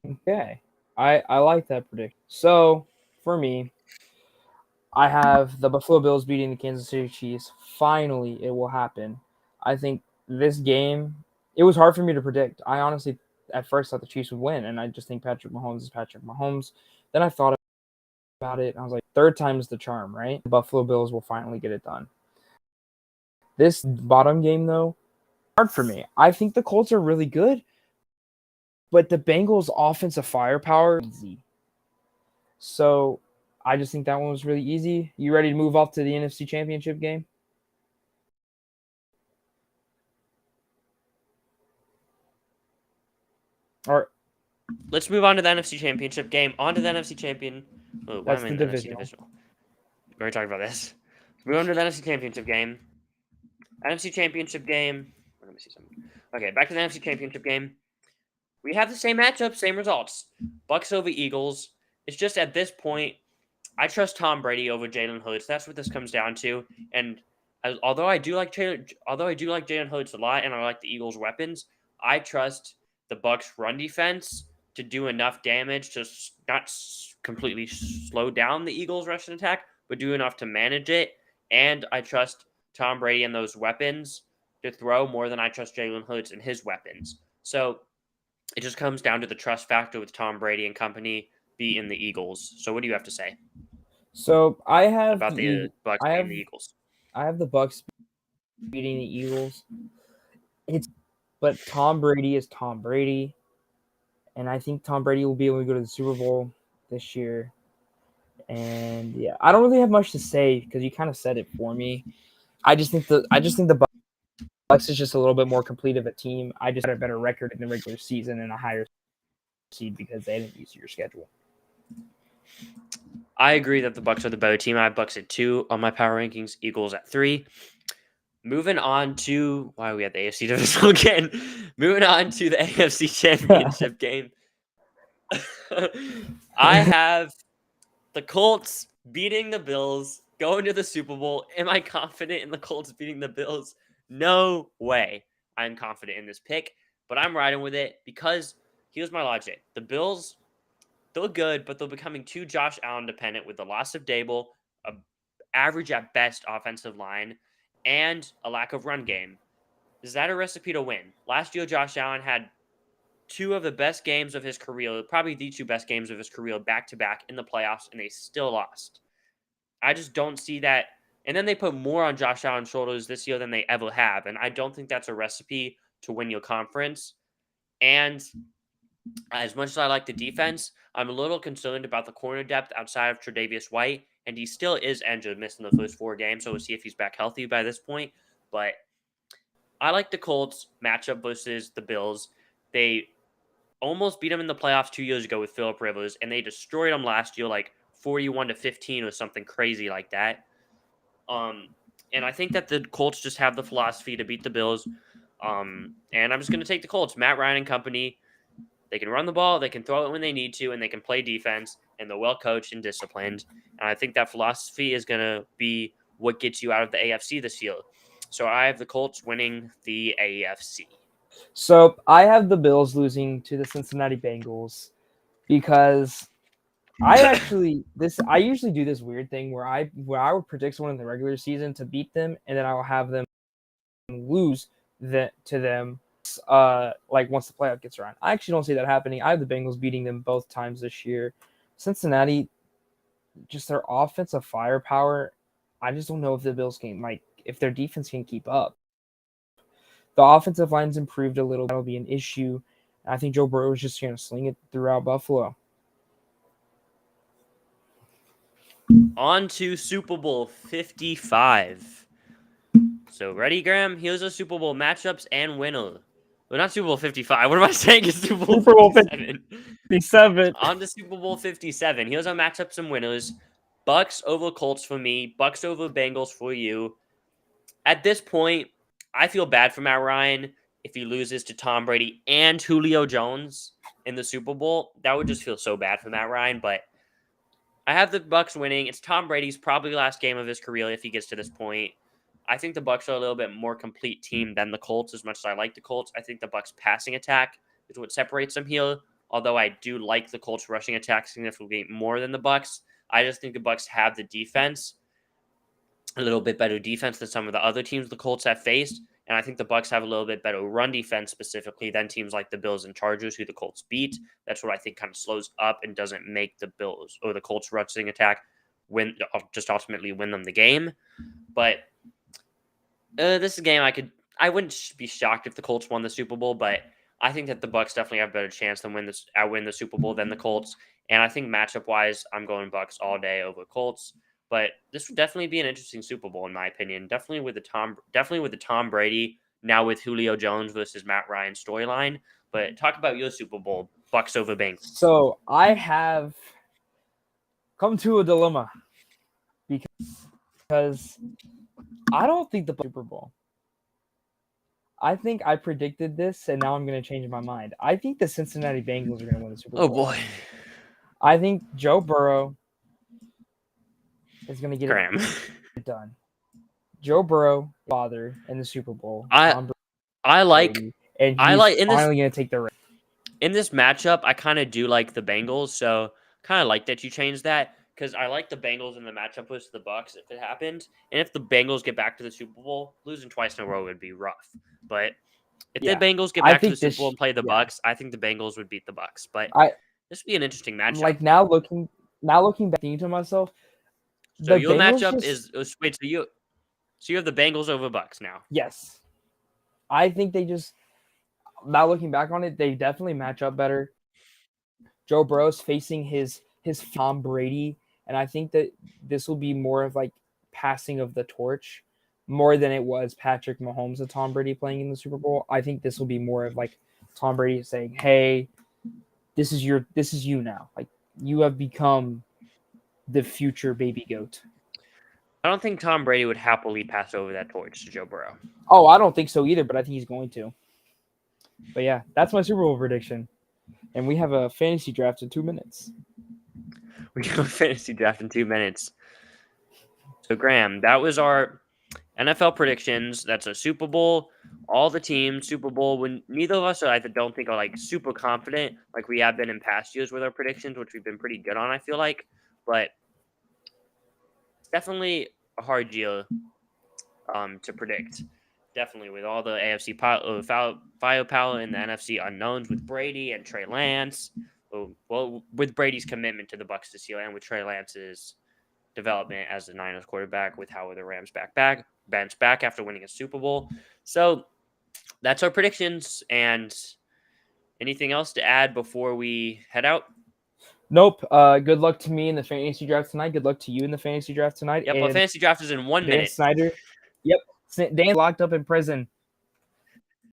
Okay. I like that prediction. So for me, I have the Buffalo Bills beating the Kansas City Chiefs. Finally, it will happen. I think this game, it was hard for me to predict. I honestly, at first, thought the Chiefs would win, and I just think Patrick Mahomes is Patrick Mahomes. Then I thought about it, and I was like, third time's the charm, right? The Buffalo Bills will finally get it done. This bottom game, though, hard for me. I think the Colts are really good, but the Bengals' offensive firepower is easy. So I just think that one was really easy. You ready to move off to the NFC Championship game? All right. Let's move on to the NFC Championship game. On to the NFC Champion. Oh, why That's am I the in the divisional. NFC Divisional? We already talked about this. Move on to the NFC Championship game. NFC Championship game. Let me see something. Okay, back to the NFC Championship game. We have the same matchup, same results. Bucks over Eagles. It's just at this point, I trust Tom Brady over Jalen Hurts. That's what this comes down to. And although I do like Jalen Hurts a lot, and I like the Eagles' weapons, I trust the Bucks' run defense to do enough damage to not completely slow down the Eagles' rushing attack, but do enough to manage it. And I trust Tom Brady and those weapons to throw more than I trust Jalen Hurts and his weapons. So it just comes down to the trust factor with Tom Brady and company beating the Eagles. So what do you have to say So I have about the Bucks beating the Eagles? I have the Bucks beating the Eagles. But Tom Brady is Tom Brady, and I think Tom Brady will be able to go to the Super Bowl this year. And yeah, I don't really have much to say because you kind of said it for me. I just think the Bucks is just a little bit more complete of a team. I just had a better record in the regular season and a higher seed because they didn't use your schedule. I agree that the Bucks are the better team. I have Bucks at 2 on my power rankings, Eagles at 3. Moving on to why are we at the AFC divisional again? Moving on to the AFC Championship game. I have the Colts beating the Bills, going to the Super Bowl. Am I confident in the Colts beating the Bills? No way. I'm confident in this pick, but I'm riding with it because here's my logic. The Bills, they're good, but they're becoming too Josh Allen dependent with the loss of Dable, a average at best offensive line, and a lack of run game. Is that a recipe to win? Last year, Josh Allen had two of the best games of his career, probably the two best games of his career back-to-back in the playoffs, and they still lost. I just don't see that. And then they put more on Josh Allen's shoulders this year than they ever have, and I don't think that's a recipe to win your conference. And as much as I like the defense, I'm a little concerned about the corner depth outside of Tre'Davious White, and he still is injured, missing the first 4 games, so we'll see if he's back healthy by this point. But I like the Colts matchup versus the Bills. They almost beat them in the playoffs 2 years ago with Phillip Rivers, and they destroyed them last year, like 41-15 or something crazy like that. And I think that the Colts just have the philosophy to beat the Bills. And I'm just going to take the Colts. Matt Ryan and company. They can run the ball, they can throw it when they need to, and they can play defense, and they're well coached and disciplined. And I think that philosophy is going to be what gets you out of the AFC this year. So I have the Colts winning the AFC. So I have the Bills losing to the Cincinnati Bengals because I usually do this weird thing where I would predict someone in the regular season to beat them, and then I will have them lose to them like once the playoff gets around. I actually don't see that happening. I have the Bengals beating them both times this year. Cincinnati, just their offensive firepower, I just don't know if the Bills can, like, if their defense can keep up. The offensive line's improved a little. That'll be an issue. I think Joe Burrow is just going to sling it throughout Buffalo. On to Super Bowl 55. So ready, Graham? Here's the Super Bowl matchups and winner. Well, not Super Bowl 55. What am I saying? It's Super Bowl 57. 57. On to Super Bowl 57. Here's our matchups and winners. Bucks over Colts for me. Bucks over Bengals for you. At this point, I feel bad for Matt Ryan if he loses to Tom Brady and Julio Jones in the Super Bowl. That would just feel so bad for Matt Ryan, but I have the Bucks winning. It's Tom Brady's probably last game of his career if he gets to this point. I think the Bucks are a little bit more complete team than the Colts, as much as I like the Colts. I think the Bucks passing attack is what separates them here. Although I do like the Colts rushing attack significantly more than the Bucks. I just think the Bucks have the defense, a little bit better defense than some of the other teams the Colts have faced. And I think the Bucks have a little bit better run defense specifically than teams like the Bills and Chargers, who the Colts beat. That's what I think kind of slows up and doesn't make the Bills or the Colts rushing attack just ultimately win them the game. But this is a game I wouldn't be shocked if the Colts won the Super Bowl, but I think that the Bucks definitely have a better chance than win the Super Bowl than the Colts. And I think matchup wise, I'm going Bucks all day over Colts. But this would definitely be an interesting Super Bowl in my opinion. Definitely with the Tom Brady now with Julio Jones versus Matt Ryan storyline. But talk about your Super Bowl, Bucks over Bengals. So I have come to a dilemma because I don't think the Super Bowl. I think I predicted this, and now I'm going to change my mind. I think the Cincinnati Bengals are going to win the Super Bowl. Oh boy! I think Joe Burrow is going to get it done. Joe Burrow, father in the Super Bowl. I like, and he's finally going to take the ring. In this matchup, I kind of do like the Bengals, so kind of like that you changed that because I like the Bengals in the matchup with the Bucks if it happened, and if the Bengals get back to the Super Bowl, losing twice in a row would be rough. But if the Bengals get back to the Super Bowl and play the Bucks, I think the Bengals would beat the Bucks. But this would be an interesting matchup. Like now looking back to myself, so your matchup is wait. So you have the Bengals over Bucks now. Yes, I think they just now looking back on it, they definitely match up better. Joe Burrow's facing his Tom Brady, and I think that this will be more of like passing of the torch more than it was Patrick Mahomes and Tom Brady playing in the Super Bowl. I think this will be more of like Tom Brady saying, "Hey, this is you now. Like you have become the future baby goat." I don't think Tom Brady would happily pass over that torch to Joe Burrow. Oh, I don't think so either, but I think he's going to. But yeah, that's my Super Bowl prediction. And we have a fantasy draft in 2 minutes. We have a fantasy draft in 2 minutes. So, Graham, that was our NFL predictions. That's a Super Bowl. All the teams, Super Bowl, when neither of us I don't think are like super confident like we have been in past years with our predictions, which we've been pretty good on, I feel like. But it's definitely a hard year to predict. Definitely with all the AFC firepower and the NFC unknowns with Brady and Trey Lance. Well, with Brady's commitment to the Bucs this year and with Trey Lance's development as the Niners quarterback with how the Rams bench back after winning a Super Bowl. So that's our predictions. And anything else to add before we head out? Nope. Good luck to me in the fantasy draft tonight. Good luck to you in the fantasy draft tonight. Yep, our fantasy draft is in 1 minute. Snyder. Yep. Dan locked up in prison